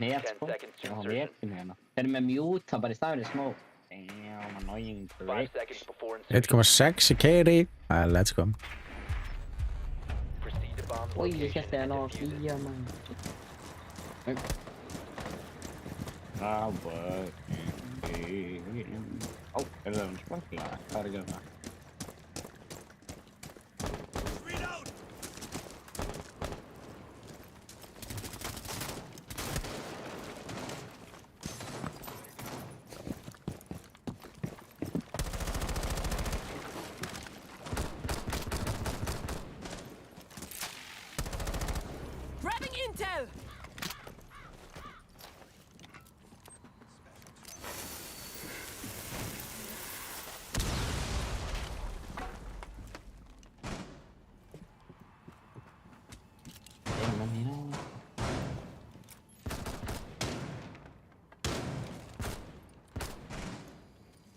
Net, sko. Það var verkinn hérna. Þeir eru með mute, það bara í staðurinn smó. Damn, annoying brick. 1,6 í KD. Let's go. Oj, ég hélt að ég náði að flýja, mann. Er það um spöngla? Hvað er það?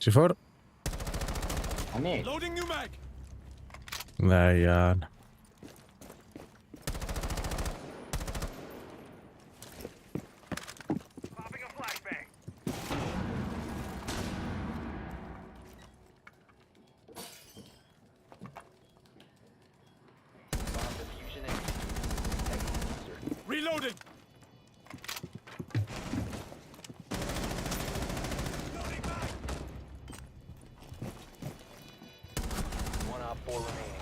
C4. Á mig? Loading new mag. Nei, Jan. Popping a flashbang. Bomb diffusion executed. Reloading. One op 4 remaining.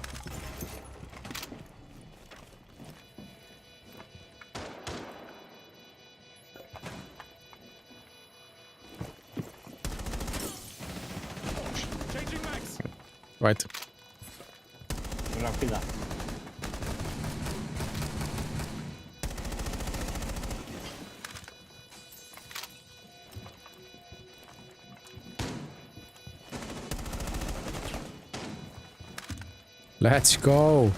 Changing mags. Right. Bra skydda. Let's go.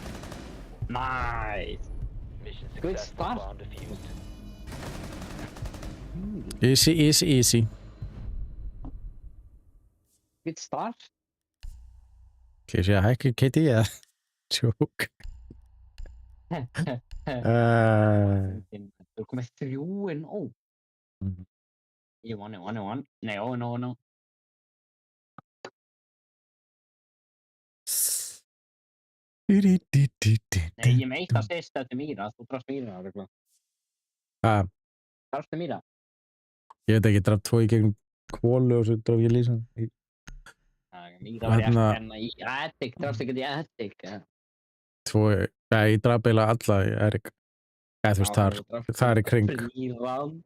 Nice! Mission Good successful. stuff. Bomb defused. Easy, easy, easy. Good start. Skal jeg sige, hej, KD, ja. Joke. Du kommer 3-0. Mhm. You won it, won it, won. No. Nej, ge mig assist till Mira. Så dras Mira här ikväll. Dras till Mira. Ég veit ekki, ég draf 2 í gegnum kvólu og svo draf ég lýsa. Mira var Hérna- eftir hennar í Attic. Drast ekki í Attic. 2, ég draf eiginlega alla í Erik. Eða þú veist, þar í kring. Round.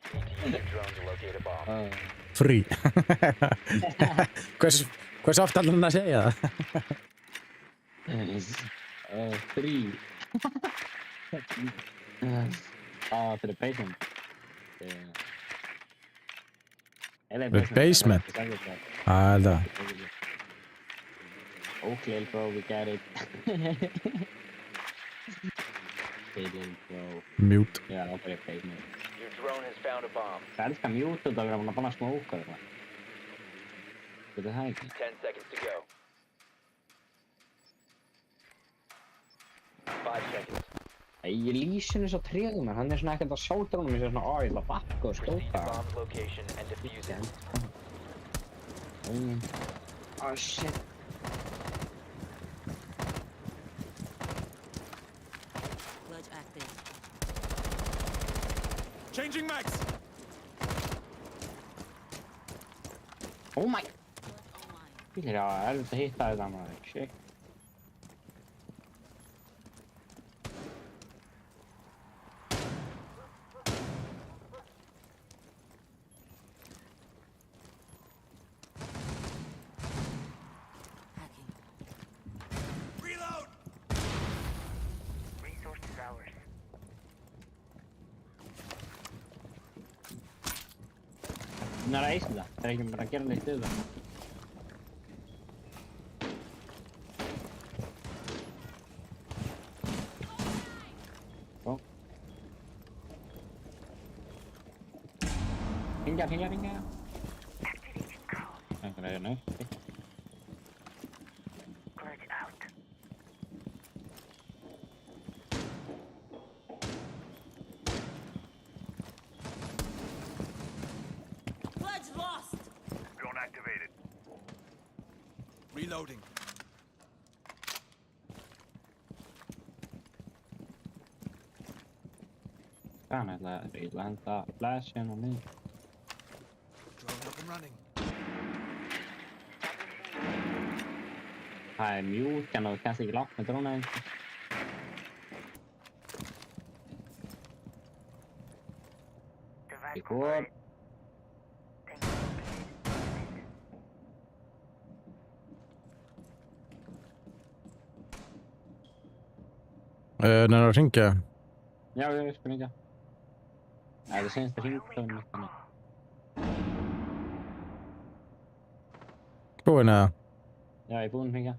CTU drone to locate a bomb. Free. Hvers oft allir hann að segja það? 3. To the basement. The basement? Það. Okay, bro, we got it. Bro. Mute. Yeah, I'll put it basement. Your drone has found a bomb. Jag älskar mute då grabbarna bara smokar. Det här 10 seconds to go. 5 seconds. Nej, Legion är så treg man. Han är sån här kan ta shouter honom. Så såna oj, la backa och Proceed to skjuta. bomb's location and defuse it. Oh shit. Clutch active. Changing mags. Oh my. Clutch online. Ja, jag vill inte hitta det där med shit. Hacking. Reload. Resource is ours. När är det? Jag kan bara göra lite över. Så. Ringa. Activating code. Jag kan göra nu. Clutch out. Clutch lost! Drone activated. Reloading. Fan, eller hämta flashen och nu. Drone up and running. Här är mute och kanske glapp med dronen. Device Det går. completed. Thank you. När de ringer. Ja, jag ska ringa. Nej, det känns ringt så mycket nu. Búin að. Jag är på en ringa.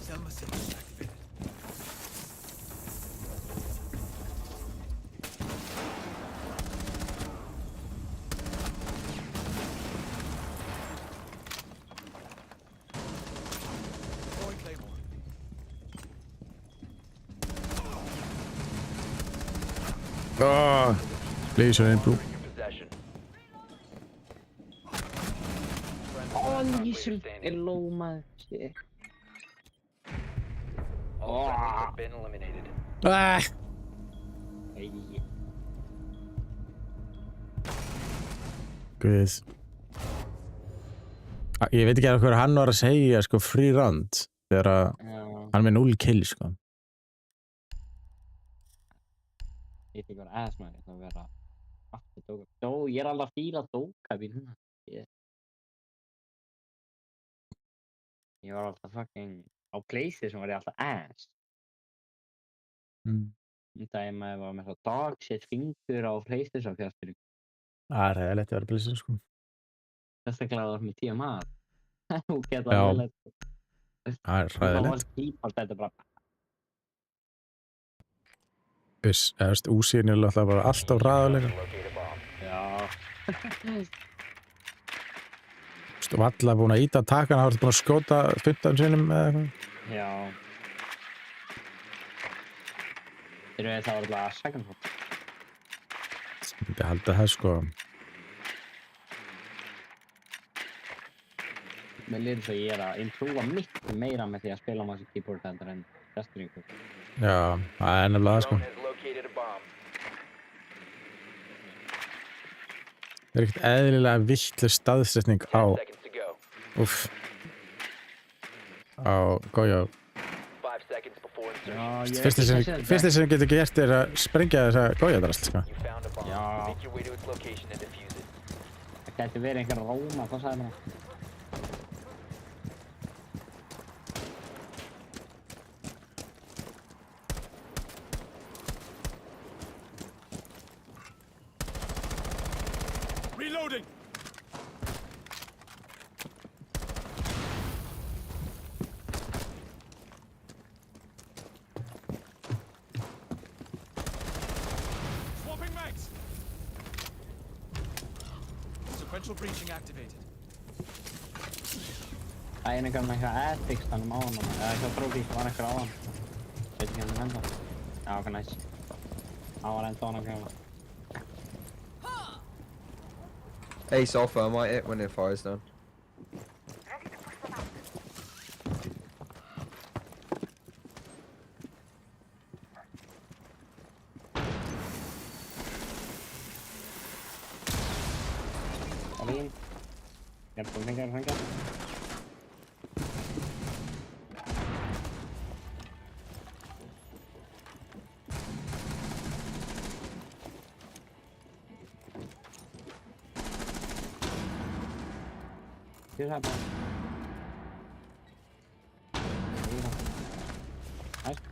Selma signals activated. Oh, please, I bro. In your possession. Lýsum er low, maður. Shit. All friendlies have been eliminated. Ah! Hey. Guð. Ég veit ekki alveg hvað hann var að segja, sko, free round. Þegar að hann er með 0 kill, sko. Ég fikk vera aðeins maður, það vera aftur dóka. Ég er alveg að fíla dóka við núna. Ég var alltaf fucking á PlayStation var ég alltaf ass. Það maður var með svo dog shit fingur á PlayStation fjastur. Það er ræðilegt að vera PlayStation, sko. Sérstaklega það var með 10 maður. Þú geta ræðilegt. Það er ræðilegt. Það var skýpast þetta bara. Úsíðin er alltaf bara alltaf ræðilega. Já. Þú var alltaf búin að íta að taka hann, það var búin að skjóta 15 sinnum eða eitthvað. Já. Það var alltaf second hot. Ég myndi halda það, sko. Mér líður svo ég er að improva miklu meira með því að spila maður keyboard heldur en flestur. Já, það er nefnilega það, sko. Það er ekkert eðlilega vitlaus staðsetning á Goyo. Fyrsta sem getur gert er að sprengja þessa Goyo-drast, sko. Já. Það gæti verið einhver róma, hvað sagði maður? Reloading. Swapping mags. Sequential breaching activated. Það er einhver með eitthvað ethics þannig á hann, eða eitthvað trófí, það var eitthvað á hann. Veit ekki hann enda. Já, ok, nice. Það var enda á hann að kemja. Ace offer, I might hit when it fires down. Alin. Hjälp dem, tänker. Here's that one. Nice.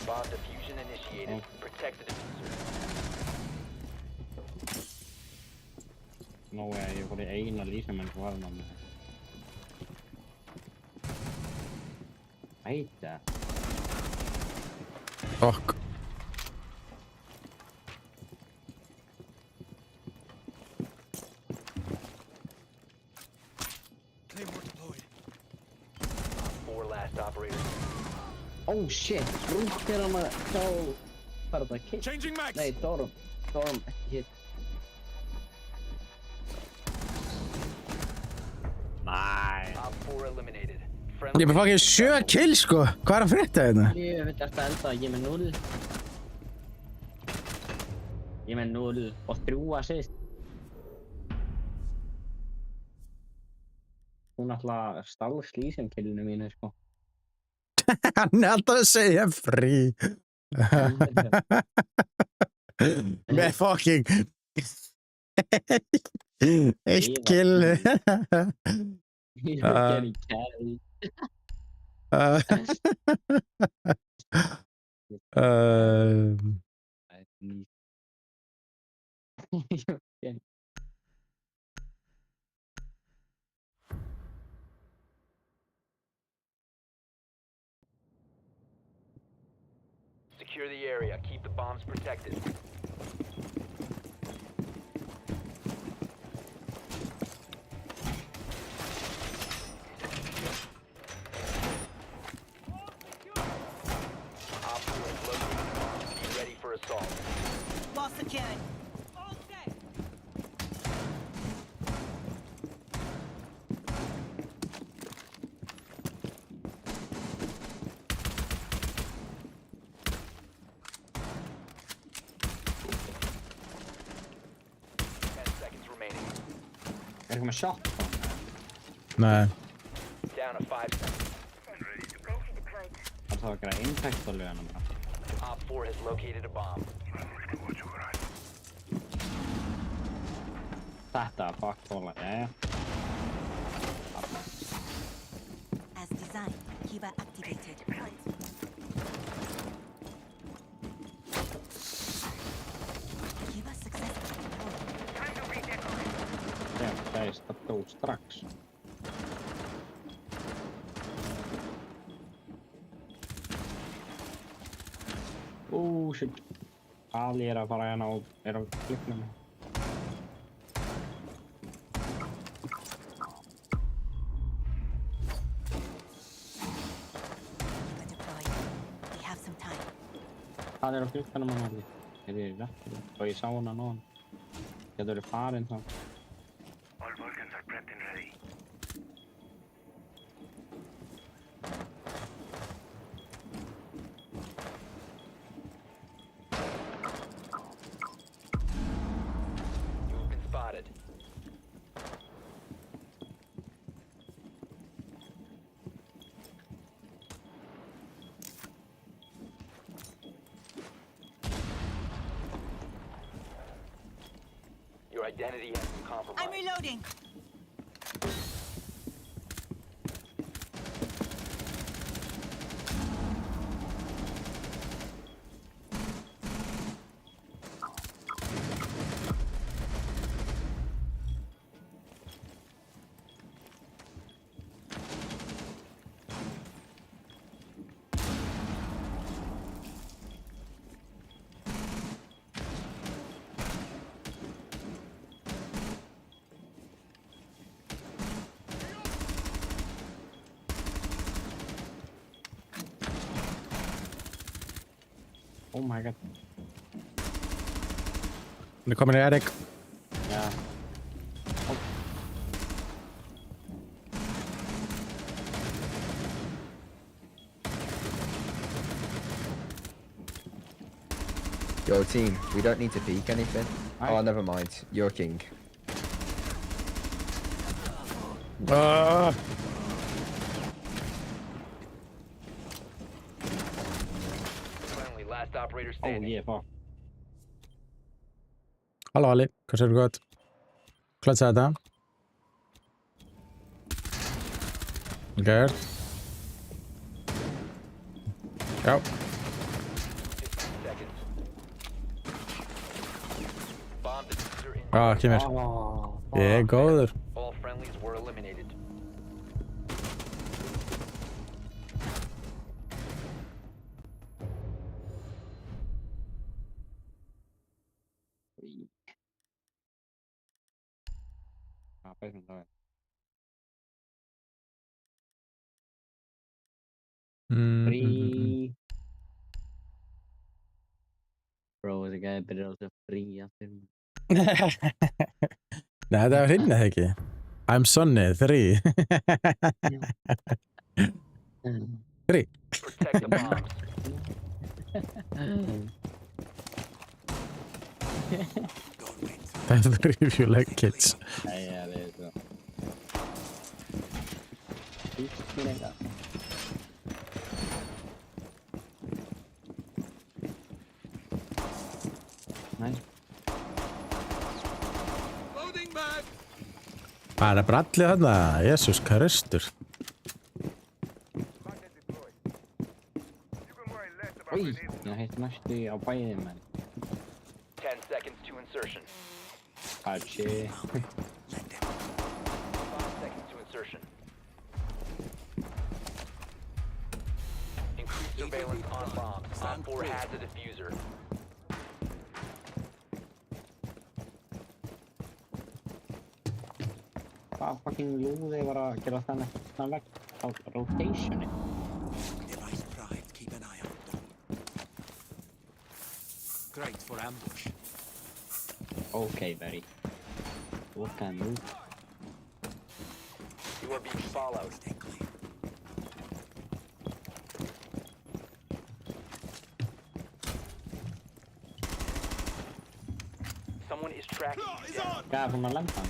Bomb diffusion initiated. Protect the diffuser. No way, ég fór í eina lýsamenn svo var hann. Æta. Fuck. Oh shit, rútt er hann að sjá... Hvað er þetta? Kitt? Nei, Dorm. Dorm, ekki hitt. Næ. Ég er bara fucking 7 kill, sko. Hvað er að frétta hérna? Ég veit eftir að enda, ég er með 0. Ég er með 0 og 3 assist. Hún alltaf stál slísemkillinu mínu, sko. Hann er alltaf að segja frí. Með fucking 1 kill. Ég er getting carried. Secure the area. Keep the bombs protected. Op 4 is located. Be ready for assault. eitthvað með shotgun? Nei. Down to 5 seconds. Það að gera impact á lögunum bara. Op 4 has located a bomb. Þetta er fuck tóla, jæja. As designed, Kiva activated. Kiva successfully deployed. Það er þetta út strax. Shit. Ali er að fara hérna og er á klippnum. Það er á klippnum hann allir. Er ég rétt? Og ég sá hana nóðan. Getur verið farinn þá. All Vulcans are prepped and ready. Your identity has been compromised. I'm reloading. Oh my god. Nu kommer det Erik. Ja. Oh. Yo, team, we don't need to peek anything. Oh, never mind. You're king. Last operator Oh standing. yeah, fuck. Halló Ali, hvað séu gott? Klatsa þetta. Gert. Já. 15 seconds. Bomb diffuser in. Kemur. Ég er góður. All friendlies were eliminated. Apa itu tahu? Free. Bro, the guy byrjar að fría fyrir mig. Nei, það var hinn eða ekki. I'm Sonny, 3. 3. Protect the bombs. That's the review like kids. Ja, det är så. Nice. Bara brallið þarna, Jesus Kristur. Oj, jag heter nästu á bæði menn. 10 seconds to insertion. Archie. 5 seconds to insertion. Increased surveillance on bombs. Op 4 has a diffuser. Hvað fucking lúði var að gera þannig vekk á rotationi? Device pride, keep an eye on them. Great for ambush. Okay, buddy. What kind of move? You are being followed. Stay clear. Someone is tracking you down. Gaf hún að lenda hann?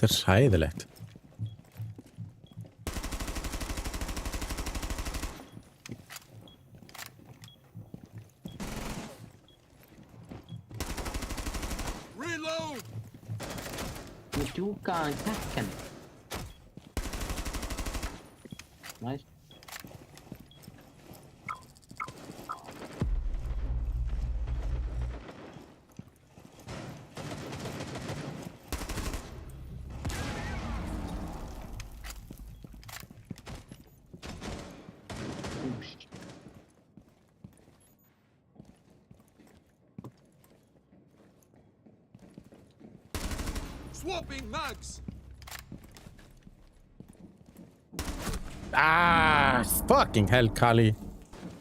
Þetta er hræðilegt. Ég djúka hann tekken. Nice. Swapping mags. Ah, fucking hell, Kali.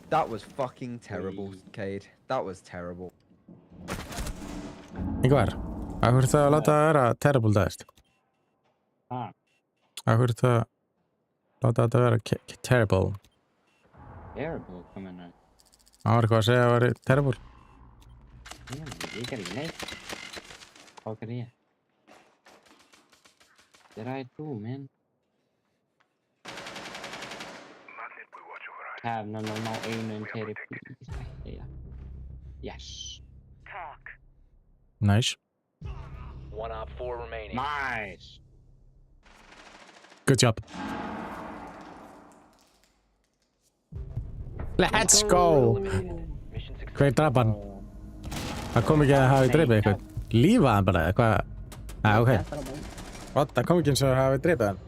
That was fucking terrible, Cade. That was terrible. Ingvar, af hverju það að láta það vera terrible dæst? Ah. Af hverju það láta þetta vera terrible? Terrible, hvað menna? Það var eitthvað að segja að það væri terrible. Ég ger ekki neitt. Hvað ger ég? Did I do, man? Have no einu therapy. Yeah. Yes. Talk. Nice. 1 op 4 remaining. Nice. Good job. Let's go! Mission success. Hver draf hann? Það kom ekki að hafi dreipið eitthvað. Lífað hann bara, eða hvað? Ah, ok. What? Það kom ekki eins og að hafi dreipið hann.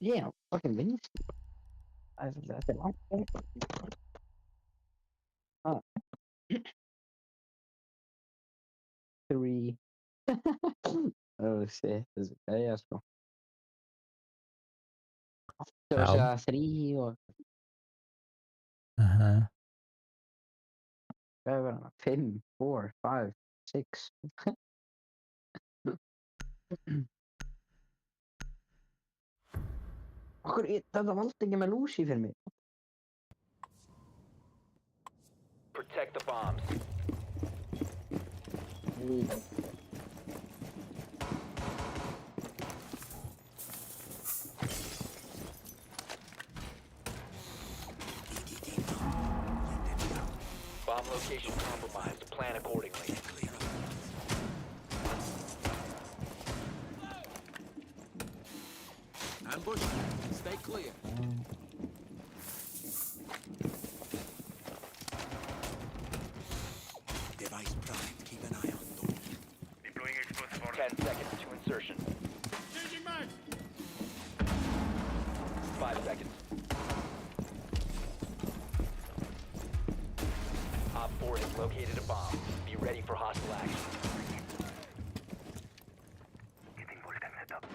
Yeah, fucking vinst. Þetta er langt. Ah. 3. Oh shit, þessi gæja sko. Aftur að segja 3 og hvað er það? 5, 4, 5, 6. Okkur, þetta valdi ekki með Lucy fyrir mig. Protect the bombs. Bomb location compromised. Plan accordingly. Ambush. Stay clear. Device primed. Keep an eye on door. Deploying explosive order. 10 seconds to insertion. Changing mags. 5 seconds. Op 4 has located a bomb. Be ready for hostile action. Getting Vulcan set up.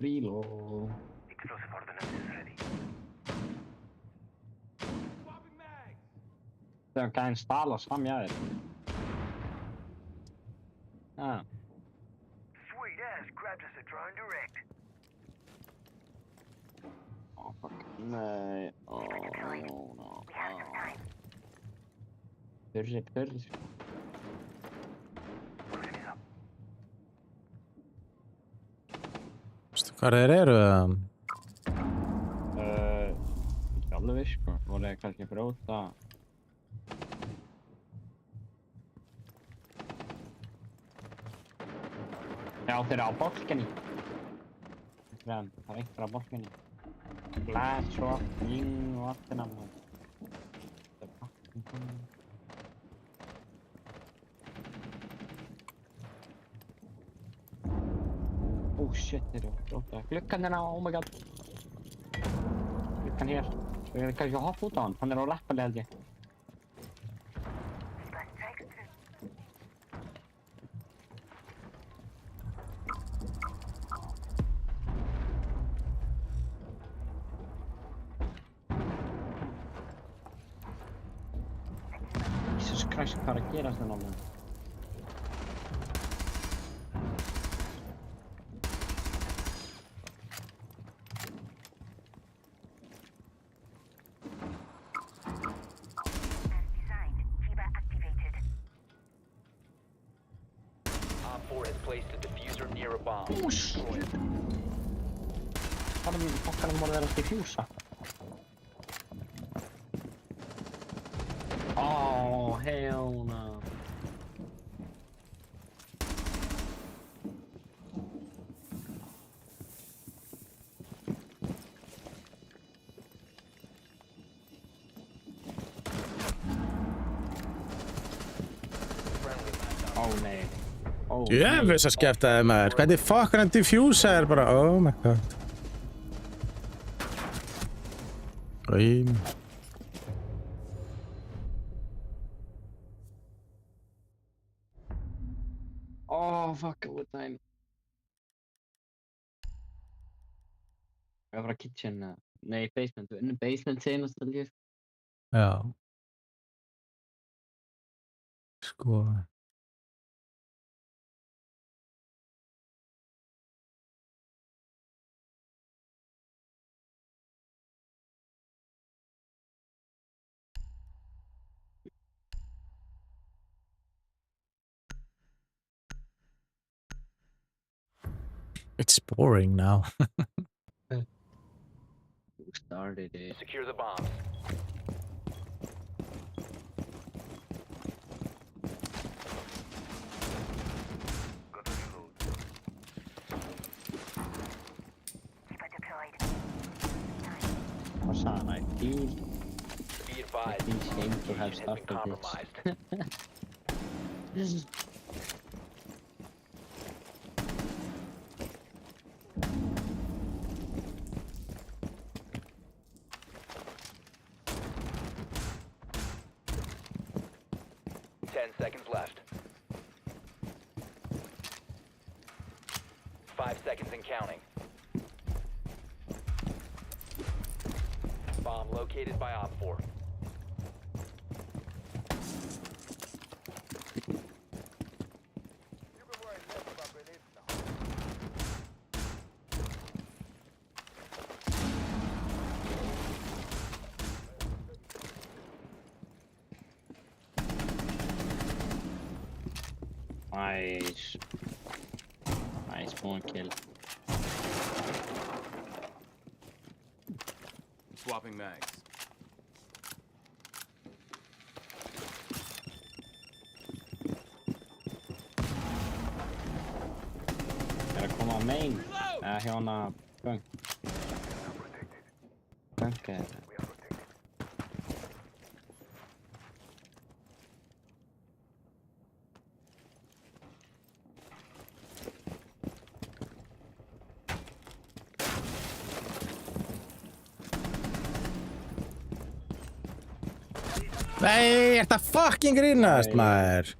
Reload. Explosive ordnance is ready. Það kan stala samja þér. Ah. Sweet ass grabbed us a drone direct. Oh fuck. Nei. Oh no. Hurri. Veistu hvað þeir eru? Ekki alveg viss sko. Voru þeir kannski brjóta. Já, þeir eru á bólkinni. Það er einhver á bólkinni. Glass swap, ying og allt þennan. Oh shit, þeir eru brjóta. Gluggan hérna, oh my god. Gluggan hér. Við erum kannski að hoppa út á hann. Hann er á leppali held ég. Jesus Christ, hvað er að gerast þennan mann? placed a diffuser near a bomb. Oh shit! Hvað fokkanum voru þeir að diffusa? Oh, hell no. Oh nei. Oh, Jöfus að skeftaði maður. Hvernig fokkan hann diffusa er bara, oh my god. Rým. Oh, fuck, what time? Ég var að fara kitchen, nei, basement, við unnum basement senast held ég. Já. Sko. It's boring now. Who started it? Secure the bombs. What's that? I feel Be advised, shame to have has been started compromised. this. 10 seconds left. 5 seconds and counting. Bomb located by Op 4. Nice. Nice one kill. Swapping mags. Gotta come on main. Hérna göng. Göng er það. Nei, þetta fucking grínast, maður.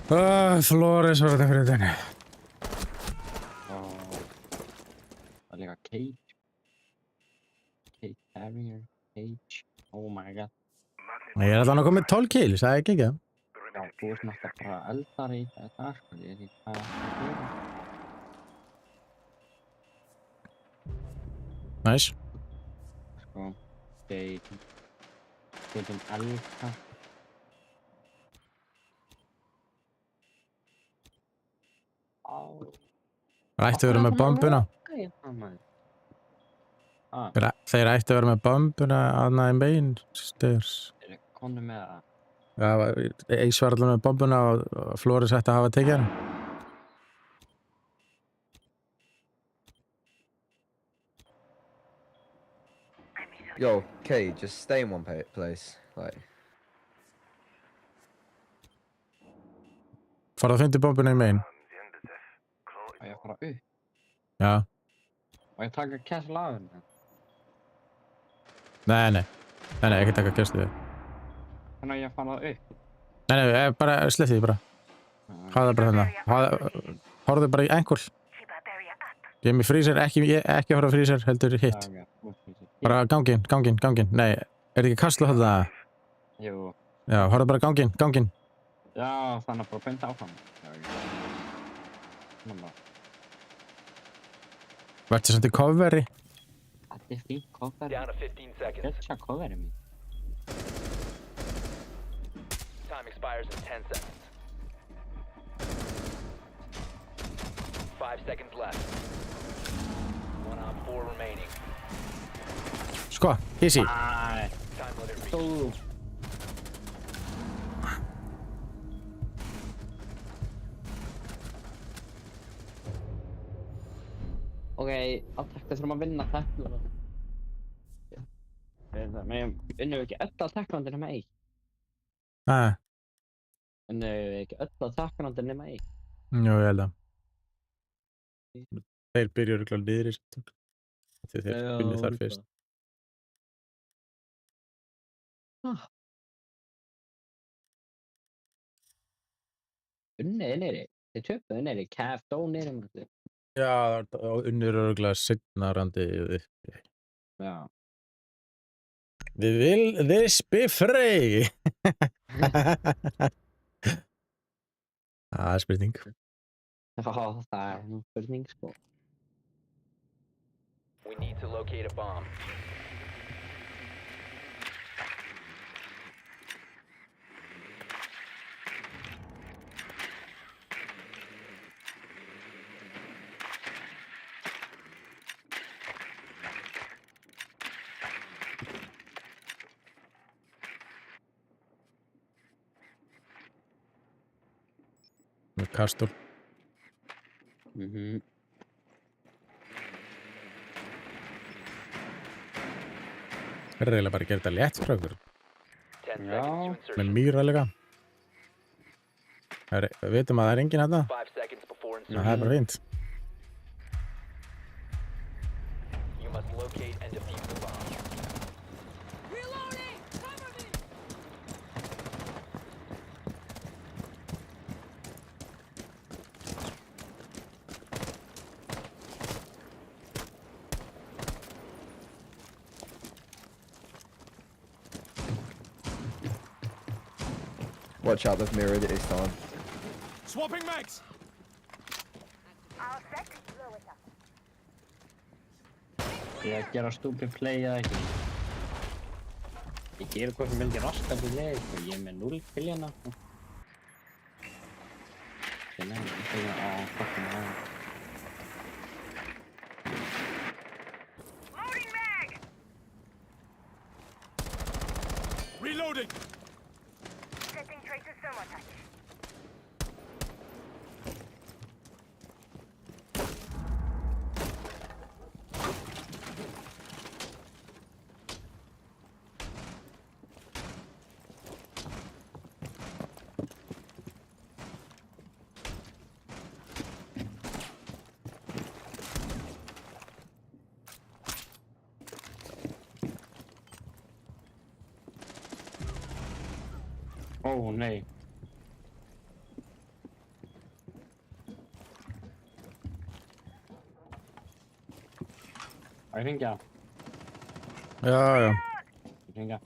Flores var þetta fyrir þenni. Það er líka Cage. Cage Carrier. Cage. Oh my god. Ég er allan að koma með 12 kills, það er ekki ekki. Já, þú ert náttúrulega bara eldar í þetta, sko. Ég veit ekki hvað það gera. Nice. Sko, Cage. Getum elka. Það ætti að vera með bombuna. Þeir ætti að vera með bombuna aðna í megin stairs. Komdu með það. Já, Ace var allavega með bombuna og Flores ætti að hafa tekið hann. Yo, Kay, just stay in one place, like. Farðu að fyndi bombuna í megin. Og ég fara upp. Já. Og ég taka castle af henni. Nei, ekki taka kjörstu þig. Þannig að ég fara upp. Nei, bara sleppti því bara. Hafa það bara þarna. Horfðu bara í ankul. Ég er með freezer, ekki horfa freezer, heldur hitt. Bara ganginn. Nei, er ekki kastlu þarna? Jú. Já, horfðu bara ganginn. Já, þannig að bara beinta áfram. Verður samt í coveri? Þetta er fínt coveri. Down to 15 seconds. Þetta er coveri mín. Time expires in 10 seconds. 5 seconds left. 1 on 4 remaining. Sko, easy. Æ, Time limit reached. þú. Ok, attack þurfum að vinna tackle. Unnum við ekki öll að tackle nema 1? Unnum við ekki öll að tackle nema 1? Jú, ég held að. Þeir byrja örugglega niðri þegar þeir unnu þar fyrst. Unnið niðri? Þeir töpuðu niðri, Caf dó niðri með. Já, unnur örugglega seinna randið uppi. Já. This be free! Það spurning. Já, það nú spurning, sko. We need to locate a bomb. Með kastól. Það eiginlega bara að gera þetta létt frá ykkur. 10 seconds to insertion. Með mýra líka. Við veitum að það enginn hérna. 5 seconds before Það insertion. bara fínt. You must locate and defuse the bomb. Reloading! Cover me! Watch out, they've mirrored it this time. Swapping mags! Ég að gera stupid play eða ekki. Ég gera hvað sem vildi raskat í leið, sko. Ég er með 0 kiljana. Ég nefnir ekki að fucking aðeins. Reloading! Ó, nei. Að hringja. Já. Hringja.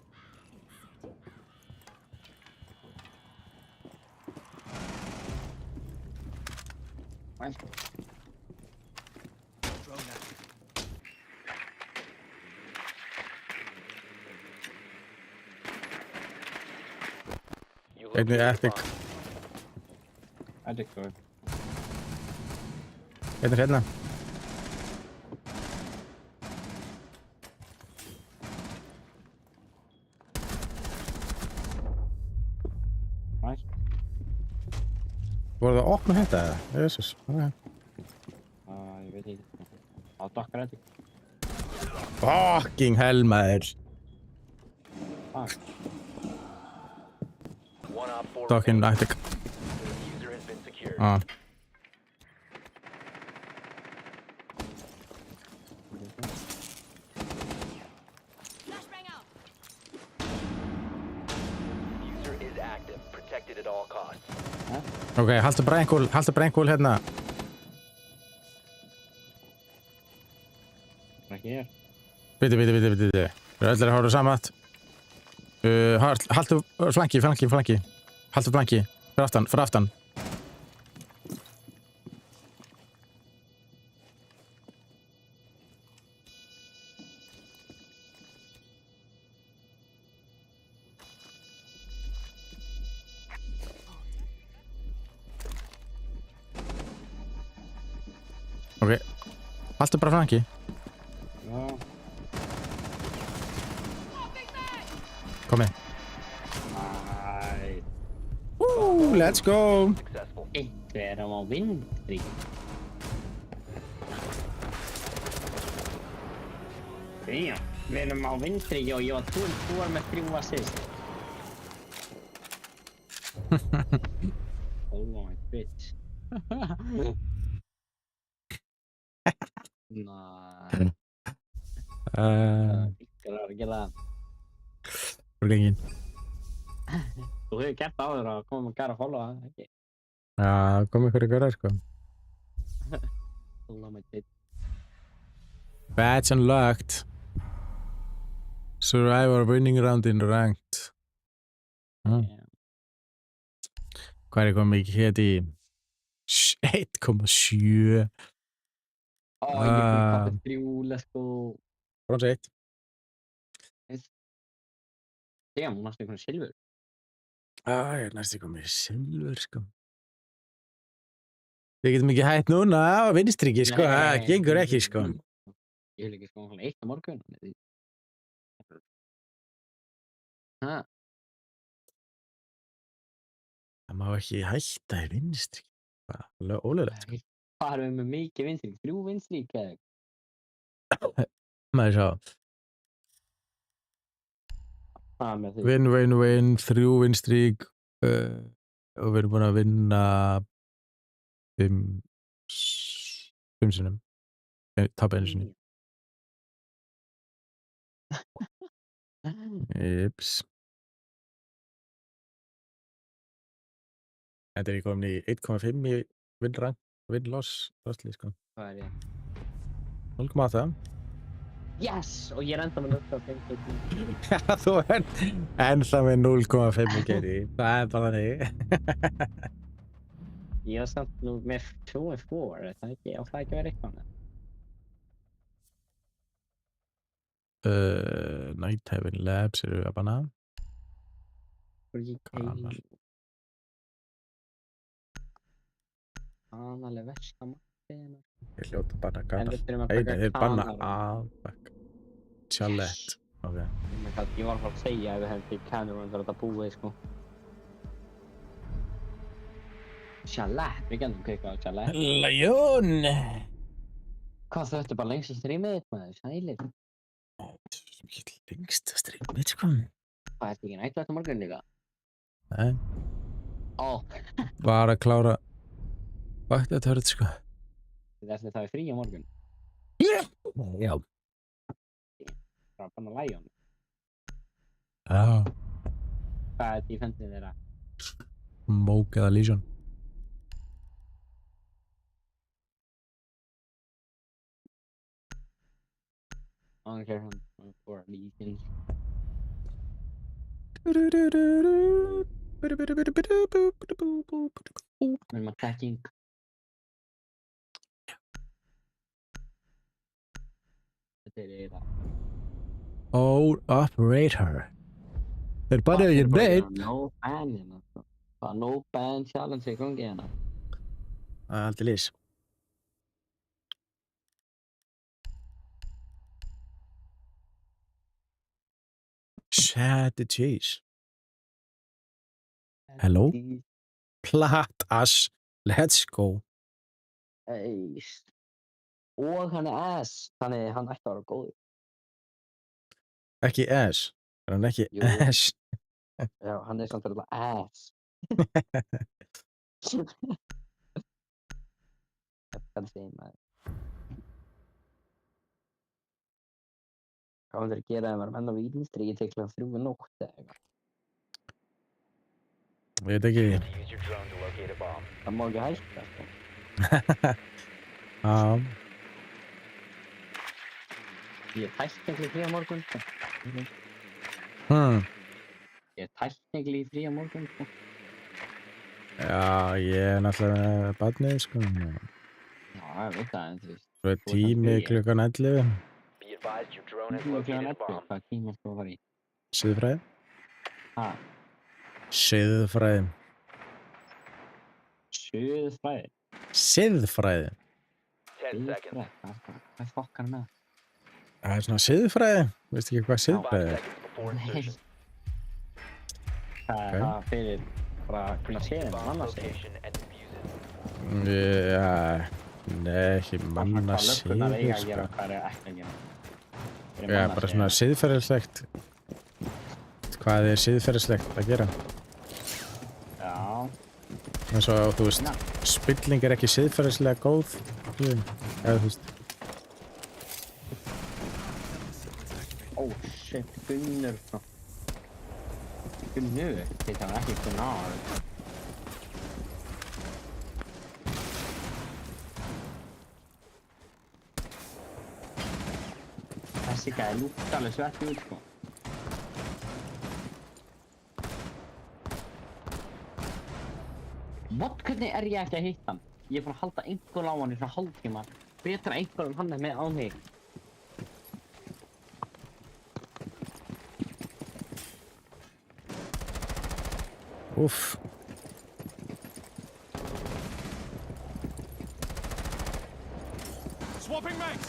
Einnig epic. Epic, góð. Einn hérna. Nice. Voru það að opna þetta eða? Jesus. Okay. Ég veit ekki. Á dokkar epic. Fucking hell, maður. Fucking epic. User has been secured. Flashbang out! User is active, protected at all costs. Ok, haltu brænkúl hérna. Ekki hér. Bitti. Við erum allir að hóra saman. Haltu flanki. Haltu flanki. Fyrir aftan. Ok. Haltu bara flanki. Já. Komi. Let's go. Einhver á vinstri. Já, við erum á vinstri og ég var 2 með 3 assist. Oh my bitch. Nei. Ykkur að gera það. Hvor gengin? Þú hefur gert áður að koma með gæra að followa, ekki? Já, kom ykkur í görðar, sko. Oh my bitch. Badge unlocked. Survivor winning round in ranked. Hvað er komið mikið hér í 1,7? Ó, ég er búinn að kappa 3, let's go. Bronze 1. Damn, hún næstu einhvern silfur. Ég er næstu komið silfur, sko. Við getum ekki hætt núna á vinstriki, sko. Það gengur ekki, sko. Ég vil ekki sko hann 1 á morgun. Ha? Það má ekki hætta í vinstri. Það er alveg ólöglegt, sko. Hvað erum við með mikið vinstri? 3 vinstri, eða? Maður sjá. Hvað með því? Win, 3 vinstri og við erum búin að vinna 5 sinnum. Tapa 1 sinni. Jips. Þetta er ég komin í 1,5 í win-loss rastli, sko. Hvað er ég? 0,8. Yes! Og ég er enda með 0,5. Já, þú ert ennþá með 0,5 í geri. Það er bara þannig. Ég var samt nú með 2-4, það ekki, á það ekki að vera eitthvað með. Night Heaven Labs eru að banna. Kanal. Kanal er versta mappið. Ég hljóta að banna kanal. Nei, þeir banna alveg. Chalette. Ok. Ég var að segja ef við hefum til kanal og þetta búið, sko. Chalette, við gætum kveika á Chalette. Ljón! Hvað þetta er bara lengst að streamið þitt maður, sælir. Ekki lengst að streamið, sko. Hvað, ertu ekki nættu þetta morgun líka? Nei. Ó. Bara að klára vaktatörð, sko. Þetta er frí á morgun? Já. Það er bara Lion. Já. Hvað er defensið þeirra? Smoke eða Legion. I don't care for Legion. I'm attacking. Þetta er eiginlega. Old operator. Þeir bara ekki neitt. No ban hérna. Það er no ban challenge í gangi hérna. Það er aldrei lýs. Chat the cheese. Hello? Plat ass. Let's go. Eist. Og hann er ass. Þannig hann ætti að vera góður. Ekki ass. Er hann ekki Jú. ass? Já, hann er samt alltaf ass. Hvað segir maður? Hvað myndir að gera ef maður menn á vinstri í til klukkan 3 nótt eða eitthvað? Veit ekki. Use your drone to locate a bomb. Það má ekki hætta, sko. Já. Ég er tæknilega frí á morgun, sko. Ég er tæknilega frí á morgun, sko. Já, ég er náttúrulega með barnið, sko. Já, ég veit það, en þú veist. Svo er tími klukkan 11. Be advised your drone has located a bomb. Hvað tíma sko að fara í? Siðfræði. Ha? Siðfræði. Suðfræði? Siðfræði. 10 seconds. Hvað fokkar með? Það er svona siðfræði, veistu ekki hvað 5 siðfræði er? seconds before insertion. Það er það fyrir bara að kunna séð þeim Bomb manna sig. location and defuse it. Já, nei, ekki manna siður, sko. Hvað er ekki að gera? Já, bara svona siðferðislegt. Hvað er siðferðislegt að gera? Já. En svo, þú veist, spilling er ekki siðferðislega góð. Eða, þú veist. Oh shit, Gunnur. Gunnur? Þetta var ekki Gunnar. Þessi gæði lúkta alveg svart út, sko. What, hvernig er ég ekki að hitta hann? Ég er búinn að halda einhver á hann í svona hálftíma. Betra einhver hann er með á mig. Úff. Swapping mags!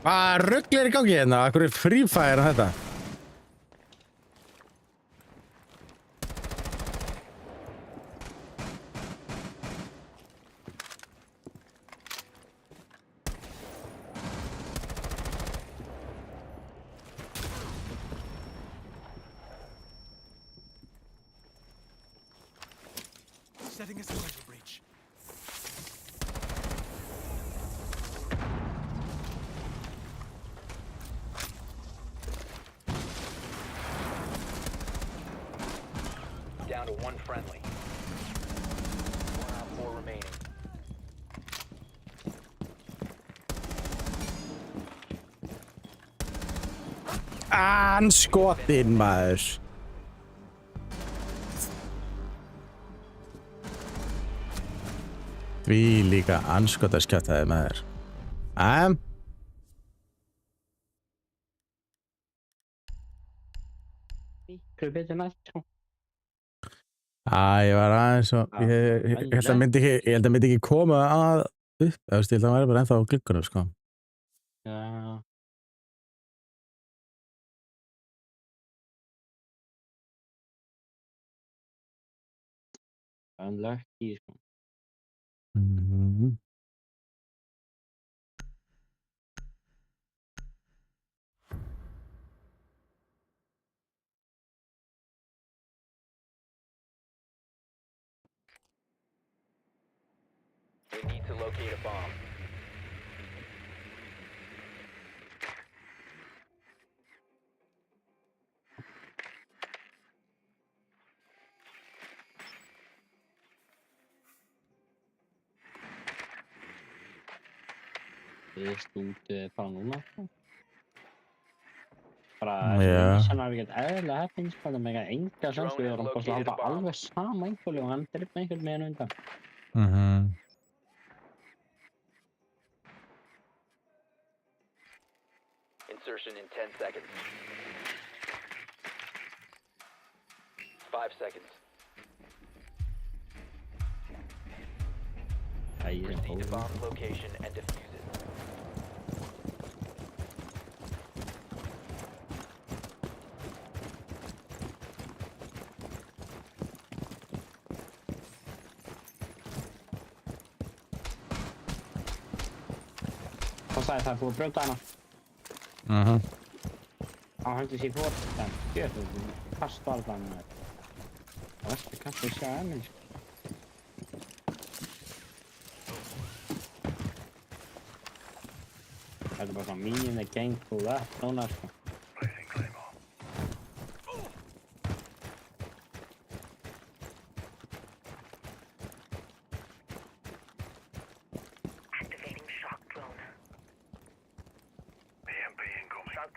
Hvað rugl er í gangi hérna? Akkur er Free Fire þetta? Setting a cyber breach. Down to one friendly. 1 out 4 remaining. Anskotin, maður. Því líka anskotaskjátaði, maður. Miklu betur næst, sko. Ég var aðeins og ég held að myndi ekki koma að upp, ég held að hann væri bara ennþá á gluggunum, sko. Já. Unlucky, sko. We need to locate a bomb. Út bara núna, sko. Bara sem er ekkert eðlilega heppinn, sko. Það með enga sens, við erum bara að halda alveg sama einhverju og hann drifna einhvern með hennu undan. Insertion in 10 seconds. 5 seconds. Proceed to bomb location and defuse it. Hvað sagði það búið að brjóta hana? Á hendur sér fór þann. Djöfull, kast var þann. Það verður kannski að sjá enn, sko. Þetta er bara svona mean the gang pull up núna, sko.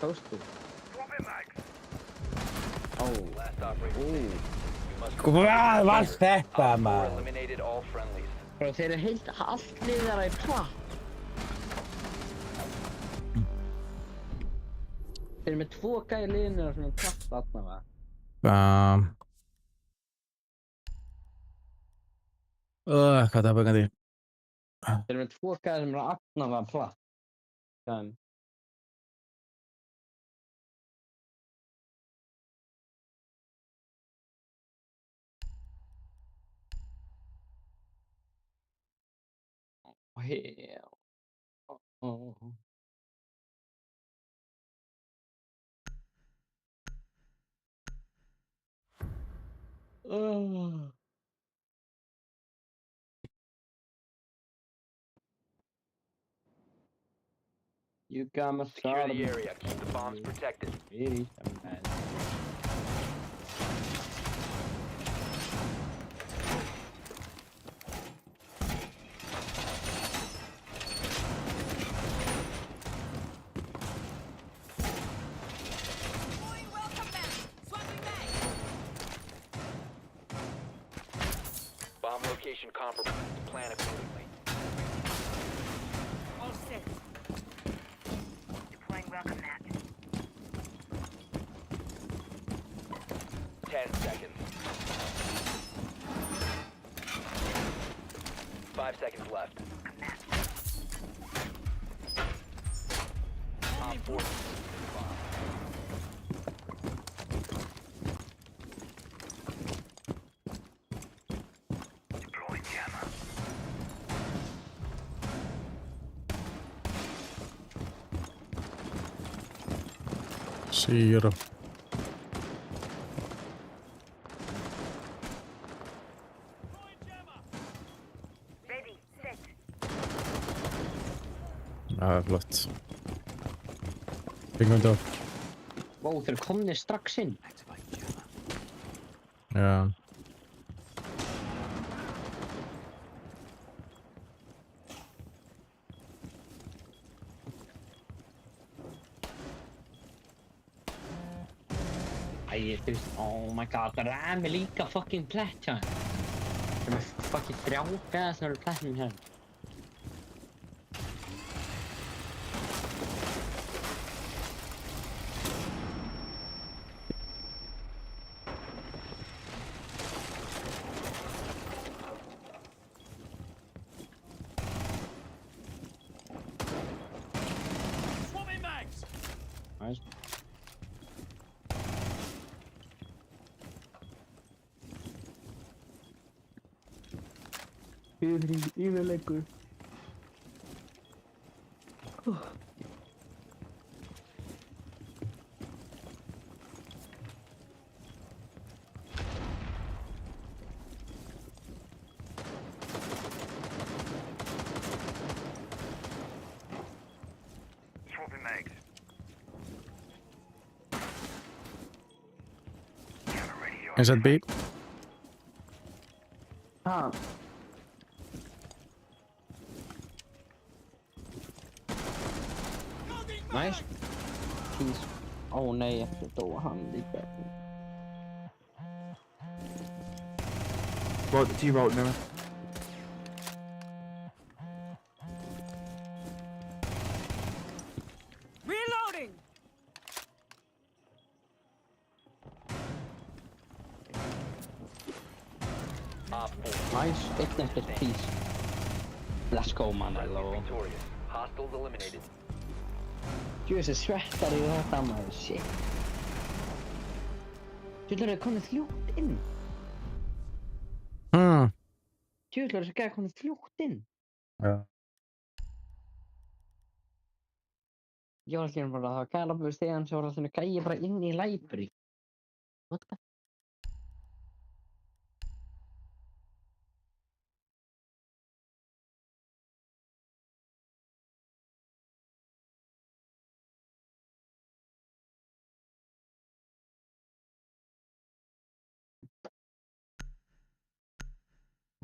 Toasted. Last operator standing. You must Hvað var þetta, Op 4 maður? eliminated all friendlies. Bro, þeir eru heilt allt liðið þeirra í platt. Þeir eru með 2 gæði liðinu þeirra svona í platt allavega. Hvað það bækandi? Þeir eru með 2 gæði sem eru allavega platt. Gæðum. Hell. Oh. Oh. You got my Secure shot. the area. Keep the bombs protected. Really sometimes. Bomb location compromised. Plan accordingly. All set. Deploying welcome mat. 10 seconds. 5 seconds left. Op 4. Deploying jammer. Zero. Ready, set. Það er flott. Bingum dog. Vó, þeir eru komnir strax inn. Já. Æ, þú veist, oh my god, það er með líka fucking plett hjá þeim. Það er með fucking 3 gæða sem eru plettin hérna. Nice. Yfirleikur. Swapping mags. Jammer ready to Inside B. Ah. Nice. Please. Ó nei, ekki dóa hann líka. Right, do you roll mirror? Reloading. Op 4. Nice. Einn eftir, please. Let's go, man. Friendly victorious. Hostiles eliminated. Djúvis er svettar í þetta, maður. Shit. Djúvis er komið fljótt inn. Djúvis er þessi gæði komið fljótt inn. Já. Ég var alltaf bara að það var gæði lappið við stegan sem var alltaf gæði bara inn í library. What the?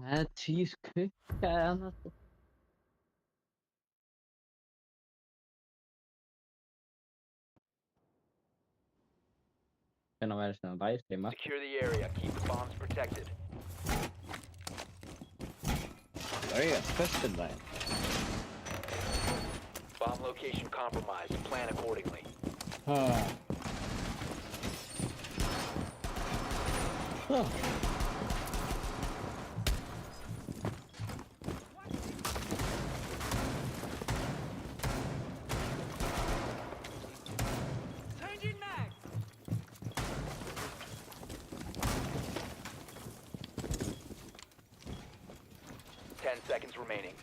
Það er cheese kukkaði annars. Hvenær væri svona livestreama? Secure the area. Keep the bombs protected. Föstudaginn. Bomb location compromised. Plan accordingly. Changing mag. 10 seconds remaining.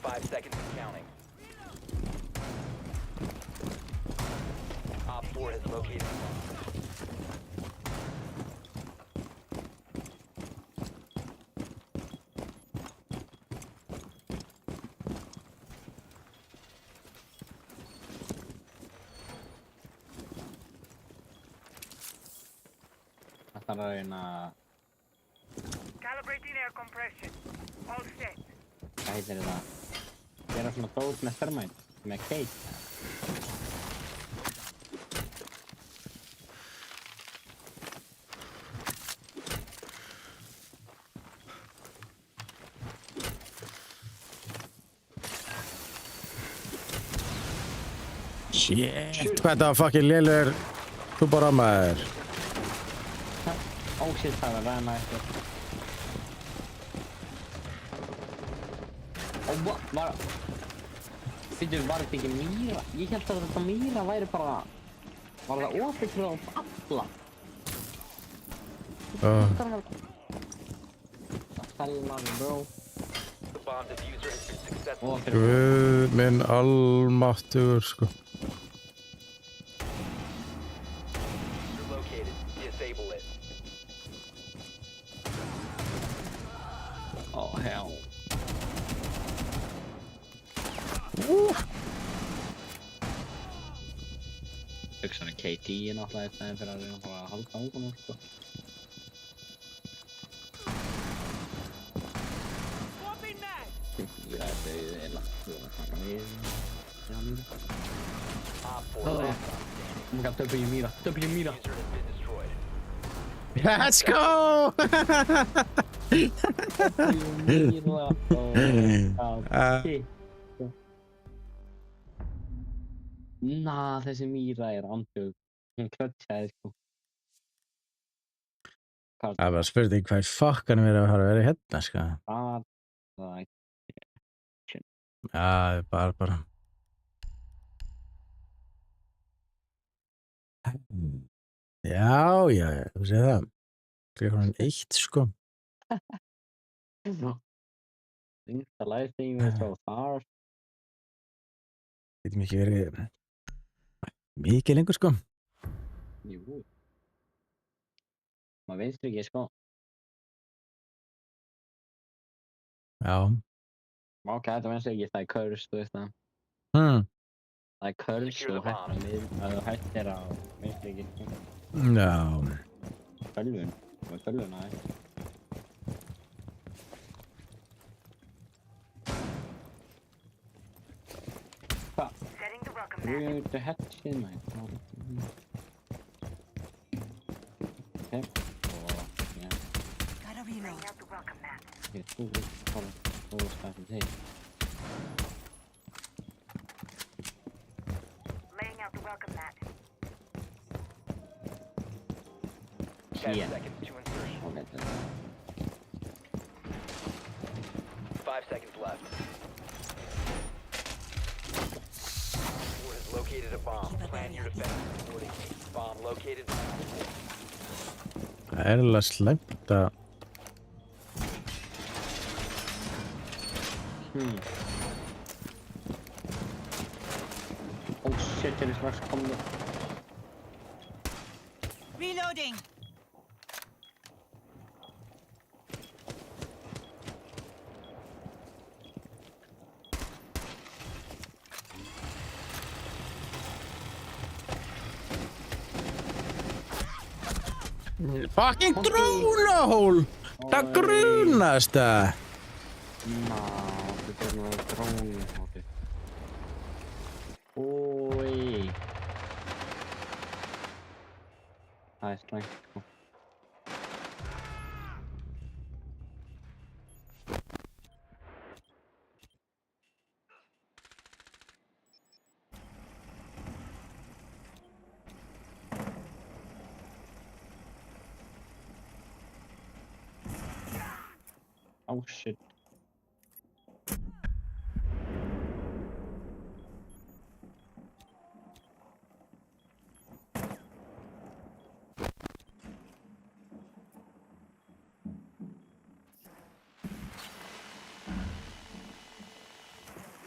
5 seconds and counting. Op 4 has located a bomb. Það þarf að reyna Calibrating air compression. All set. Hvað heitir þetta? Gera svona dót með thermite, með cake. Shit, hvað það var fucking lélegur. Þú bara maður. Oh shit, það var ræna eftir. Var þetta ekki mýra? Ég held að þetta mýra væri bara... Var það opið til að alla? Það fæði maður, bro. The bomb diffuser has been successfully Guð minn almáttugur, sko. located. Disable it. Oh hell. Hugsa hann KT náttúrulega í staðinn fyrir að reyna bara að halda ángunum, sko. Swapping mag. Ég er döið eða hann við. Op 4 Oh last my god, W mýra. diffuser has been destroyed. Let's go! Mýra. Oh my god. Shit. Þessi mýra er andjög. Hún klötsjaði, sko. Það var spurning hvað í fokkanum við erum að fara að vera hérna, sko. Það Já, bara. Já, þú segir það. Klukkan 1, sko. Yngsta livestream er svo þar. Getum ekki verið mikið lengur, sko. Jú. Maður veist ekki, sko. Já. Ok, þetta veist ekki, það er curse, þú veist það. Það er curse og þú hættir á veist ekki, sko. Já. Tölvun. Það er tölvuna, ekki. Setting the welcome mat. Weird the head shit, man. Okay. Oh, yeah. Gotta reload. Laying out the welcome mat. Yeah, two stuff is it. Laying out the welcome mat. 10 Yeah. seconds to insertion. Okay, then. 5 seconds left. 4 has located a bomb. Plan your defense accordingly. Bomb located. Það er alveg slæmt að... Oh shit, there is much coming. Reloading. Fucking drónahól! Það grunast það! Þetta er nú drón. Oi. Það er slæmt, sko. Oh shit.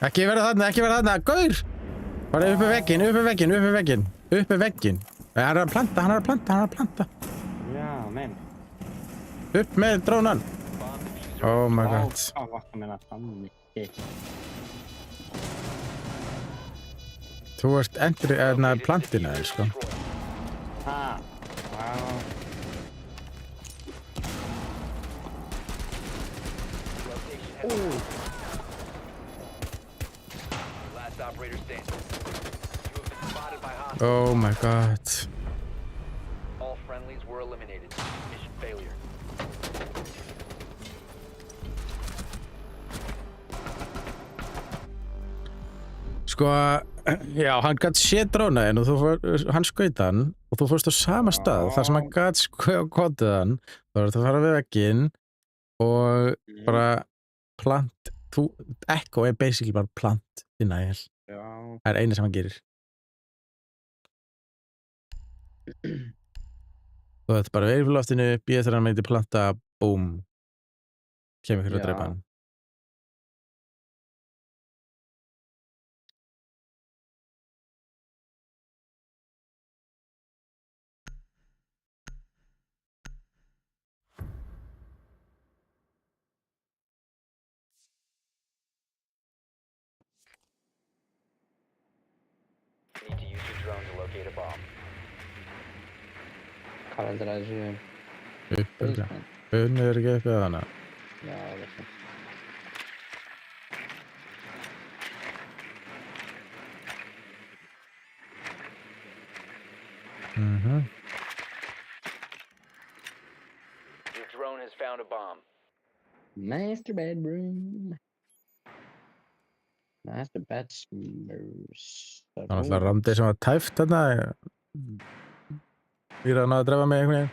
Ekki vera þarna, gaur! Bara uppi vegginn. Hann er að planta. Já, menn. Upp með drónan. Oh my god. Hvað vakna meina þannig? Þú ert endri plantina þér, sko. Ha, wow. Last operator standing. You have been spotted by hostiles. Oh my god. All friendlies were eliminated. Mission failure. Sko, já, hann gætt séð drónaðinn og hann skaut hann og þú fórst á sama stað þar sem hann gætt skotið hann. Þá var þetta að fara við vegginn og bara plant, Echo er basically bara plant denial. Já. Það er eina sem hann gerir. Og þetta er bara verið fyrir loftinu, býða þegar hann meiti planta, boom, kemur ykkur að drepa hann. Need to use your drone to locate a bomb. Hvað heldur að þessu? Uppbyrga. Unnið er ekki uppið hana. Já, það er það. Your drone has found a bomb. Master bedroom. Master bedrooms. Það var alltaf randið sem var tæft þarna. Ég náði að drefa mig einhvern veginn.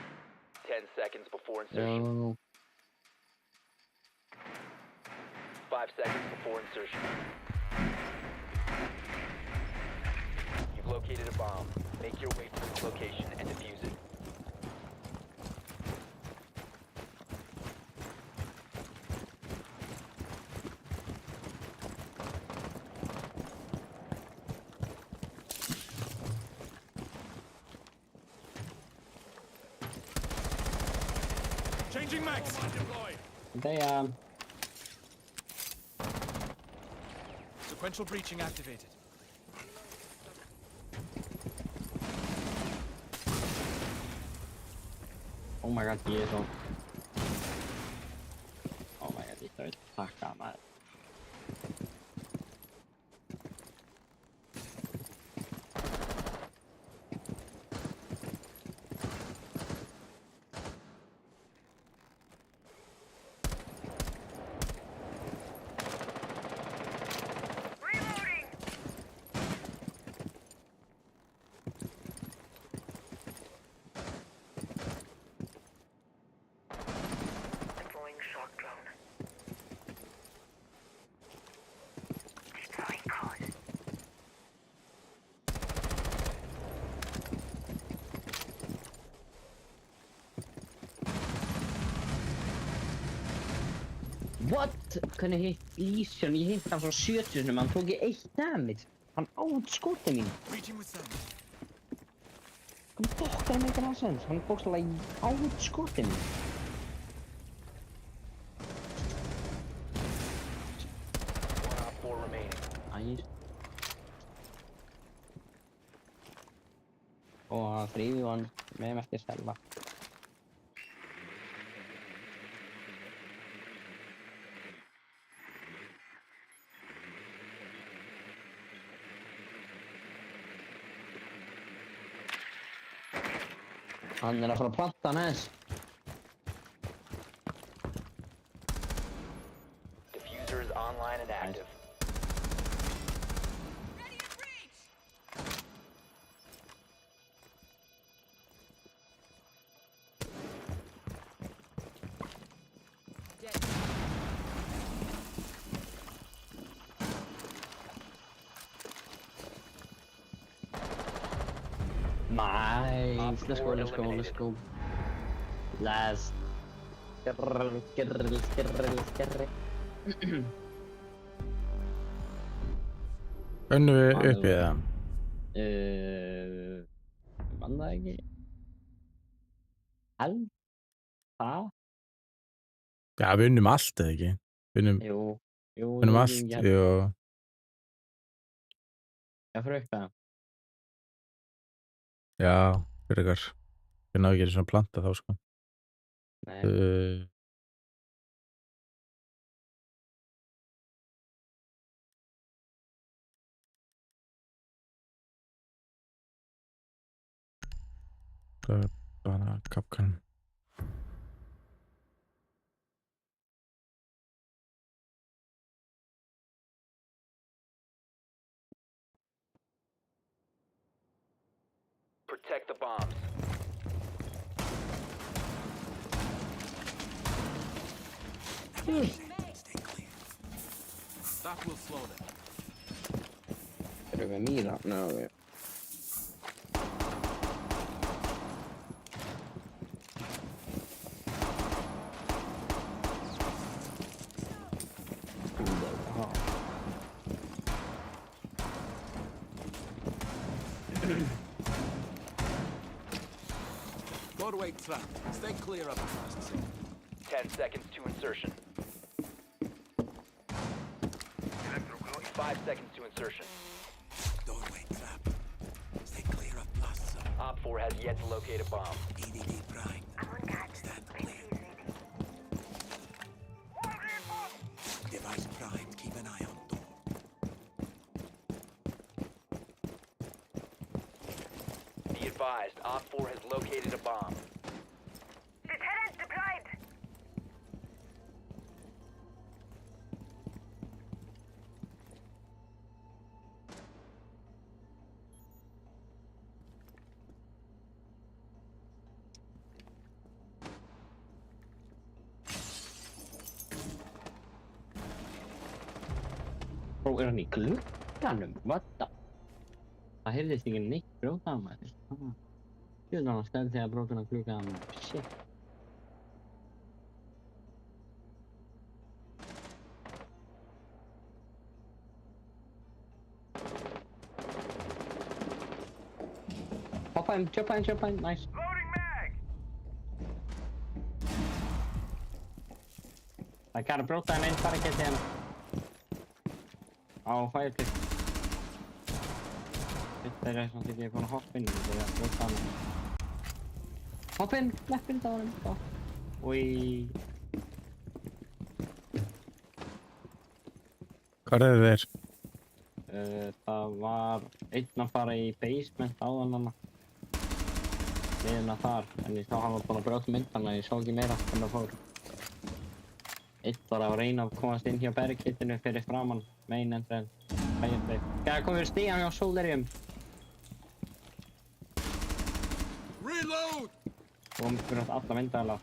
10 seconds before insertion. 5 seconds before insertion. You've located a bomb. Make your way to its location and defuse it. Changing mags. Damn. Sequential breaching activated. Oh my god, ég er svo. Oh my god, ég þarf að taka maður. What? Hvernig hitt Lesion? Ég hitt hann frá 70, hann tók ég 1 damage. Hann átt skotið mín. Hann bókkaði mig ekki að sens. Hann bókstæðlega átt skotið mín. Æs. Og 3v1 með eftir selva. Hann að fara að planta hann aðeins. Diffuser is online and active. Nice. Let's go. Last. Skirr. Unnum við upp í það? Mann það ekki. Held. Það? Já, við unnum allt eða ekki? Jú. Unnum allt, jú. Ég fyrir upp það. Já, fyrir ykkar. Ég náðu ekki svona planta þá, sko. Nei. Það er bara kapkan. Protect the bombs. That will slow them. Erum við mýra? Ná, Doorway trapped. Stay clear of the processing. 10 seconds to insertion. 5 seconds to insertion. Doorway trapped. Stay clear of blast zone. Op 4 has yet to locate a bomb. EDD prime. Stand clear. Device prime. Keep an eye on door. Be advised, Op 4 has located a bomb. Deterrent deployed. Frá er hann í glugganum? What the? Það heyrðist ekki neitt brjóta á maður. Hérna hann stæði þegar brotin á glugganum maður. Shit. Hoppa inn, jumpa inn, nice. Loading mag. I gotta brjóta hann inn, fara ekki til hann. Á fireplace. Þetta er svona því ég er búinn að hoppa inn þegar ég brjóta hann. Hoppa inn, lepp inn þá hann. Úi. Hvað er þeir? Það var einn að fara í basement áðan hana. Liðina þar, en ég sá hann var búinn að brjóta mynd þannig að ég sá ekki meira hvernig það fór. Einn var að reyna að komast inn hjá barricade-inu fyrir framann main entrance. Fireplace. Gæði komið fyrir stíðan hjá Solarium. Reload! Kom fyrir alla myndaðala.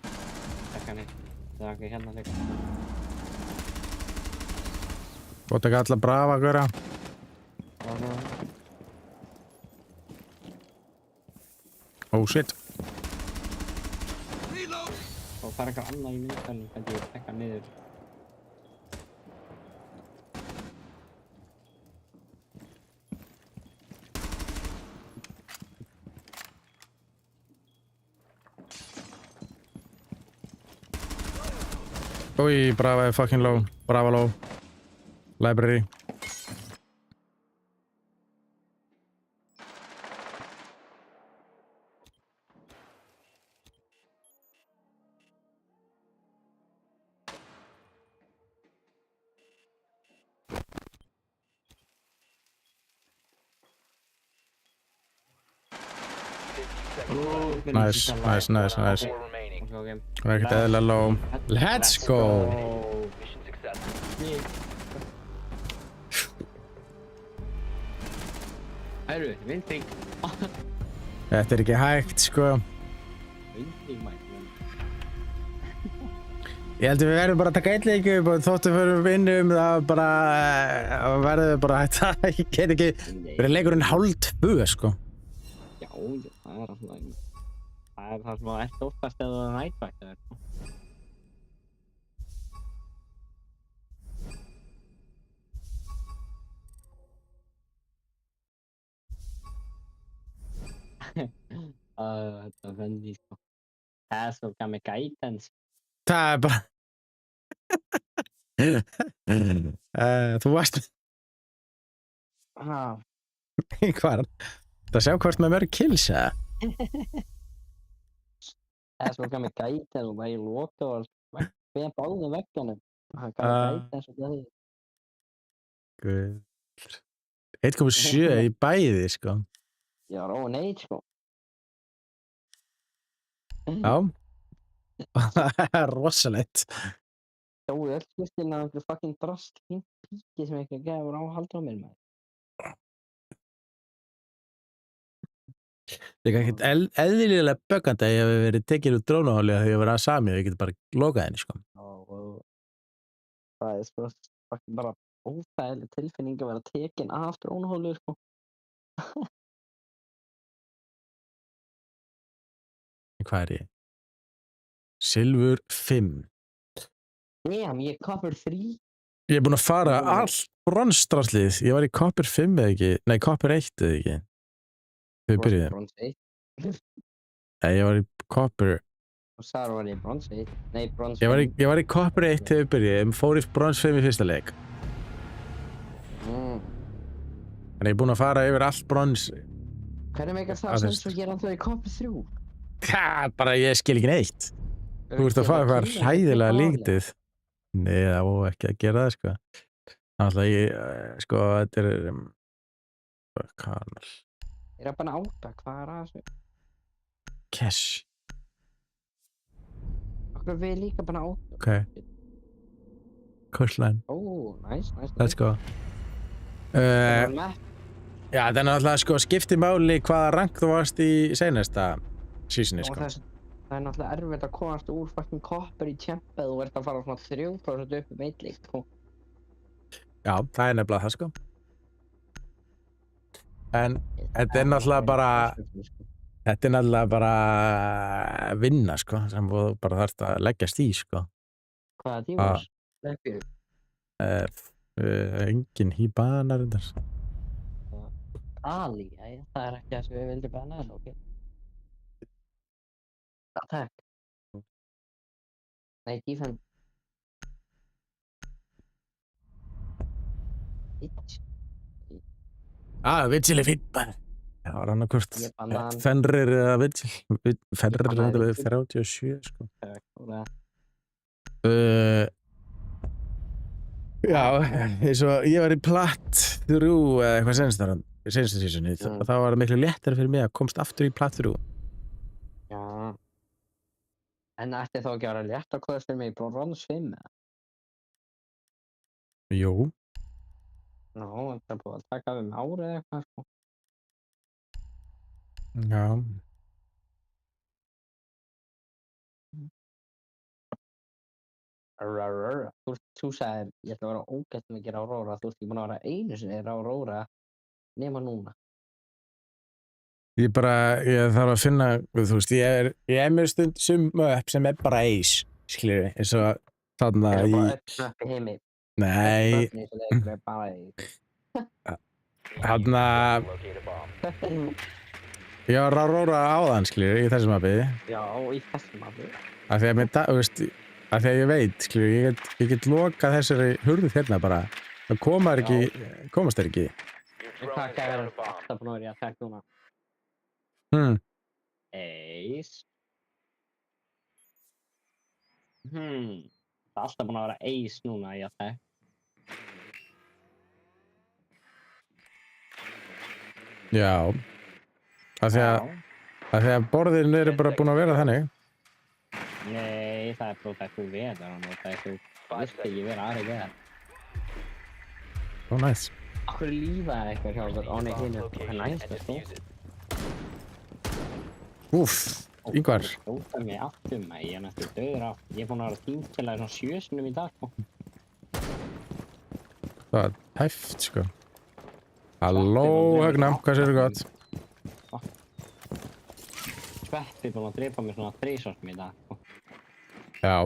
Tekka hann í. Það er ekki hérna líka. Bótt ekki alla brava að gera. Oh shit. Reload! Og það er eitthvað annað í myndalinn hvernig ég tekka niður. Úi, brava er fucking low. Brava low. Library. Nice. remaining. Það er ekkert eðlilega low. Let's go! Mission successful. Herru, vindring. Þetta er ekki hægt, sko. Vindring, mæk. Ég held að við verðum bara að taka einn leik upp og þóttu fyrir vinnum það bara verðum við bara að ég get ekki verið leikurinn 1:30, sko. Já, það er alltaf það er það sem að ert óttast eða það er nætvægt eða eitthvað. Þetta vendi, sko. Það er svo gammal guidance. Það er bara þú varst hvar? Það sjá hvort með mörg kills, eða? Það er svo gammal guidance og bara í loka og við báðum vegganum. Það er gammal guidance og það. Guð. 1,7 í bæði, sko. Já, nei, sko. Já. Það er rosalegt. Sjáu öll skiptin að einhverju fucking drast píki sem einhver gefur á haldur á mér með. Það er ekkert eðlilega böggandi að ég hef verið tekinn úr drónaháli að því að vera að sami og ég geti bara lokað henni, sko. Það er svo fucking bara óþægileg tilfinning að vera tekinn af drónaháli, sko. Hvað er ég? Silfur 5. Damn, ég er copper 3. Ég er búinn að fara allt bronsdraslið. Ég var í copper 5 eða ekki? Nei, copper 1 eða ekki? Þegar við byrjuðum. Bronze 1. Nei, ég var í copper... Og Sara var í bronze 1. Nei, bronze 5. Ég var í copper 1 þegar við byrjuðum. Fór í bronze 5 í fyrsta leik. Þannig ég er búinn að fara yfir allt brons... Hvernig meikar það sem svo gera þau í copper 3? Bara ég skil ekki neitt. Þú ert að fara eitthvað hræðilega lítið. Nei, það var ekki að gera það, sko. Þannig að ég, sko, þetta er... Karnal. Ég er bara átta, hvað er að þessu? Cash. Okkur við líka bara átta. Ok. Coastline. Nice. Let's go. Já, það er náttúrulega, sko, skipti máli hvaða rank þú varst í seinasta seasoni, sko. Það er náttúrulega erfitt að komast úr fucking copper í tjempa þú ert að fara svona 3% upp um eitt leik, sko. Já, það er nefnilega það, sko. En þetta er náttúrulega bara vinna, sko, sem þú bara þarft að leggjast í, sko. Hvaða tímur? Leppir? Engin hýbanar, þetta. Ali, já, það er ekki það sem við vildum bana, en ok. Attack. Nei, defense. Vigil er fín, bara. Það var annarkvort Fenrir eða Vigil. Fenrir er þetta við 37, sko. Já, eins og ég var í Plat 3 eða eitthvað sensta seasoni. Það var miklu léttara fyrir mig að komast aftur í Plat 3. Já. En ætti þá ekki að vera létt að kóðast fyrir mig í bronze 5, eða? Jú. Nó, þetta er búið að taka við með árið eða eitthvað, sko. Já. Þú sagðir, ég ætla að vera ógætt mikið Aurora, þú ert ekki búin að vera einu sinni Aurora nema núna. Ég þarf að finna, þú veist, ég er með stundum upp sem er bara ace, skilur, eins og þarna í... Það er bara upp í heimi. Nei. Það er bara ace. Þarna... Ég var Aurora áðan, skilur, í þessum mappi. Já, í þessum mappi. Af því að þú veist, af því að ég veit, skilur, ég get lokað þessari hurð hérna bara. Það komast þær ekki. Hvað er það búin að vera í attack núna? Ace. Það er alltaf búin að vera ace núna í attack. Já. Af því að Það því að borðin eru bara búin að vera þannig. Nei, það er bara þú veðar og það er þú vilt ekki vera aðri veðar. Ó, næs. Akkur lífaði eitthvað hjá okkur, ó nei, hinn er næst að stó. Úff, Ingvar. Þú stóðar mig aftur með, ég er næstu döður af. Ég er búin að vera tímkjælaði svona 7 sinnum í dag, sko. Það var hæft, sko. Halló, Högna, hvað séu gott? Sveppi búin að drepa mig svona 3 sortum í dag, sko. Já.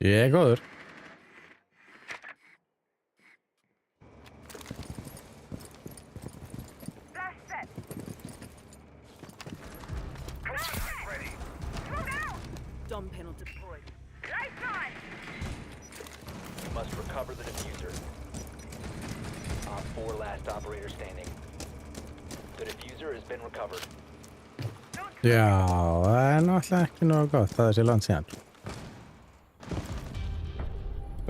Ég er góður. Dom panel deployed. You must recover the diffuser. Op 4 last operator standing. The diffuser has been recovered. Já, það er náttúrulega ekki nógu gott það sé langt síðan.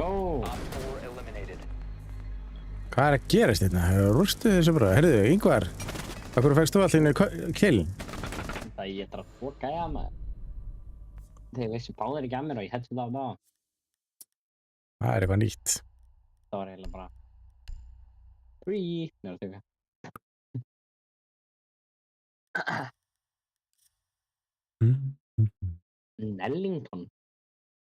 Op 4 eliminated. Hvað er að gerast hérna? Rústu þessu bara. Heyrðu, Ingvar, af hverju fækst þú allir inn í killin? Það ég þarf að fór gæja maður. Þeir veist báðir ekki að mér og ég hætti það á það. Það er eitthvað nýtt. Það var eiginlega bara free. Það er að tökja. Nellington.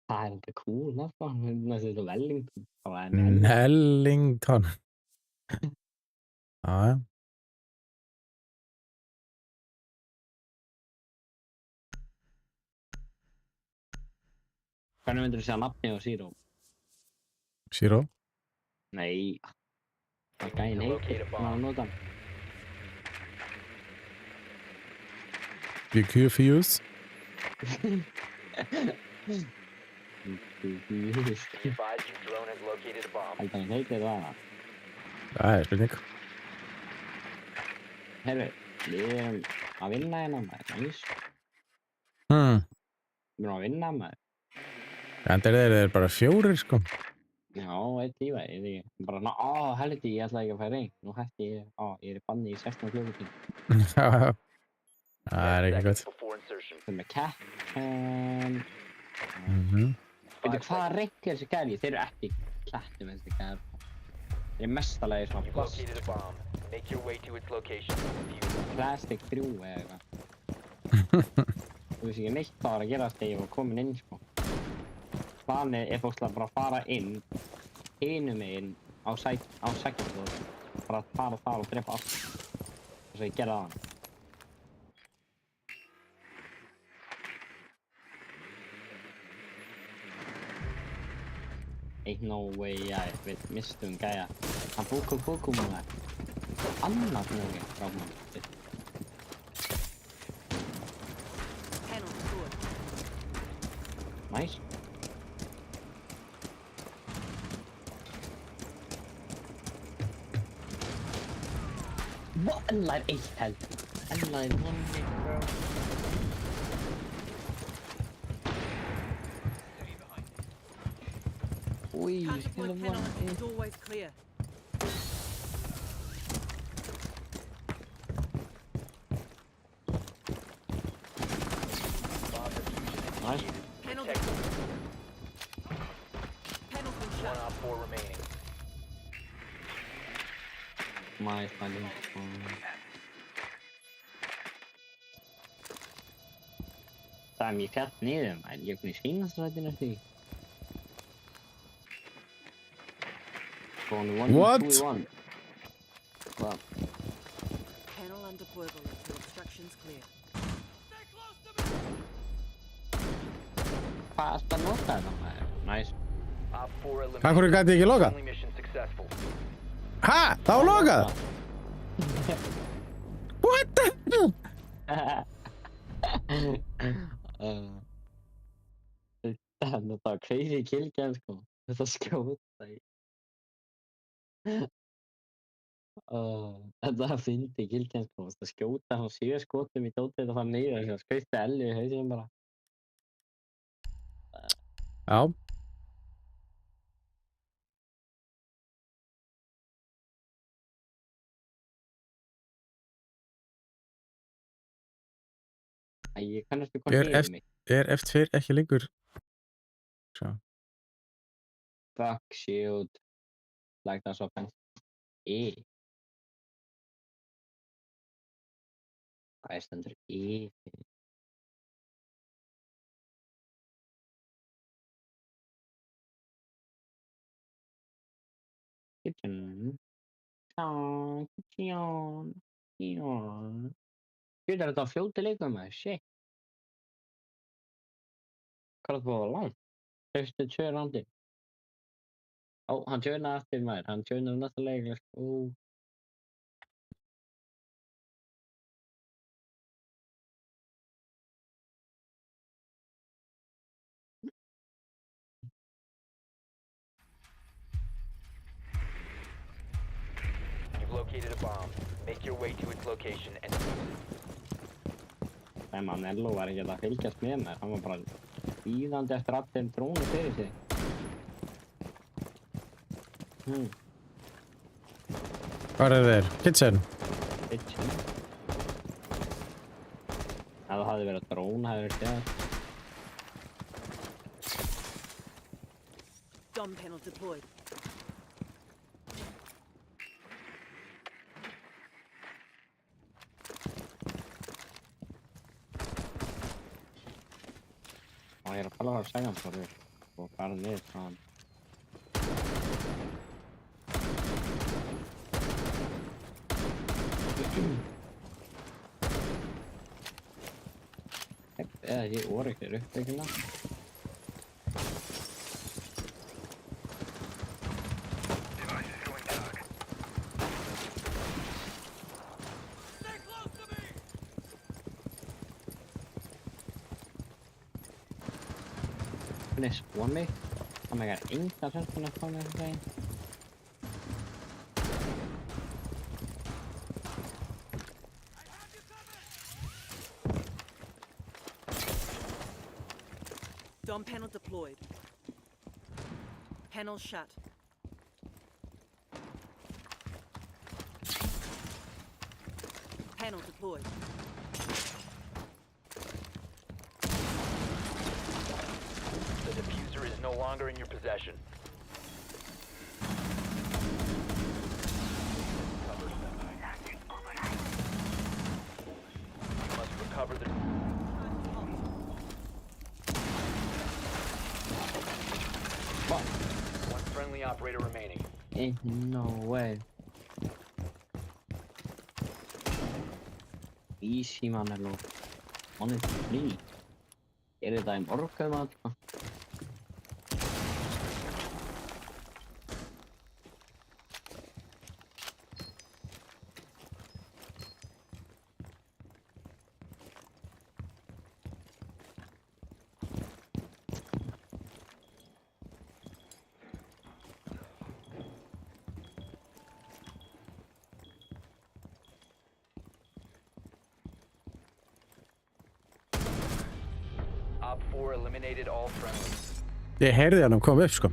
Það er eitthvað cool nafn, sko. Næstu þetta Wellington. Það er Nellington. Já, já. Hvernig myndir þú segja nafni á Zero? Zero? Nei. Það er gæinn heitir. Hvað að nota hann? You confused? Be advised your drone has located a bomb. Held hann heitir það? Það er spurning. Herru, við erum að vinna hérna maður. Nýs. Við erum að vinna maður. Endur þeir bara 4, sko. Já, eitt lífæði. Bara, helviti, ég ætlaði ekki að færa einn. Nú hætti ég, ég er í banni í 16 klukkutíma. Já, það er ekki gott. Það er með Captain. Veitu hvaða rank er þessi gæli? Þeir eru ekki Captain með þessi gæli. Þeir eru mestalagi svona plast. Plastic 3 eða eitthvað. Þú veist ekki neitt hvað var að gera þegar ég var komin inn, sko. Planið er fólkslega bara að fara inn, hinum meginn á sækjum, bara að fara þar og drepa allt. Þess að ég gerði það. Ain't no way, við mistum gæja. Hann búkum maður. Annað nógi frá maður. Nice. What? Ella er 1 held. Ella er 1 hit, bro. Ui, Counterpoint panel is always clear. Nice. Panel deployed. Panel's been shut. 1 op 4 remaining. Nice, buddy. Það er mjög fjatt niður, maður. Ég er kunni skínastrættin eftir því. What? 2-1. Hvað? Panel undeployable until obstruction's clear. Hvað er þetta að nota þetta, maður? Nice. Op 4 eliminated. Hvað hverju gæti ég ekki lokað? Friendly mission successful. Ha? Það var lokað? What the hell? Þetta var crazy kill, sko. Þetta skjóta í. Þetta fyndi Gilkjans sko, það skjóta hann 7 skotum í dótið og fara niður þess að skauta Elli í hausinn bara. Já. Ég kannast við hvað segir mig. F2 ekki lengur? Sjá. Fuck, shield. Like that's offense. Hvað stendur fyrir? Kitchen. Kitchen. Shit, þetta á fljóti leikum maður, shit. Hvað er það búið að langt? Fyrstu 2 randi. Hann tjönaði aftur maður, hann tjönaði næsta leik. You've located a bomb. Make your way to its location and Nello var ekki að fylgjast með mér, hann var bara bíðandi eftir allir drónu fyrir sig. Hvar þeir? Kitchen? Kitchen. Ef það hafði verið dróna, hefði verið séð. Dom panel deployed. Ég að tala að segja hann fyrir og fara niður frá hann. Eða ég ekki uppbyggina. Hvernig spóa mig? Það megar enga sensuna að fá mig þessu daginn. Dom panel deployed. Panel shut. Panel deployed. the diffuser is no longer in your possession. You must recover the... One friendly operator remaining. No way. Easy Manello. Honestly. Þetta í morgun maður. Op 4 eliminated all friendlies. Ég heyrði hann koma upp sko.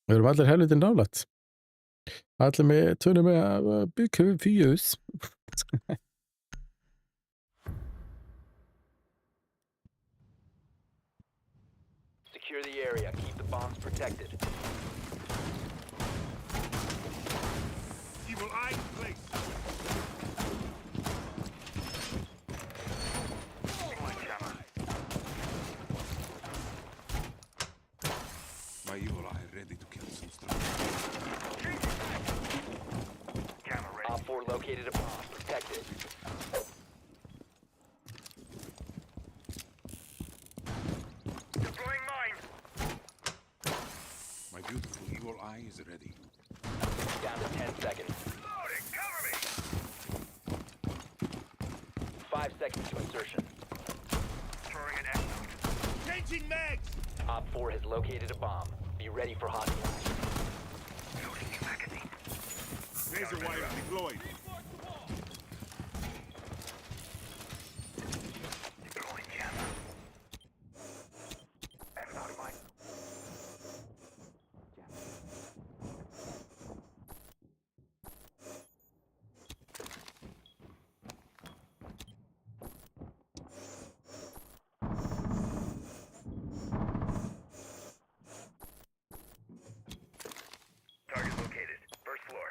Við erum allir helviti nálægt. Allir með tönum með byggju fjus. Secure the area. Keep the bombs protected. Evil eye in place. My evil eye ready to kill some stuff. 4 located a bomb. Protect it. Deploying mine. My beautiful evil eye is ready. Down to 10 seconds. Loading, cover me. 5 seconds to insertion. Throwing an F-note. Changing mags. Op 4 has located a bomb. Be ready for hostile. Loading new magazine. Razor wire deployed. Deploying jammer. F-note mine. Target located. First floor.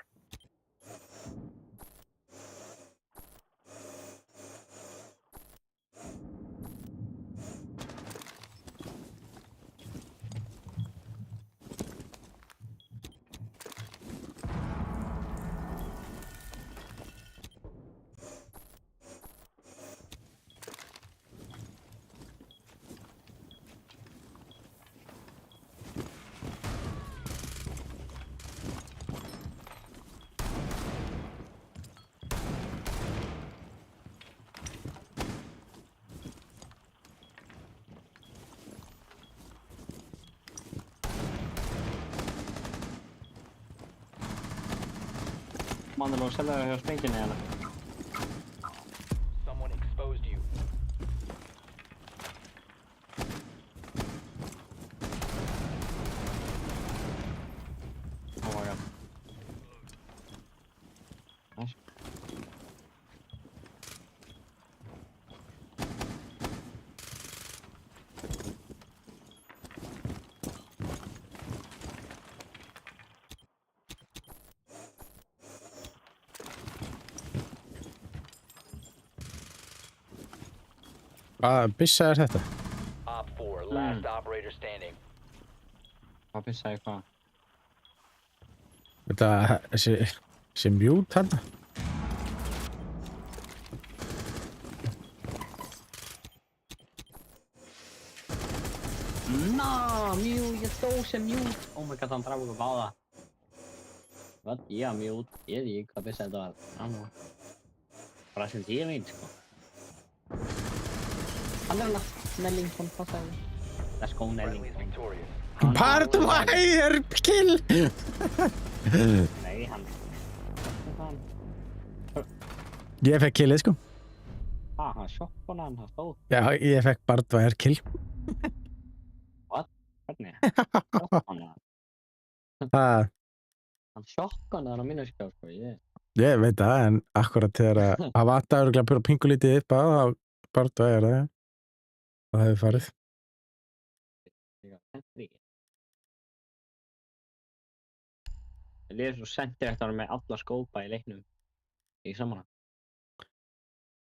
Mandalor selber hjá sprenginni hérna. Someone exposed you. Oh my god. Nice. Hvaða byssa er þetta? Op 4, last operator standing. Hvað pissaði hvað? Þetta, þessi mjút þarna? Mute, ég stóð sem mute. Oh my god, hann draf okkur báða. What? Yeah, mute. Ég veit ekki hvað pissa þetta var. Bara sem ég veit, sko. Hann hana, Nellington, passaði. Let's go, Friendly is Nellington. victorious. Bardwire kill! Nei, hann. Ég fekk killið, sko. Hann sjokkona hann, hann stóð. Já, ég fekk Bardwire kill. Hvernig? Sjokkona hann. Hann sjokkona hann á mínu skjá, sko. Ég veit það, en akkurat þegar að vata örugglega pura pingulítið upp að þá Bardwire það. Það hefur farið. Ég liði svo sendir eftir að vera með alla skópa í leiknum. Í saman.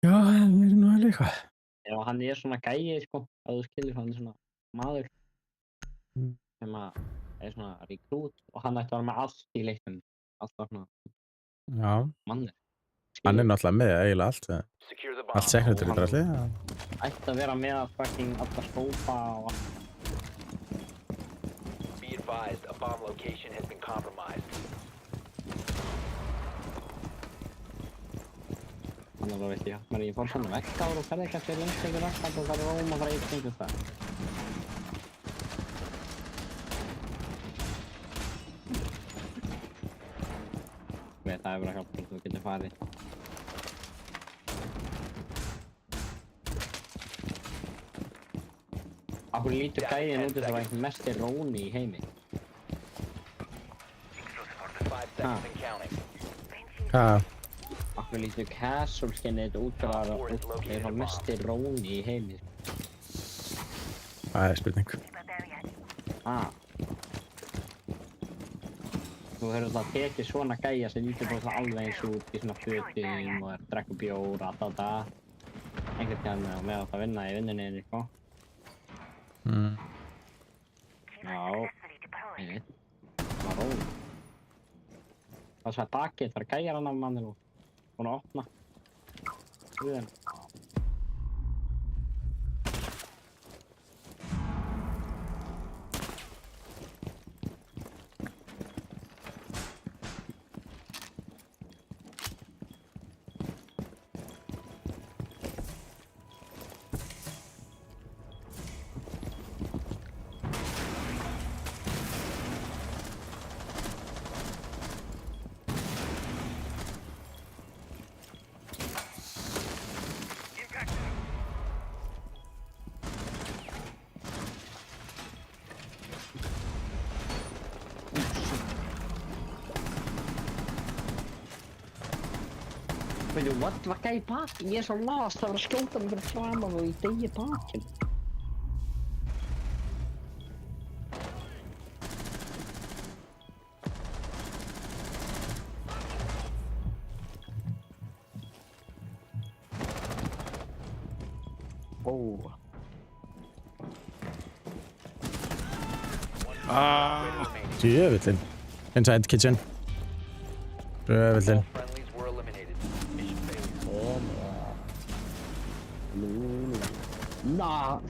Já, það er nú alveg eitthvað. Já, hann er svona gæi, sko. Að þú skilur, hann er svona maður. Sem að er svona rekrút og hann ætti að vera með allt í leiknum. Alltaf svona Já. mannir. Hann er náttúrulega með eiginlega allt. Secure the bomb. Allt sekretari drasli. Ætti að vera með fucking alla skópa og allt. Be advised, a bomb location has been compromised. Þannig að þú veist ég, ég fór svona vekkáður og ferði kannski lengstengur vekkáður og það er róm og það er eitt stengur það. Það er bara hjálp að þú getur farið. Af hverju lítur gæðin út þess að það er mesti róni í heimi? 5 seconds and counting. Hvað? Af hverju lítur Castle skinnið þetta út þess að það er mesti róni í heimi? Það er spurning. Þú hefur það tekið svona gæja sem lítur bara svona alveg eins út í svona fötum og er að drekka bjór og allt á það. Einhvern veginn og með að vinna í vinninni, sko. Já, ég veit. Það var róni. Það er svona bakið, það er gæjar hann af manni nú. búinn að opna. Guðan. Veitu, what var gæði í bakinn? Ég svo last, það var að skjóta mig fyrir framan og ég degi bakinn. Djöfullinn. Inside kitchen. Djöfullinn.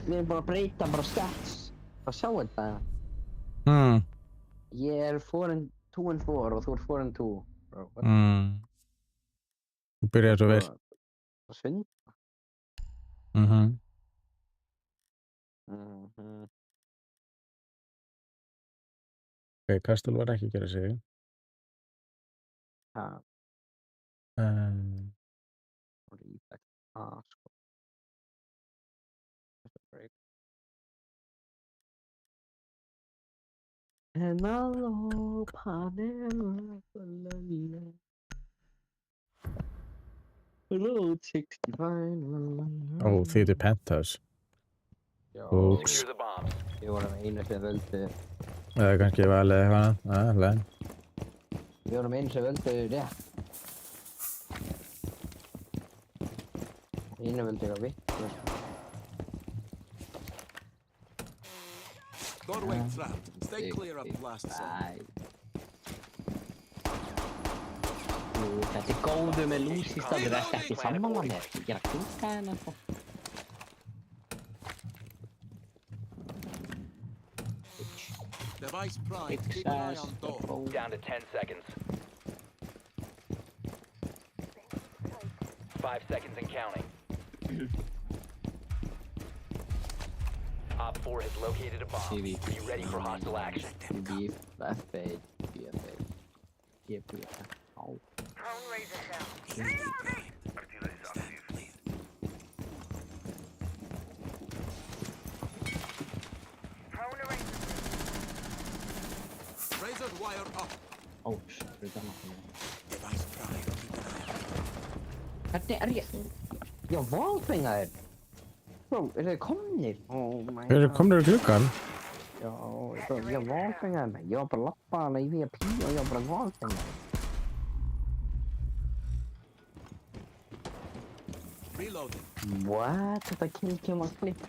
Við erum bara að breyta bara stats. Hvað sjá þetta? Ég er 2 and 4 og þú er 4 and 2. Þú byrjar svo vel. Það svindla. Ok, Kastul var ekki að gera sig. And I'll hope I never will. Road 65. Ó, þið er Penthouse. Oops. Ég vorum einu sem völdu. Eða kannski valið eitthvað. Alveg. Við vorum einu sem völdu rétt. Einu völdu eitthvað vitt. Doorway trapped. Stay clear of blast zone. Þetta góðu með lús í staður ekki sammála með. Ég er að klúka henni eitthvað. Device prime. Keep an eye on door. Down to 10 seconds. 5 seconds and counting. Op 4 has located a bomb. Be ready for hostile action. BFA. Oh. Drone razor down. Artillery's active. Drone razor. Razor wire up. Oh shit, við erum að Device prime. Keep an eye on. Hvernig ég? Já, valfengaðir. Bro, þið komnir? Oh my god. Þeir komnir í gluggann. Já, ég valfengaði mig. Ég var bara að lappa hana í VIP og ég var bara valfengaði. Reloading. What? Þetta kill kemur að klippa.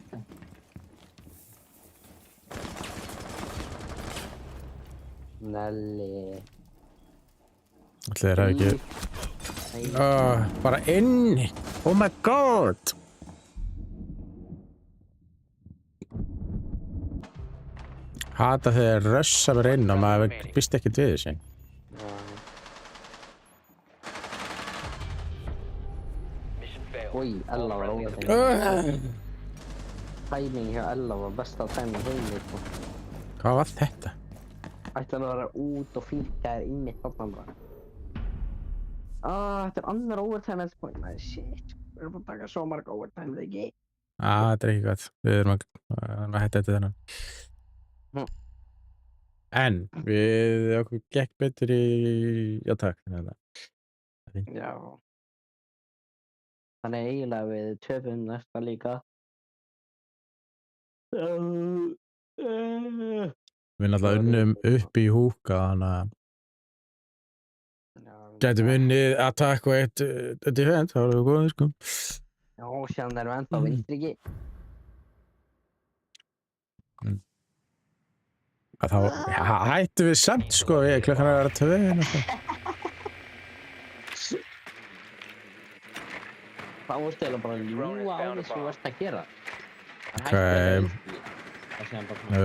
Nelly. Ætli þeir hafi ekki... bara inni! Oh my god! Hata þegar rössa mér inn og maður býst ekkert við þessu. Oj, Ella var óvægt. Timing hjá Ella var besta timing heimir. Hvað var þetta? Ætti hann að vera út og fylgjaðir inn í þarna bara. Þetta er annar overtime helst point. Nei, shit. Við erum búin að taka svo marga overtime, það ekki? Þetta er ekki gott. Við erum að hætta þetta þennan. En, við okkur gekk betur í... Já, takk. Já. Þannig eiginlega við töpum næsta líka. Við náttúrulega unnum upp í húka, þannig að gætum unnið attack og eitt defend, þá erum við góðið, sko. Já, sérna erum við ennþá vinstri ekki. Þá hættum við samt, sko, klukkan að vera 2. Það vorstu eða bara ljúa á því sem þú ert að gera. Það Ok. Það sé hann bara svona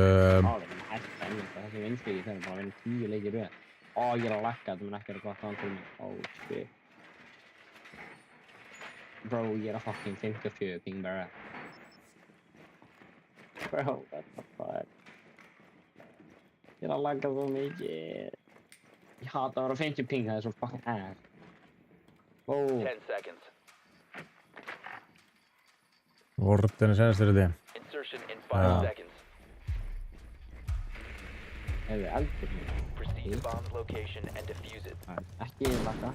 þessi vinstvíki þegar bara vinna 10 leikir röð. Ég er að lagga, þetta mun ekki vera gott án til mig. Shit. Bro, ég er að fucking 54 ping bara. Bro, what the fuck. Ég er að lagga svo mikið. Ég hata að vera 50 ping, það er svo fucking ass. 10 seconds. Vortin senast fyrir því. Insertion in 5 seconds. Eldur mér. Proceed to bomb's location and defuse it. Ekki lagga.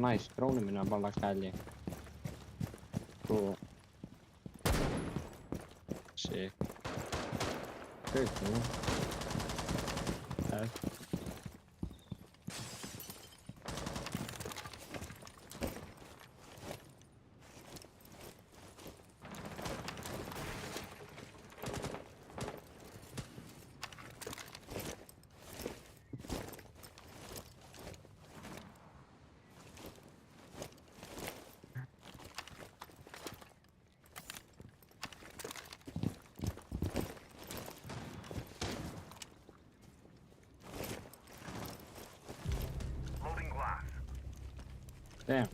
Nice, drónum minn er bara lagt hæli. Svo. Sick. Very cool. Damn.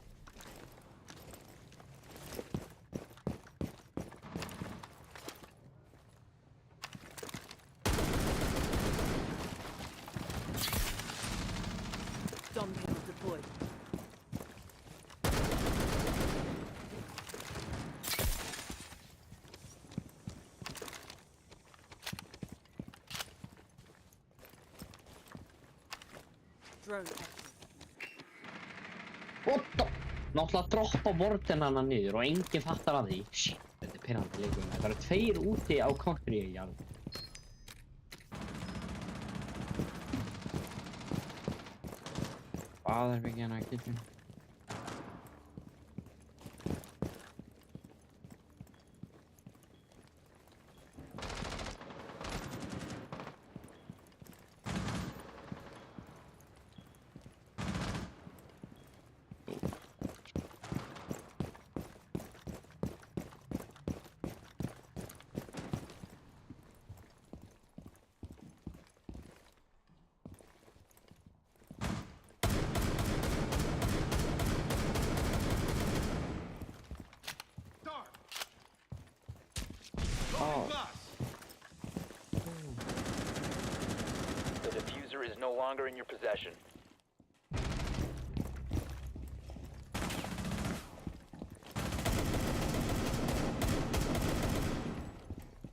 Dom panel deployed. Drone active. What the? Náttúrulega droppa vortinana niður og enginn fattar að því. Shit, þetta er pirrandi leikur. Það eru 2 úti á country í jarð. Hvað er ekki hérna að kitchen? The diffuser is no longer in your possession.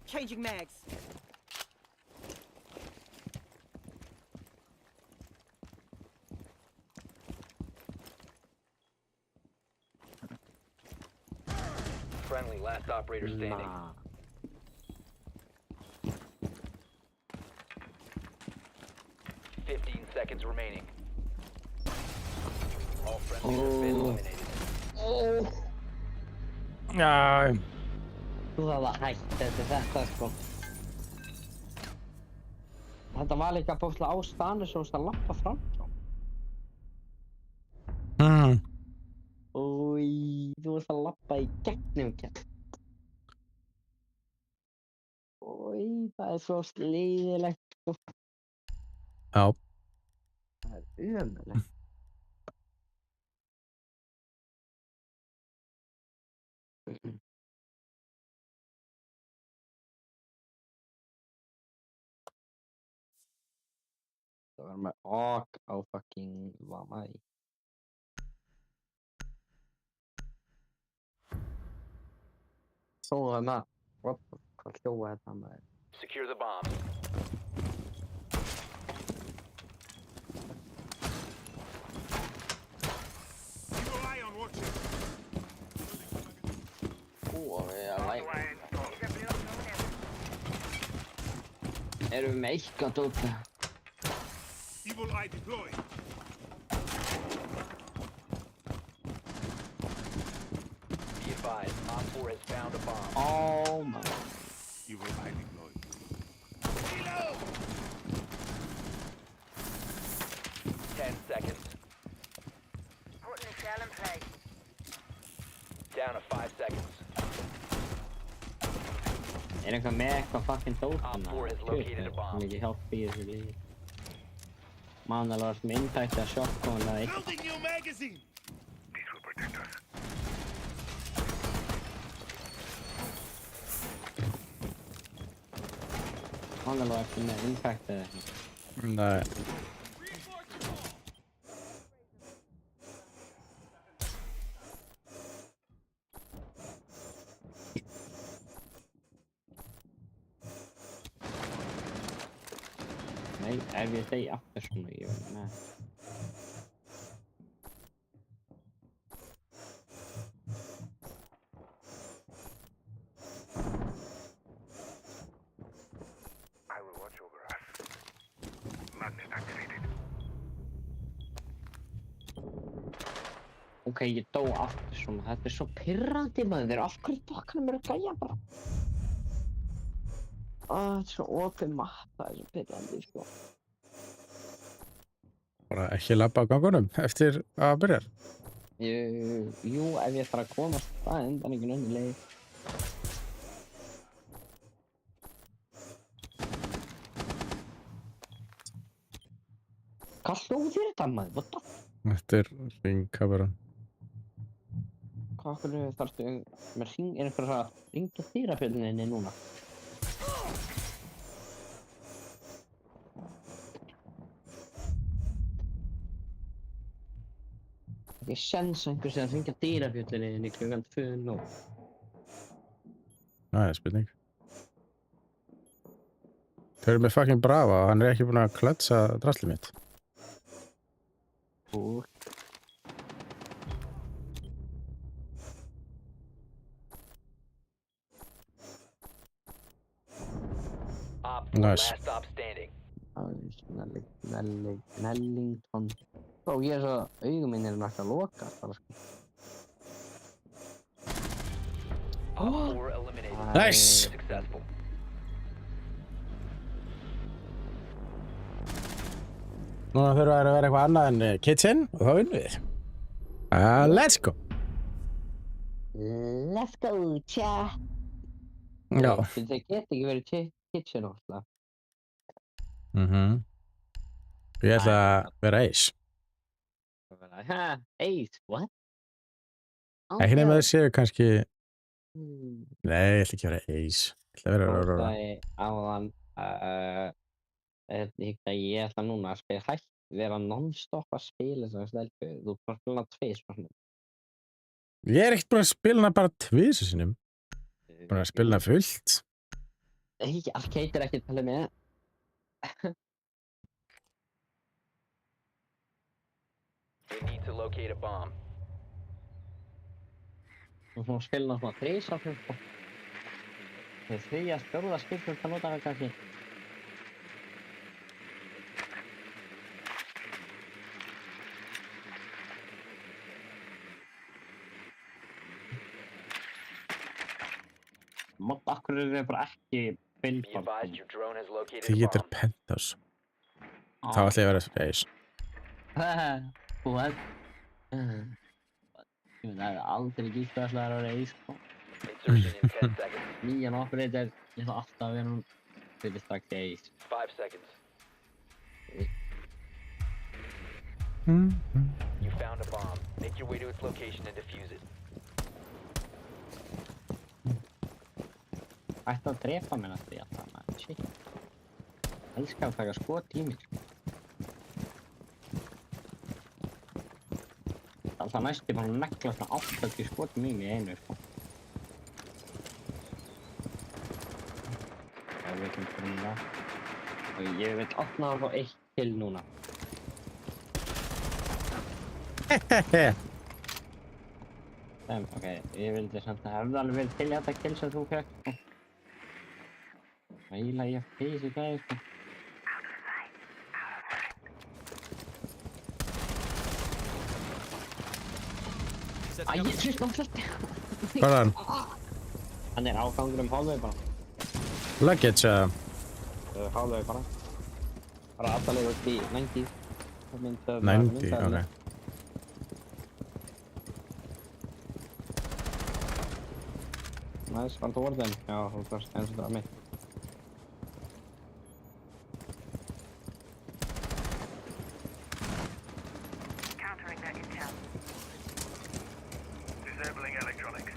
Changing mags. Friendly, last operator standing. 15 seconds remaining. All friendly have been eliminated. Þú það var hægt þetta sko. Þetta var líka bókslega á stanu sem þú varst að lappa fram frá. Þú varst að lappa í gegnum kjall. Það er svo leiðilegt sko. Já. Það er ömurlegt. Það var með ok á fucking Vamai. Það með hvað hljóða þetta með? Secure the bomb. Erum við með eitthvað dóta? Evil eye deployed. Be advised, Op 4 has found a bomb. Oh my. Evil eye deployed. 10 seconds. Putting the shell in place. Down to eitthvað með eitthvað fucking dóttum Op 4 has located a bomb. Mikið hjálp í þessu lífi. Man alveg varst með intækt að shotgun eða eitthvað. Building new magazine. This will protect us. Man alveg varst með intækt eða eitthvað. Nei. Nei, ef ég segi aftur svona, ég veit með. I will watch over us. Magnet activated. Ok, ég dó aftur svona, þetta svo pirrandi maður, af hverju bakkanum að gæja bara? Þetta svo opið matta, svo pirrandi, sko. Bara ekki labba á gangunum eftir að byrja. Jú, ef ég þarf að komast það endan einhvern önnur leið. Hvað hlóð þér þetta maður? What the f***? Þetta ringkameran. Hvað þarftu með einhverja að ringja dýrafjölninni núna? Ekki sens einhvers að hringja dýrafjölninni klukkan 2:00. Það er spurning. Þau eru með fucking Brava og hann er ekki búinn að kletsa draslið mitt. Op 4 Nice. last stop standing. Nellington. Ó, ég er svo, augum minn nægt að loka bara sko. Op 4 eliminated. Nice. Successful. Núna þurfa að vera eitthvað annað en kitchen og þá vinnum við. Let's go. Let's go, chat. Já. Það geti ekki verið kitchen alltaf. Ég ætla að vera ace. Ha, Ace, what? Ekki nema þau séu kannski... Nei, ég ætla ekki að vera ace. Ég ætla að vera róra. Áðan, ég ætla núna að spila hægt, vera non-stop að spila þessari stelpu. Þú ert bara að spila hana tvisvar. Ég er ekkert búinn að spila hana bara tvisvar sinnum. Búinn að spila hana fullt. Arcade er ekki að tala með. We need to locate a bomb. Þú svona spila hana svona tvisvar sko. Þegar þriðja spjóða skiptum það nota það kannski. Akkur er bara ekki Be advised your drone has located Því a getur bomb. penthouse. Þá ætla ég að vera ace. What? Það er aldrei gísbæðslegar að vera ace sko. Insertion in 10 seconds. Nýjan operator, ég ætla alltaf að vera hún fyrir strax ace. 5 seconds. You found a bomb. Make your way to its location and defuse it. Ætti að drepa mér næstu í alltaf maður, shit. Elskar að taka skot í mig. Alltaf næstu bara að negla svona 80 skotum í mig í einu sko. Það er ekki fyrir það. Og ég vil opna að fá 1 kill núna. Ok, ég vildi samt að hefði alveg verið til í þetta kill sem þú fekk sko. Ægilega ég feysi gæði sko. Æ, ég trist náttúrulega. Hvað er hann? Hann er ágangur hálfveg bara. Luggage eða? Hálfveg bara. Bara alltaf upp í 90. 90, ok. Nice, var þetta orðin? Já, þú varst eins og það var mitt. Countering that intel. Disabling electronics.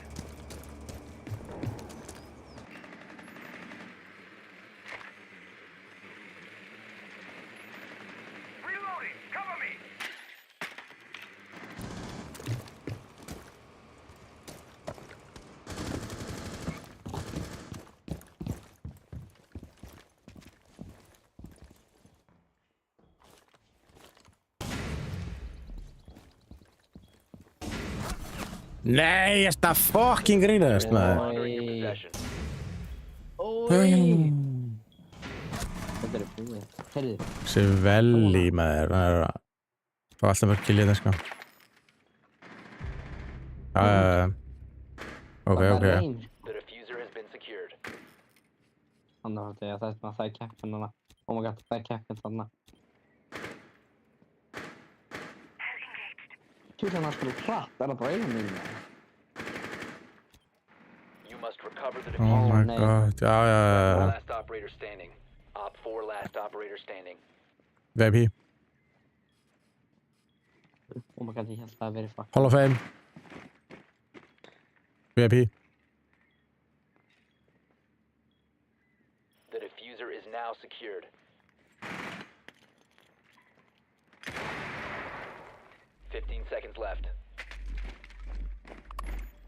Reloading! Cover me! Nei, þetta fucking grínast, maður. Longer in your possession. Þetta er búið. Heyrðu, Svelli, maður. Það er að fá alltaf mörg kill í þetta, sko. Ok. það er einn. The diffuser has been secured. Þannig að það er keppin hana. Oh my god, það er keppin þarna. Tjúklan að spila hratt, það er bara einu mínu. You must recover the Oh diffuser. my nei. god, já. Last operator standing. Op 4 last operator standing. VIP, Oh my god, ég held að það að verið fuck. Hall of Fame. VIP. The diffuser is now secured. Fifteen seconds left.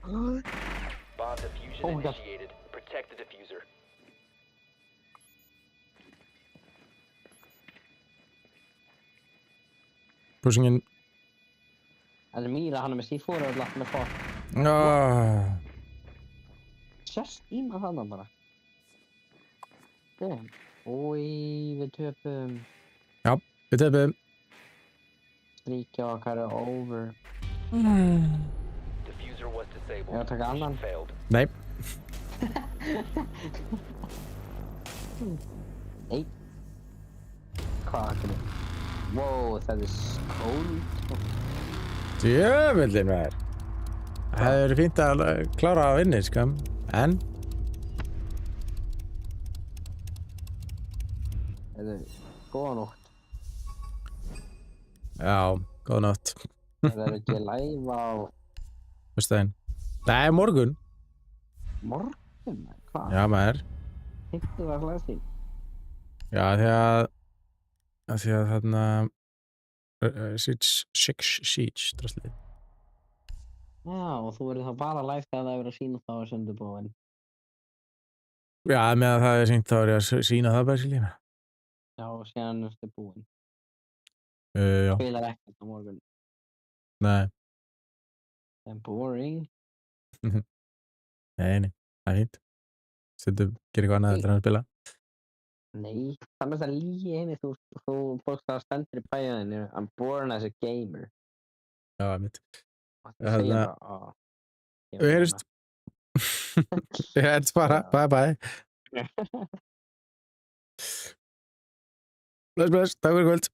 Bomb diffusion Oh my God. initiated. Protect the diffuser. Pushing in. Það er Míra, hann er með C4 og lagt með fór. Sérst íma þannig bara. Damn. Úi, við töpum. Við tefum. Stríkja okkar er over. Diffuser was disabled. Ég var að taka annan. Failed. Nei. Nei. Hvað er þetta? Wow, það er skóld. Djöfullinn, maður. Það hefur verið fínt að klára að vinna, sko. En? Þetta er góða nótt. Já, góða nótt. Það er ekki live á Föstudaginn. Nei, morgun. morgun, hvað? Já, maður. Hittu það hlæðstíð. Já, því að þarna Siege draslið. Já, og þú verður þá bara live þegar það er verið að sína þá er sundubúin. Já, með að það er sýnt þá er ég að sína það bara sér lína. Já, og síðan er þetta búin. Já, Spilar ekkert á morgun. nei, Það er boring. nei, það er fínt. Stundum gerir eitthvað annað heldur en að spila. Nei, það með það lígi einu, þú bókstaflega stendur í bæjaðinu, I'm born as a gamer. Já, mitt. Og það segir Þarna- bara, Við heyrjumst. Ég heyrst bara, bye bye. Bless, takk fyrir kvöld.